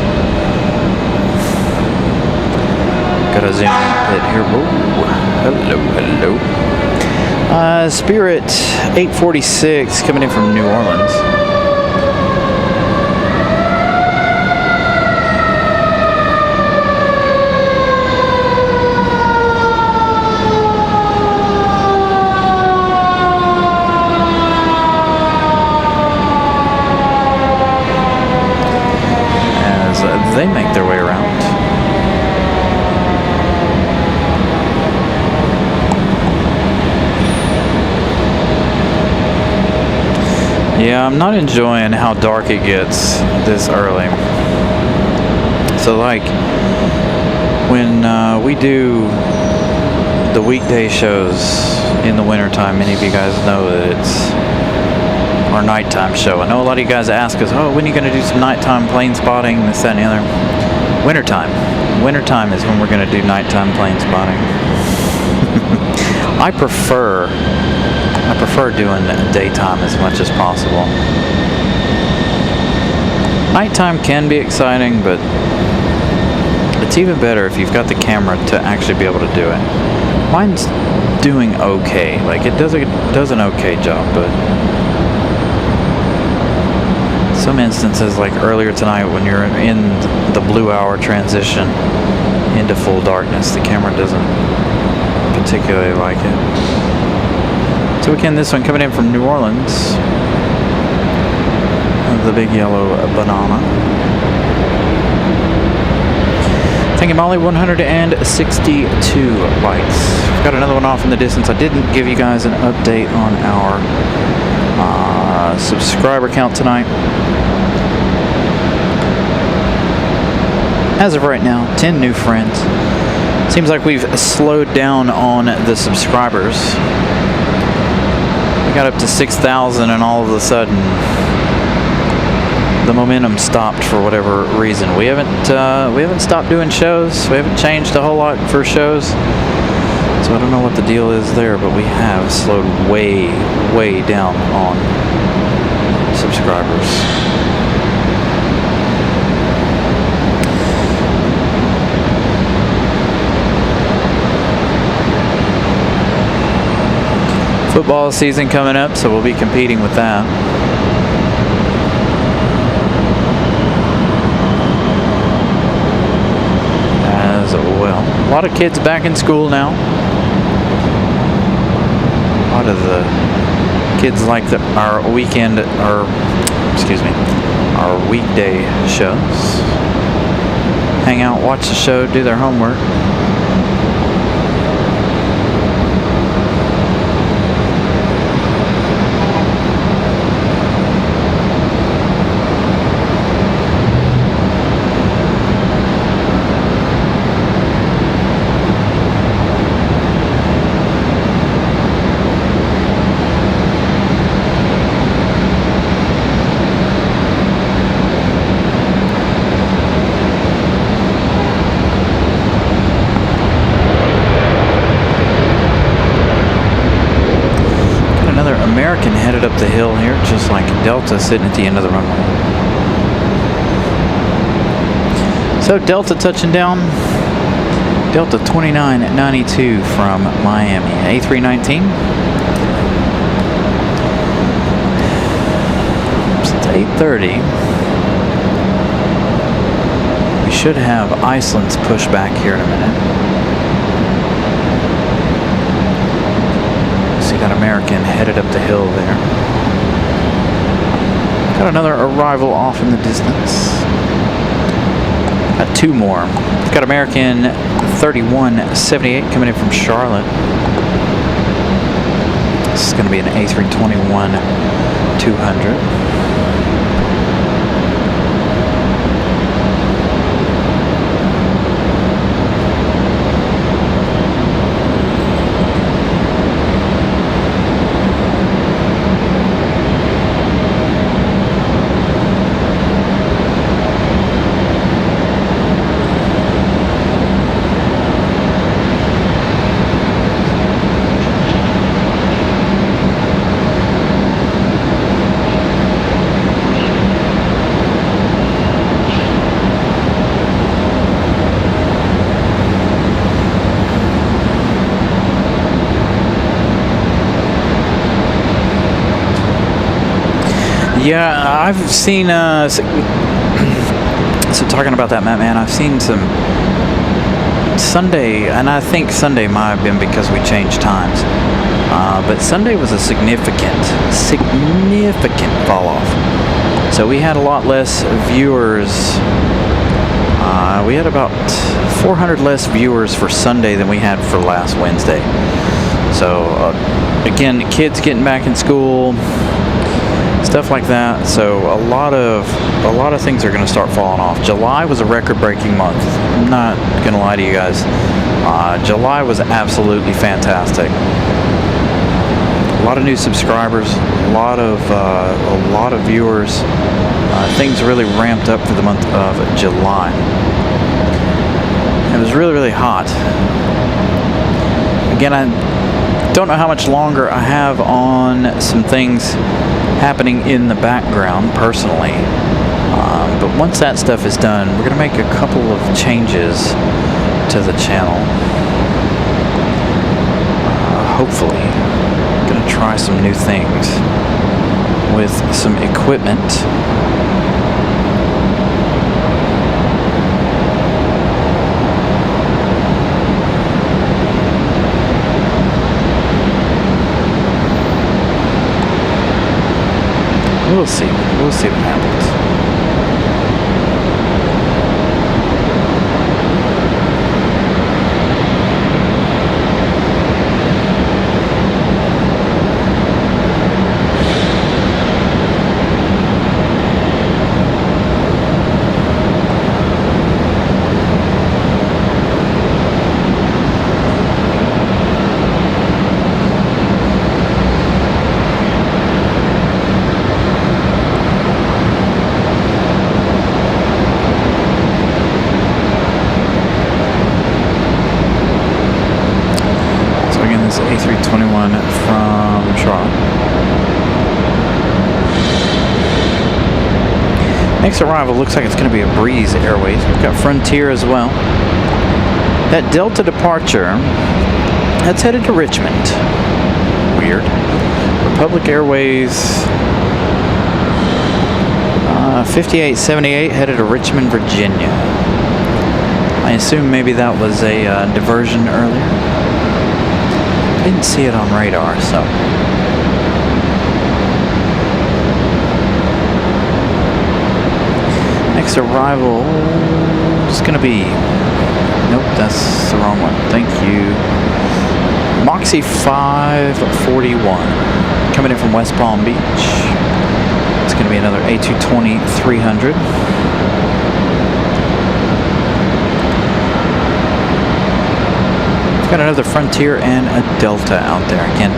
Gotta zoom in a bit here. Whoa. Hello. Spirit 846 coming in from New Orleans. They make their way around. Yeah, I'm not enjoying how dark it gets this early. So like when we do the weekday shows in the wintertime, many of you guys know that it's our nighttime show. I know a lot of you guys ask us, oh, when are you going to do some nighttime plane spotting, this, that, and the other. Wintertime. Wintertime is when we're going to do nighttime plane spotting. I prefer doing daytime as much as possible. Nighttime can be exciting, but it's even better if you've got the camera to actually be able to do it. Mine's doing okay. Like, it does an okay job, but some instances, like earlier tonight when you're in the blue hour transition into full darkness, the camera doesn't particularly like it. So again, this one coming in from New Orleans, the big yellow banana. Thank you, Molly. 162 likes. Got another one off in the distance. I didn't give you guys an update on our subscriber count tonight. As of right now, 10 new friends. Seems like we've slowed down on the subscribers. We got up to 6,000 and all of a sudden the momentum stopped for whatever reason. We haven't stopped doing shows. We haven't changed a whole lot for shows. So I don't know what the deal is there, but we have slowed way down on subscribers. Football season coming up, so we'll be competing with that. As well. A lot of kids back in school now. A lot of the kids like our weekday shows. Hang out, watch the show, do their homework. headed up the hill here, just like Delta sitting at the end of the runway. So Delta touching down. Delta 2992 from Miami. A319. It's 8:30. We should have Iceland's pushback here in a minute. See that American headed up the hill there. Got another arrival off in the distance. Got two more. Got American 3178 coming in from Charlotte. This is going to be an A321-200. Yeah, I've seen, so talking about that, man, I've seen some Sunday, and I think Sunday might have been because we changed times, but Sunday was a significant fall off. So we had a lot less viewers. We had about 400 less viewers for Sunday than we had for last Wednesday. So, again, kids getting back in school, stuff like that. So a lot of things are going to start falling off. July was a record-breaking month. I'm not going to lie to you guys. July was absolutely fantastic. A lot of new subscribers, a lot of viewers. Things really ramped up for the month of July. It was really, really hot. Again, I don't know how much longer I have on some things happening in the background personally, but once that stuff is done, we're going to make a couple of changes to the channel. Hopefully, I'm going to try some new things with some equipment. We'll see. We'll see what happens. A321 from Charlotte. Next arrival looks like it's going to be a Breeze Airways. We've got Frontier as well. That Delta departure, that's headed to Richmond. Weird. Republic Airways 5878 headed to Richmond, Virginia. I assume maybe that was a diversion earlier. Didn't see it on radar, so. Next arrival is going to be, nope, that's the wrong one. Thank you. Moxie 541 coming in from West Palm Beach. It's going to be another A220-300. Got another Frontier and a Delta out there. Again,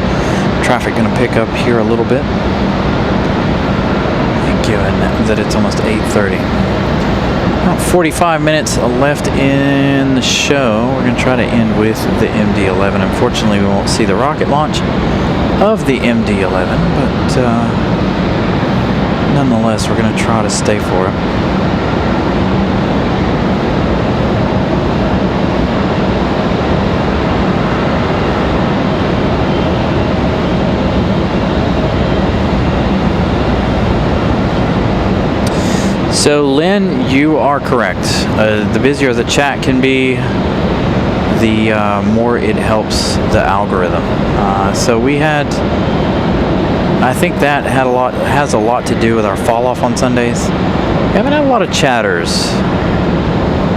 traffic going to pick up here a little bit, given that it's almost 8:30. About 45 minutes left in the show. We're going to try to end with the MD-11. Unfortunately, we won't see the rocket launch, of the MD-11, but nonetheless, we're going to try to stay for it. So Lynn, you are correct. The busier the chat can be, the more it helps the algorithm. So we had, I think that has a lot to do with our fall off on Sundays. We haven't had a lot of chatters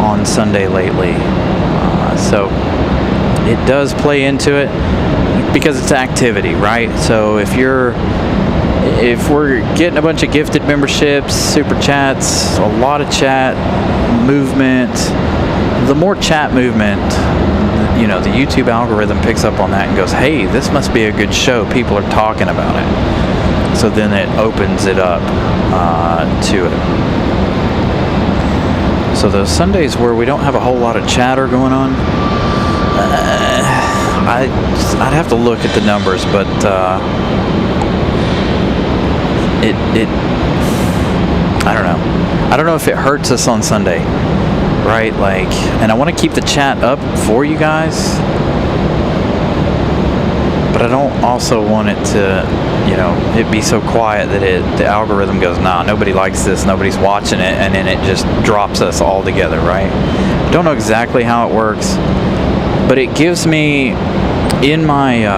on Sunday lately, so it does play into it because it's activity, right? So if we're getting a bunch of gifted memberships, super chats, a lot of chat movement, the more chat movement, you know, the YouTube algorithm picks up on that and goes, hey, this must be a good show. People are talking about it. So then it opens it up to it. So those Sundays where we don't have a whole lot of chatter going on, I'd have to look at the numbers, but I don't know. I don't know if it hurts us on Sunday, right? Like, and I want to keep the chat up for you guys, but I don't also want it to, you know, it be so quiet that the algorithm goes, nah, nobody likes this, nobody's watching it, and then it just drops us all together, right? I don't know exactly how it works, but it gives me in my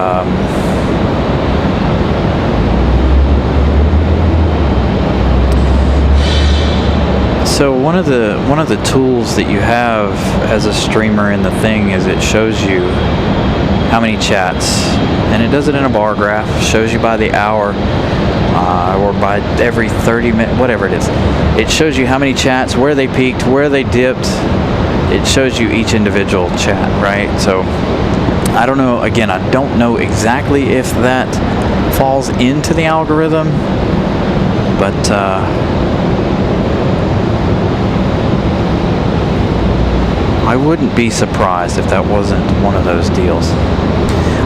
so one of the tools that you have as a streamer in the thing is it shows you how many chats, and it does it in a bar graph, shows you by the hour or by every 30 minutes, whatever it is. It shows you how many chats, where they peaked, where they dipped. It shows you each individual chat, right? So I don't know, again, I don't know exactly if that falls into the algorithm, but I wouldn't be surprised if that wasn't one of those deals.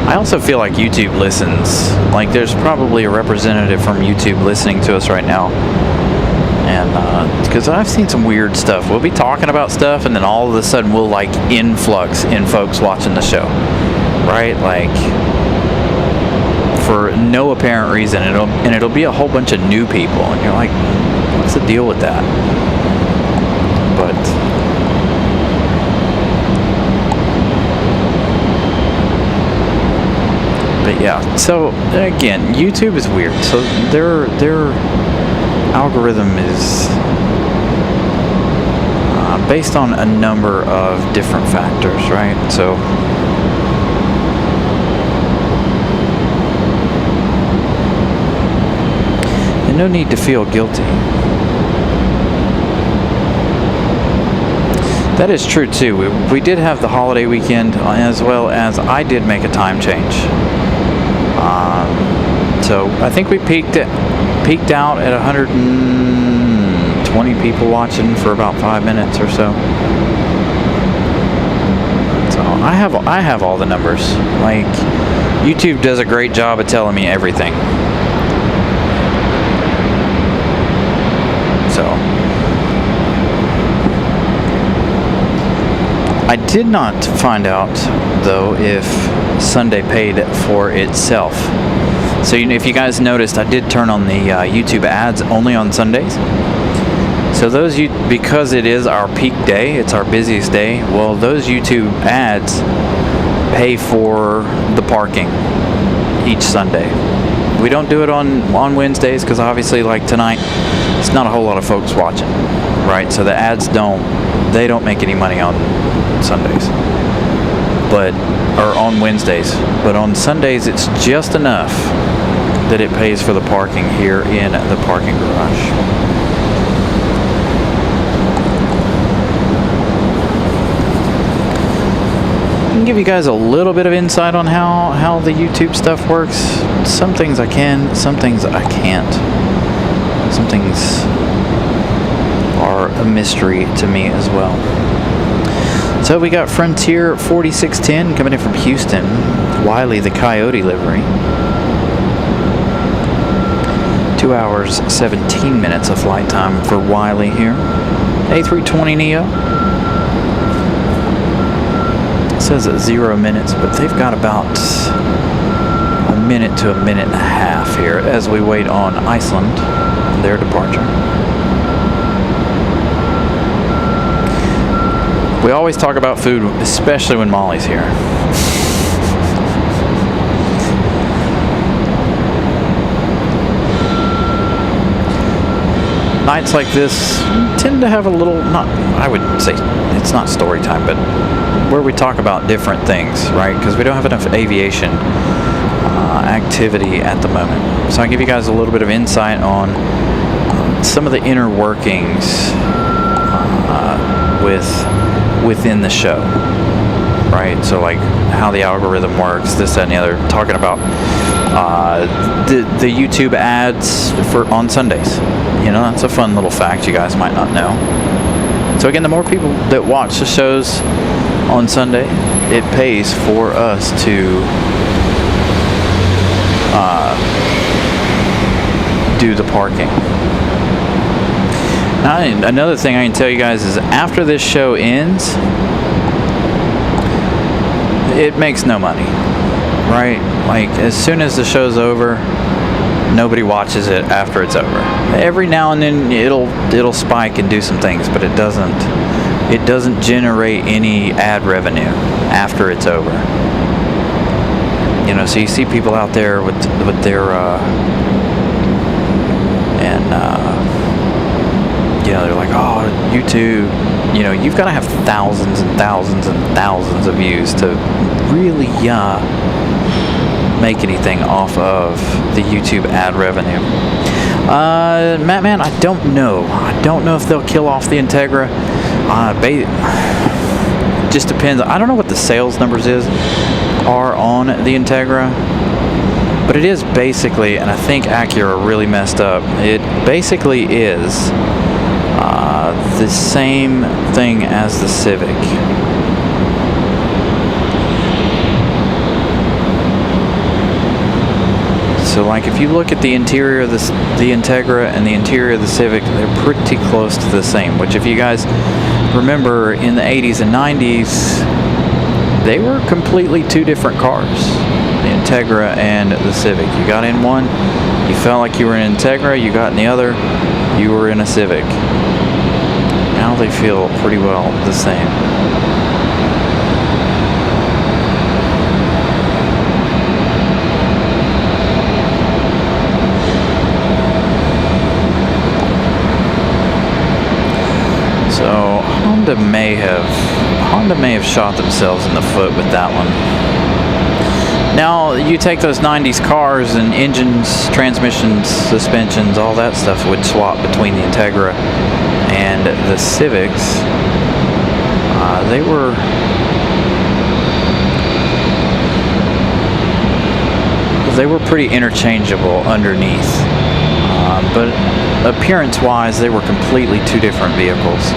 I also feel like YouTube listens. Like there's probably a representative from YouTube listening to us right now. And because I've seen some weird stuff. We'll be talking about stuff and then all of a sudden we'll like influx in folks watching the show. Right? Like for no apparent reason. It'll be a whole bunch of new people. And you're like, what's the deal with that? But yeah, so again, YouTube is weird. So their algorithm is based on a number of different factors, right? So and no need to feel guilty. That is true too. We did have the holiday weekend, as well as I did make a time change. So I think we peaked out at 120 people watching for about 5 minutes or so. So I have all the numbers. Like YouTube does a great job of telling me everything. So I did not find out though if Sunday paid for itself. So if you guys noticed, I did turn on the YouTube ads only on Sundays. So those because it is our peak day, it's our busiest day. Well, those YouTube ads pay for the parking each Sunday. We don't do it on Wednesdays because obviously, like tonight, it's not a whole lot of folks watching, right? So the ads don't make any money on Sundays, or on Wednesdays, but on Sundays it's just enough that it pays for the parking here in the parking garage. I can give you guys a little bit of insight on how the YouTube stuff works. Some things I can, some things I can't. Some things are a mystery to me as well. So we got Frontier 4610 coming in from Houston, Wiley the Coyote livery. 2 hours, 17 minutes of flight time for Wiley here. A320neo. It says at 0 minutes, but they've got about a minute to a minute and a half here as we wait on Iceland and their departure. We always talk about food, especially when Molly's here. Nights like this tend to have a little, I would say it's not story time, but where we talk about different things, right? Because we don't have enough aviation activity at the moment. So I give you guys a little bit of insight on some of the inner workings within the show, right? So like how the algorithm works, this, that, and the other. Talking about the YouTube ads on Sundays. You know, that's a fun little fact you guys might not know. So again, the more people that watch the shows on Sunday, it pays for us to do the parking. Now, another thing I can tell you guys is after this show ends, it makes no money, right? Like as soon as the show's over, nobody watches it after it's over. Every now and then it'll spike and do some things, but it doesn't generate any ad revenue after it's over. You know, so you see people out there with their you know, they're like, oh, YouTube, you know, you've got to have thousands and thousands and thousands of views to really make anything off of the YouTube ad revenue. Matt, man, I don't know. I don't know if they'll kill off the Integra. Just depends. I don't know what the sales numbers are on the Integra, but it is basically, and I think Acura really messed up, it basically is the same thing as the Civic. So like if you look at the interior of the Integra and the interior of the Civic, they're pretty close to the same, which if you guys remember in the 80s and 90s, they were completely two different cars, the Integra and the Civic. You got in one, you felt like you were in an Integra, you got in the other, you were in a Civic. Now they feel pretty well the same. So Honda may have shot themselves in the foot with that one. Now you take those 90s cars and engines, transmissions, suspensions, all that stuff would swap between the Integra and the Civics. They were pretty interchangeable underneath, but appearance-wise, they were completely two different vehicles.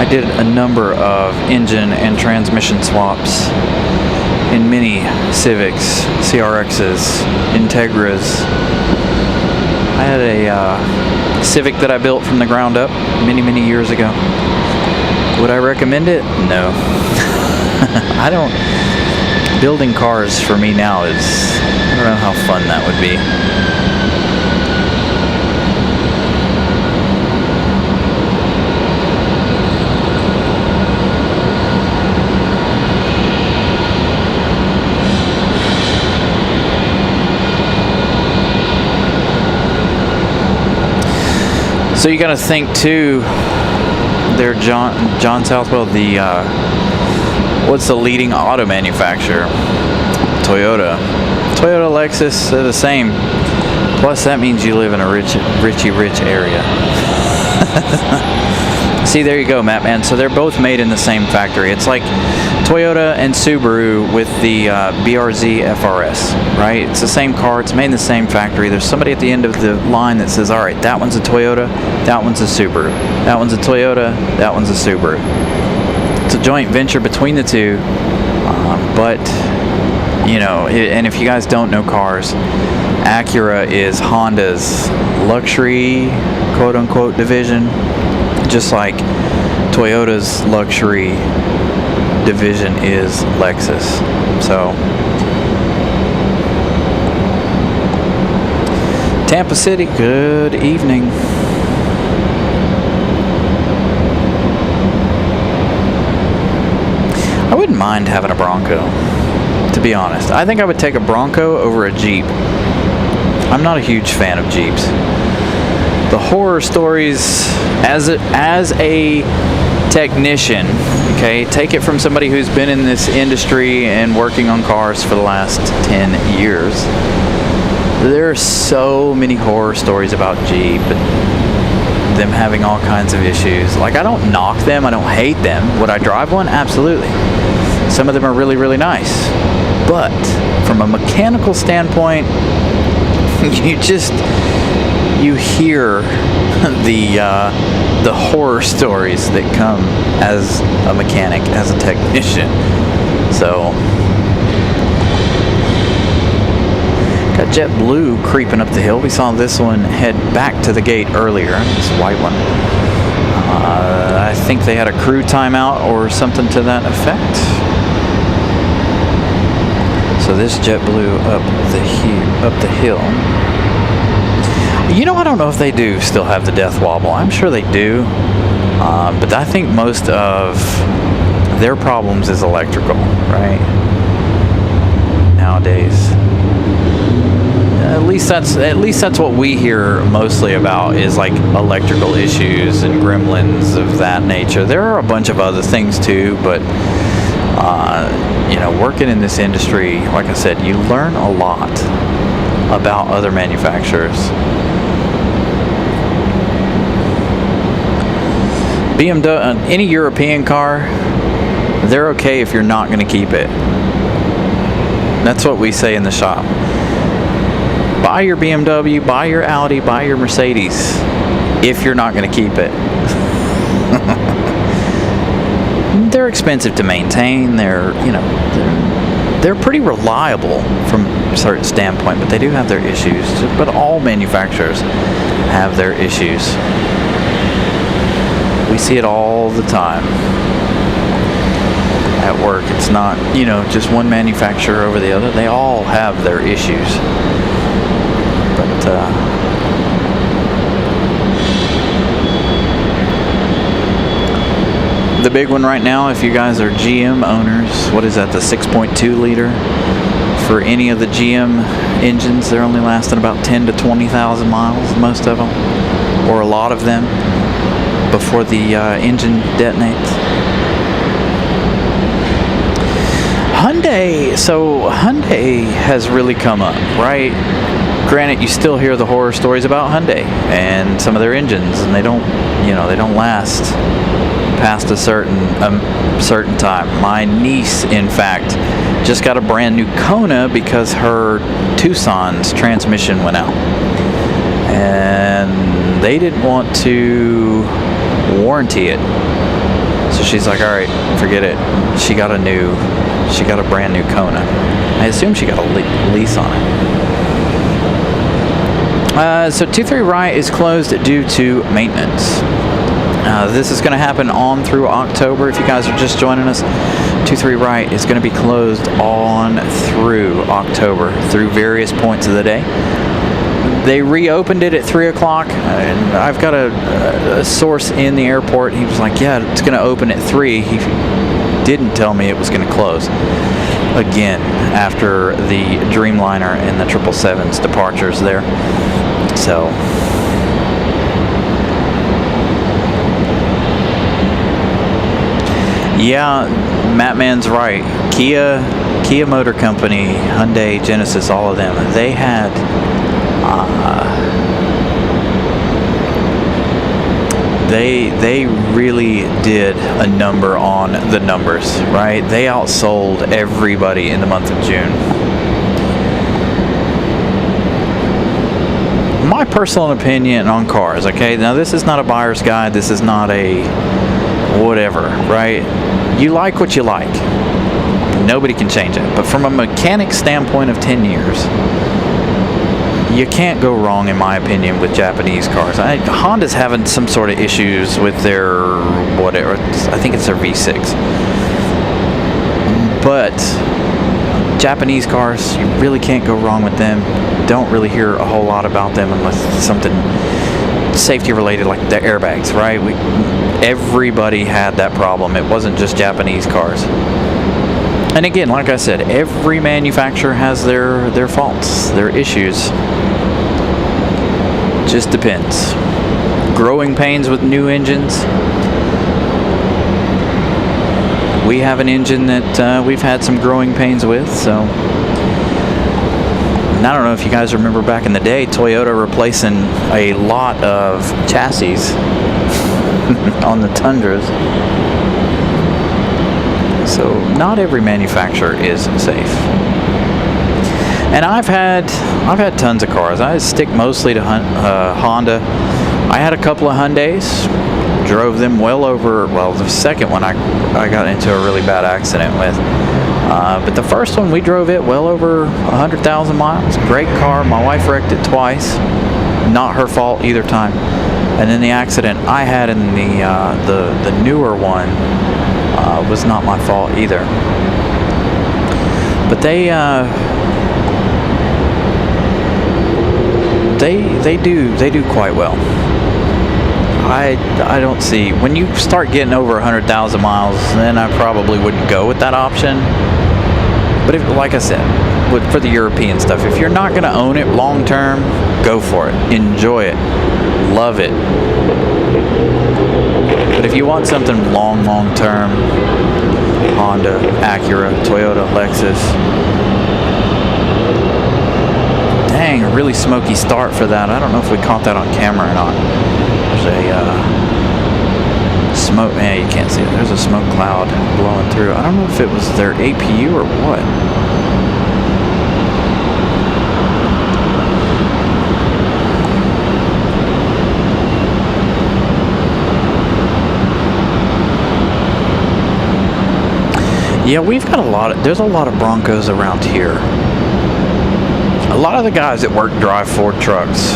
I did a number of engine and transmission swaps in many Civics, CRXs, Integras. I had a Civic that I built from the ground up many, many years ago. Would I recommend it? No. I don't. Building cars for me now is, I don't know how fun that would be. So you got to think too. There, John Southwell, what's the leading auto manufacturer? Toyota, Lexus, they're the same. Plus, that means you live in a rich area. See, there you go, Matt, man. So they're both made in the same factory. It's like Toyota and Subaru with the BRZ FRS, right? It's the same car. It's made in the same factory. There's somebody at the end of the line that says, all right, that one's a Toyota, that one's a Subaru. That one's a Toyota, that one's a Subaru. It's a joint venture between the two, but you know, and if you guys don't know cars, Acura is Honda's luxury, quote-unquote, division, just like Toyota's luxury division is Lexus. So Tampa City, good evening. I wouldn't mind having a Bronco, to be honest. I think I would take a Bronco over a Jeep. I'm not a huge fan of Jeeps. The horror stories, as a technician, okay, take it from somebody who's been in this industry and working on cars for the last 10 years. There are so many horror stories about Jeep and them having all kinds of issues. Like, I don't knock them, I don't hate them. Would I drive one? Absolutely. Some of them are really, really nice. But from a mechanical standpoint, you hear the horror stories that come as a mechanic, as a technician. So got JetBlue creeping up the hill. We saw this one head back to the gate earlier, this white one. I think they had a crew timeout or something to that effect. So this JetBlue up the hill. You know, I don't know if they do still have the death wobble. I'm sure they do, but I think most of their problems is electrical, right? Nowadays, at least that's what we hear mostly about, is like electrical issues and gremlins of that nature. There are a bunch of other things too, but you know, working in this industry, like I said, you learn a lot about other manufacturers. BMW, any European car, they're okay if you're not going to keep it. That's what we say in the shop. Buy your BMW, buy your Audi, buy your Mercedes, if you're not going to keep it. They're expensive to maintain. They're pretty reliable from a certain standpoint, but they do have their issues. But all manufacturers have their issues. We see it all the time at work. It's not, you know, just one manufacturer over the other. They all have their issues. But the big one right now, if you guys are GM owners, what is that, the 6.2 liter? For any of the GM engines, they're only lasting about 10 to 20,000 miles, most of them, or a lot of them, before the engine detonates. Hyundai has really come up, right? Granted, you still hear the horror stories about Hyundai and some of their engines, and they don't last past a certain time. My niece, in fact, just got a brand new Kona because her Tucson's transmission went out, and they didn't want to warranty it. So she's like, all right, forget it. She got a brand new Kona. I assume she got a lease on it. So 23 Right is closed due to maintenance. This is going to happen on through October. If you guys are just joining us, 23 Right is going to be closed on through October, through various points of the day. They reopened it at 3 o'clock, and I've got a source in the airport. He was like, yeah, it's going to open at 3. He didn't tell me it was going to close again after the Dreamliner and the 777's departures there. So yeah, Mattman's right. Kia Motor Company, Hyundai, Genesis, all of them, they had they really did a number on the numbers, right? They outsold everybody in the month of June. My personal opinion on cars, okay? Now, this is not a buyer's guide. This is not a whatever, right? You like what you like. Nobody can change it. But from a mechanic standpoint of 10 years, you can't go wrong, in my opinion, with Japanese cars. Honda's having some sort of issues with their, whatever, I think it's their V6. But Japanese cars, you really can't go wrong with them. Don't really hear a whole lot about them unless it's something safety related, like the airbags, right? Everybody had that problem. It wasn't just Japanese cars. And again, like I said, every manufacturer has their faults, their issues. Just depends. Growing pains with new engines. We have an engine that we've had some growing pains with, so. And I don't know if you guys remember back in the day, Toyota replacing a lot of chassis on the Tundras. So not every manufacturer is safe. And I've had tons of cars. I stick mostly to Honda. I had a couple of Hyundais. Drove them well over, well, the second one I got into a really bad accident with. But the first one, we drove it well over 100,000 miles. Great car. My wife wrecked it twice. Not her fault either time. And then the accident I had in the newer one was not my fault either. But they do quite well. I don't see, when you start getting over 100,000 miles, then I probably wouldn't go with that option. But if, like I said, for the European stuff, if you're not going to own it long term, go for it. Enjoy it. Love it. But if you want something long term, Honda, Acura, Toyota, Lexus. Dang, a really smoky start for that. I don't know if we caught that on camera or not. There's a smoke, man, you can't see it. There's a smoke cloud blowing through. I don't know if it was their APU or what. Yeah, we've got there's a lot of Broncos around here. A lot of the guys at work drive Ford trucks.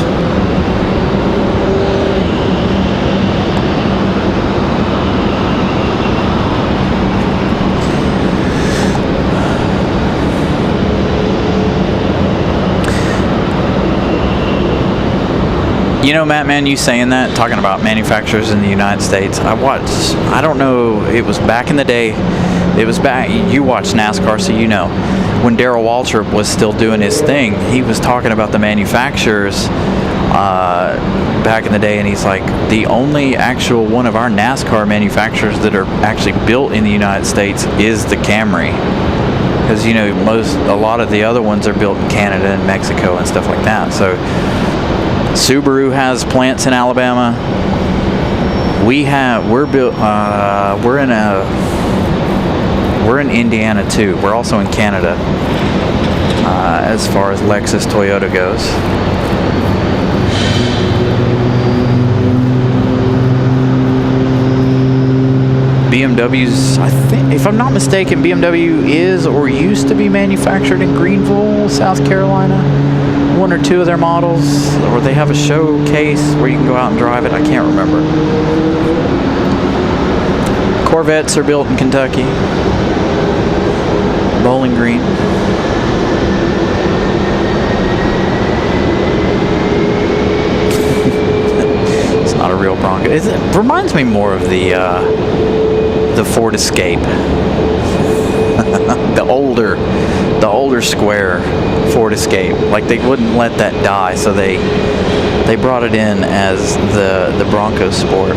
You know, Matt, man, you saying that, talking about manufacturers in the United States, I don't know, it was back in the day, you watch NASCAR, so you know, when Darrell Waltrip was still doing his thing, he was talking about the manufacturers back in the day, and he's like, the only actual one of our NASCAR manufacturers that are actually built in the United States is the Camry. Because, you know, a lot of the other ones are built in Canada and Mexico and stuff like that, so Subaru has plants in Alabama. We're in Indiana too. We're also in Canada as far as Lexus Toyota goes. BMW's, I think, if I'm not mistaken, BMW is or used to be manufactured in Greenville, South Carolina. One or two of their models, or they have a showcase where you can go out and drive it. I can't remember. Corvettes are built in Kentucky. Bowling Green. It's not a real Bronco. It reminds me more of the Ford Escape. the older square Ford Escape. Like, they wouldn't let that die, so they brought it in as the Bronco Sport.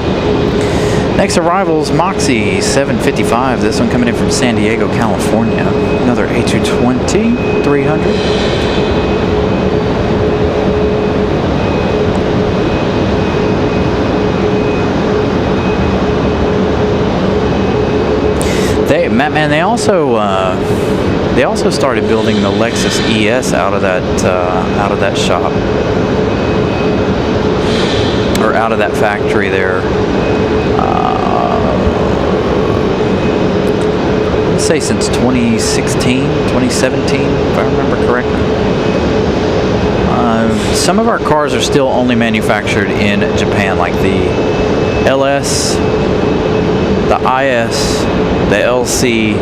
Next arrivals, Moxie 755. This one coming in from San Diego, California. Another A220 300. They also started building the Lexus ES out of that shop, or out of that factory there. Let's say since 2016, 2017, if I remember correctly. Some of our cars are still only manufactured in Japan, like the LS, the IS, the LC,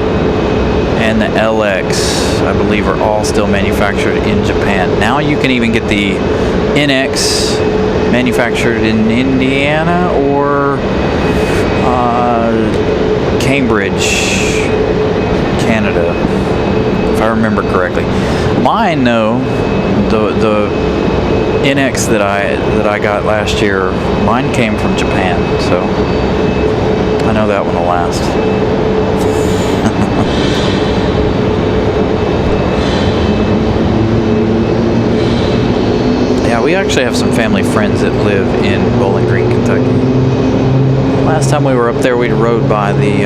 and the LX, I believe, are all still manufactured in Japan. Now you can even get the NX manufactured in Indiana or Cambridge, Canada, if I remember correctly. Mine, though, the NX that I got last year, mine came from Japan, so I know that one will last. Yeah, we actually have some family friends that live in Bowling Green, Kentucky. Last time we were up there, we rode by the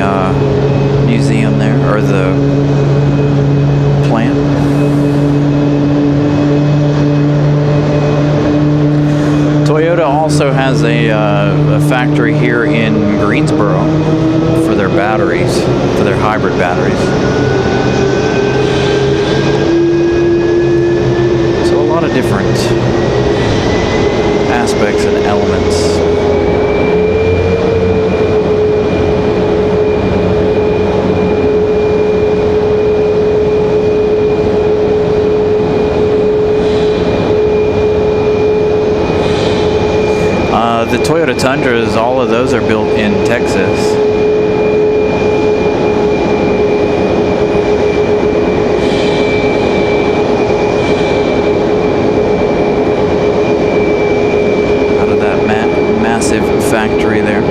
museum there, or the plant. Toyota also has a factory here in Greensboro for their batteries, for their hybrid batteries. So a lot of different aspects and elements. The Toyota Tundras, all of those are built in Texas. Out of that massive factory there.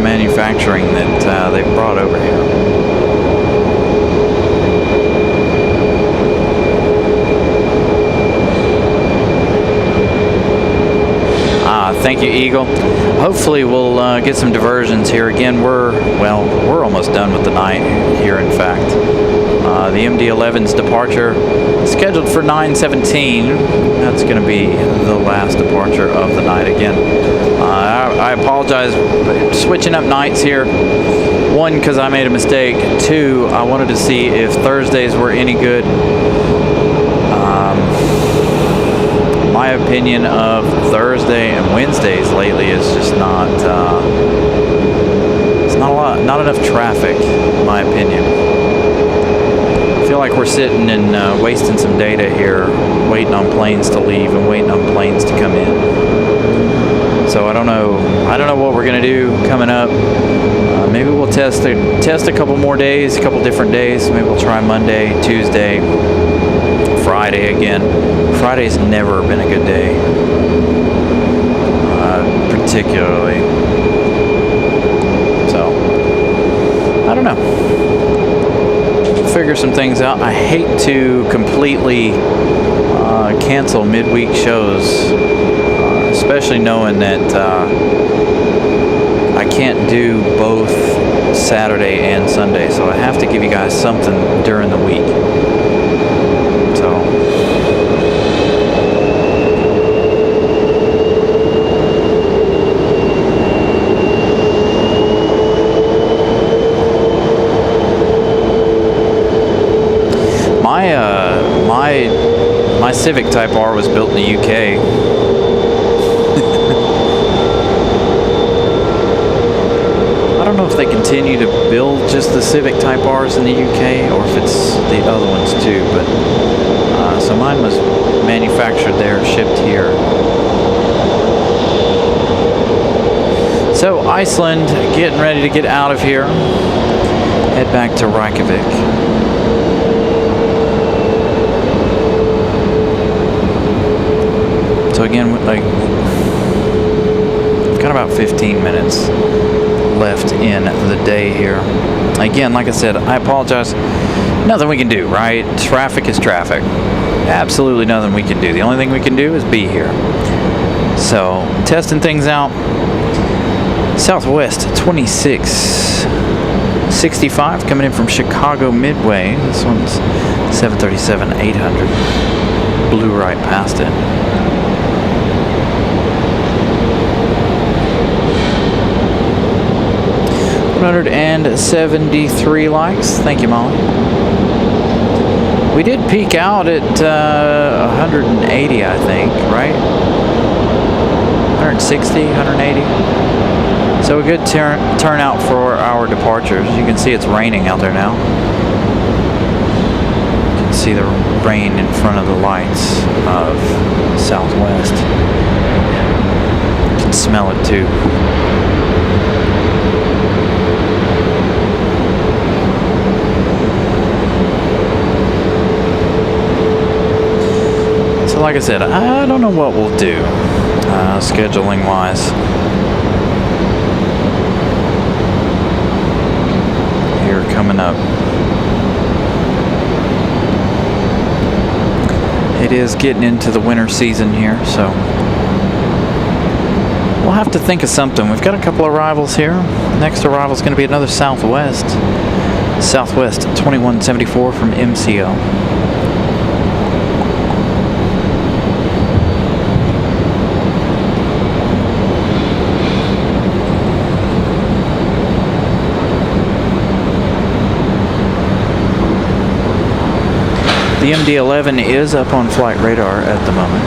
Manufacturing that they've brought over here. Thank you, Eagle. Hopefully we'll get some diversions here. Again, we're almost done with the night here, in fact. The MD-11's departure is scheduled for 9:17. That's going to be the last departure of the night again. I apologize for switching up nights here. One, because I made a mistake. Two, I wanted to see if Thursdays were any good. My opinion of Thursday and Wednesdays lately is just not. It's not enough traffic, in my opinion. I feel like we're sitting and wasting some data here, waiting on planes to leave and waiting on planes to come in. So I don't know what we're gonna do coming up. Maybe we'll test a couple more days, a couple different days. Maybe we'll try Monday, Tuesday, Friday again. Friday's never been a good day, particularly. So I don't know. Figure some things out. I hate to completely cancel midweek shows, especially knowing that I can't do both Saturday and Sunday, so I have to give you guys something during the week. So my Civic Type R was built in the UK. I don't know if they continue to build just the Civic Type R's in the UK or if it's the other ones too, but so mine was manufactured there, shipped here. So Iceland, getting ready to get out of here, head back to Reykjavik. So again, like, I've got about 15 minutes left in the day here. Again, like I said, I apologize. Nothing we can do, right? Traffic is traffic. Absolutely nothing we can do. The only thing we can do is be here. So testing things out. Southwest 2665 coming in from Chicago Midway. This one's 737-800. Blew right past it. 173 likes. Thank you, Molly. We did peak out at 180, I think, right? 160, 180. So a good turnout for our departures. You can see it's raining out there now. You can see the rain in front of the lights of Southwest. You can smell it too. So like I said, I don't know what we'll do scheduling wise. Here coming up. It is getting into the winter season here, so we'll have to think of something. We've got a couple arrivals here. Next arrival is going to be another Southwest. Southwest 2174 from MCO. The MD-11 is up on flight radar at the moment.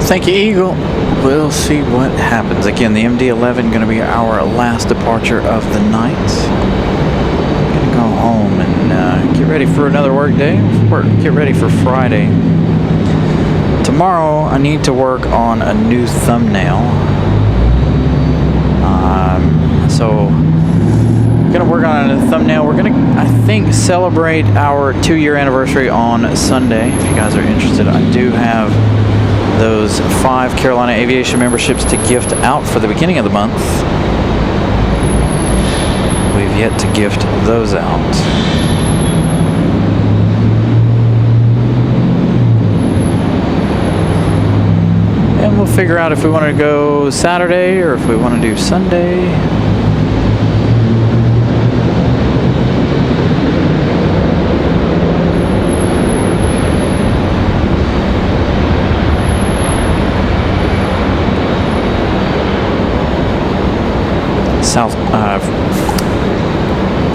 Thank you, Eagle. We'll see what happens. Again, the MD-11 going to be our last departure of the night. Going to go home and get ready for another work day. Get ready for Friday. Tomorrow, I need to work on a new thumbnail. So, I'm going to work on a thumbnail. We're going to, I think, celebrate our 2-year anniversary on Sunday. If you guys are interested, I do have those 5 Carolina Aviation memberships to gift out for the beginning of the month. We've yet to gift those out. And we'll figure out if we want to go Saturday or if we want to do Sunday.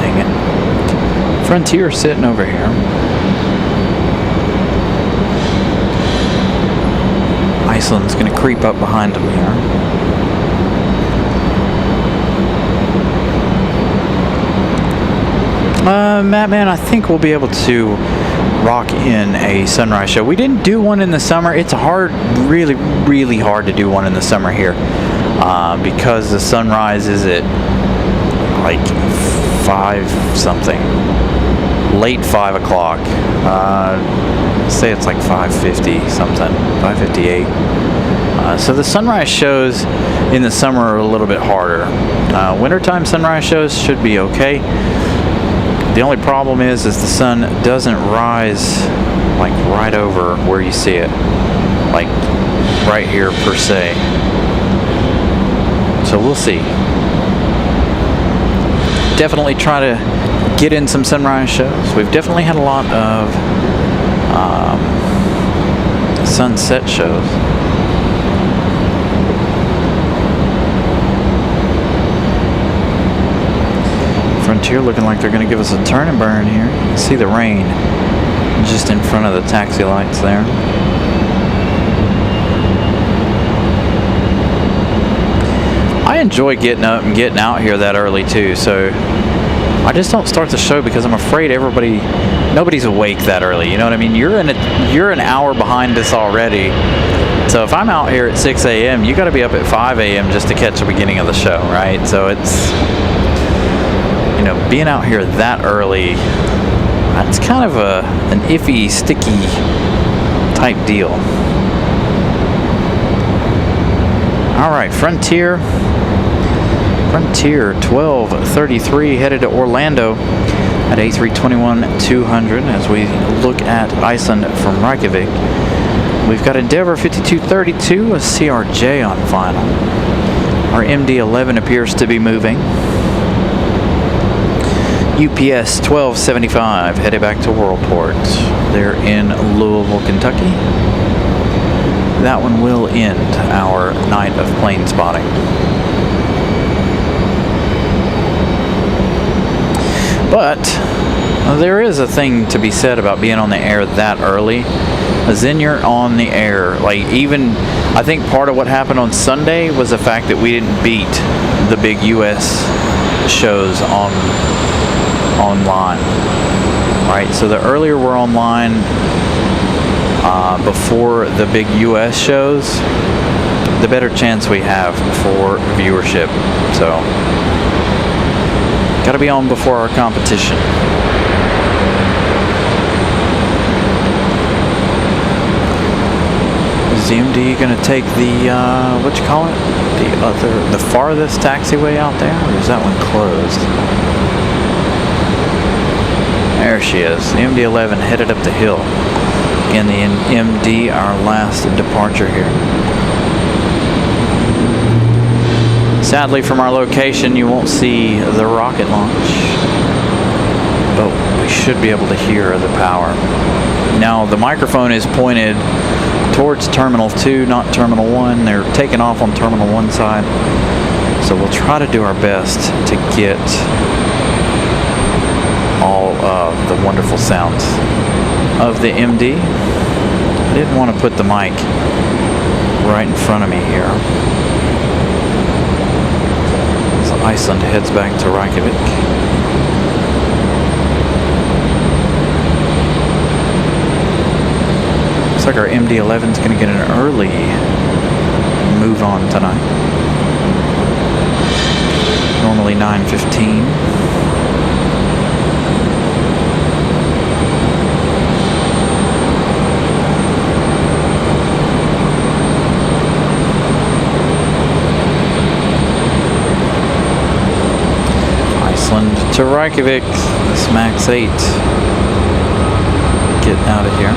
Dang it. Frontier sitting over here. Iceland's going to creep up behind them here. Madman, I think we'll be able to rock in a sunrise show. We didn't do one in the summer. It's hard, really, really hard to do one in the summer here. Because the sunrise is at like 5 something, late 5 o'clock. Say it's like 5:50 something, 5:58. So the sunrise shows in the summer are a little bit harder. Wintertime sunrise shows should be okay. The only problem is the sun doesn't rise like right over where you see it, like right here per se. So we'll see. Definitely try to get in some sunrise shows. We've definitely had a lot of sunset shows. Frontier looking like they're going to give us a turn and burn here. You can see the rain just in front of the taxi lights there. I enjoy getting up and getting out here that early too, so I just don't start the show because I'm afraid everybody nobody's awake that early. You know what I mean? You're an hour behind us already. So if I'm out here at 6 a.m., you got to be up at 5 a.m. just to catch the beginning of the show, right? So it's, you know, being out here that early, that's kind of an iffy, sticky type deal. All right, Frontier 1233 headed to Orlando at A321-200 as we look at Iceland from Reykjavik. We've got Endeavour 5232, a CRJ on final. Our MD-11 appears to be moving. UPS 1275 headed back to Worldport. They're in Louisville, Kentucky. That one will end our night of plane spotting. But there is a thing to be said about being on the air that early. As then you're on the air. Like, even, I think part of what happened on Sunday was the fact that we didn't beat the big US shows online. Right? So the earlier we're online, before the big US shows, the better chance we have for viewership. So, gotta be on before our competition. Is the MD gonna take the, what you call it? The farthest taxiway out there? Or is that one closed? There she is. The MD-11 headed up the hill. In the MD, our last departure here. Sadly, from our location, you won't see the rocket launch, but we should be able to hear the power. Now, the microphone is pointed towards Terminal 2, not Terminal 1. They're taking off on Terminal 1 side, so we'll try to do our best to get all of the wonderful sounds of the MD. I didn't want to put the mic right in front of me here. So Iceland heads back to Reykjavik. Looks like our MD-11 is going to get an early move on tonight. Normally 9:15. To Reykjavik, this Max 8. Get out of here.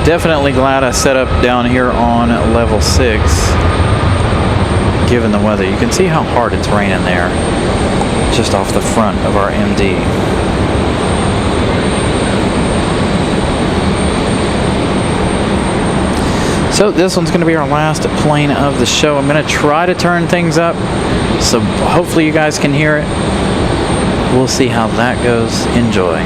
Definitely glad I set up down here on level 6, given the weather. You can see how hard it's raining there, just off the front of our MD. So this one's going to be our last plane of the show. I'm going to try to turn things up, so hopefully you guys can hear it. We'll see how that goes. Enjoy.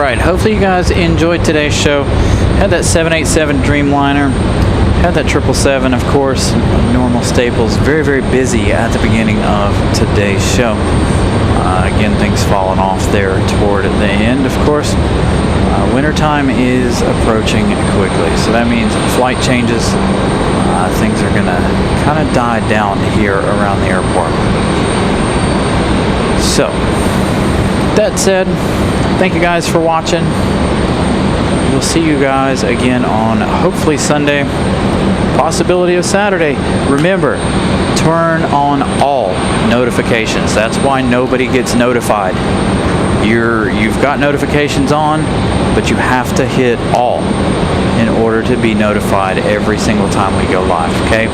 right, hopefully you guys enjoyed today's show. Had that 787 Dreamliner, had that 777, of course, normal staples. Very, very busy at the beginning of today's show. Again, things falling off there toward the end, of course. Wintertime is approaching quickly, so that means flight changes. Things are going to kind of die down here around the airport. So, that said, thank you guys for watching. We'll see you guys again on hopefully Sunday, possibility of Saturday. Remember, turn on all notifications. That's why nobody gets notified. You've got notifications on, but you have to hit all in order to be notified every single time we go live, okay?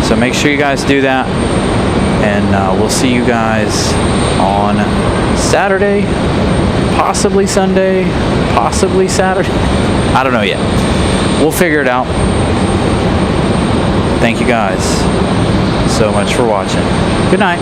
So make sure you guys do that, and we'll see you guys on Saturday, possibly Sunday, possibly Saturday. I don't know yet. We'll figure it out. Thank you guys so much for watching. Good night.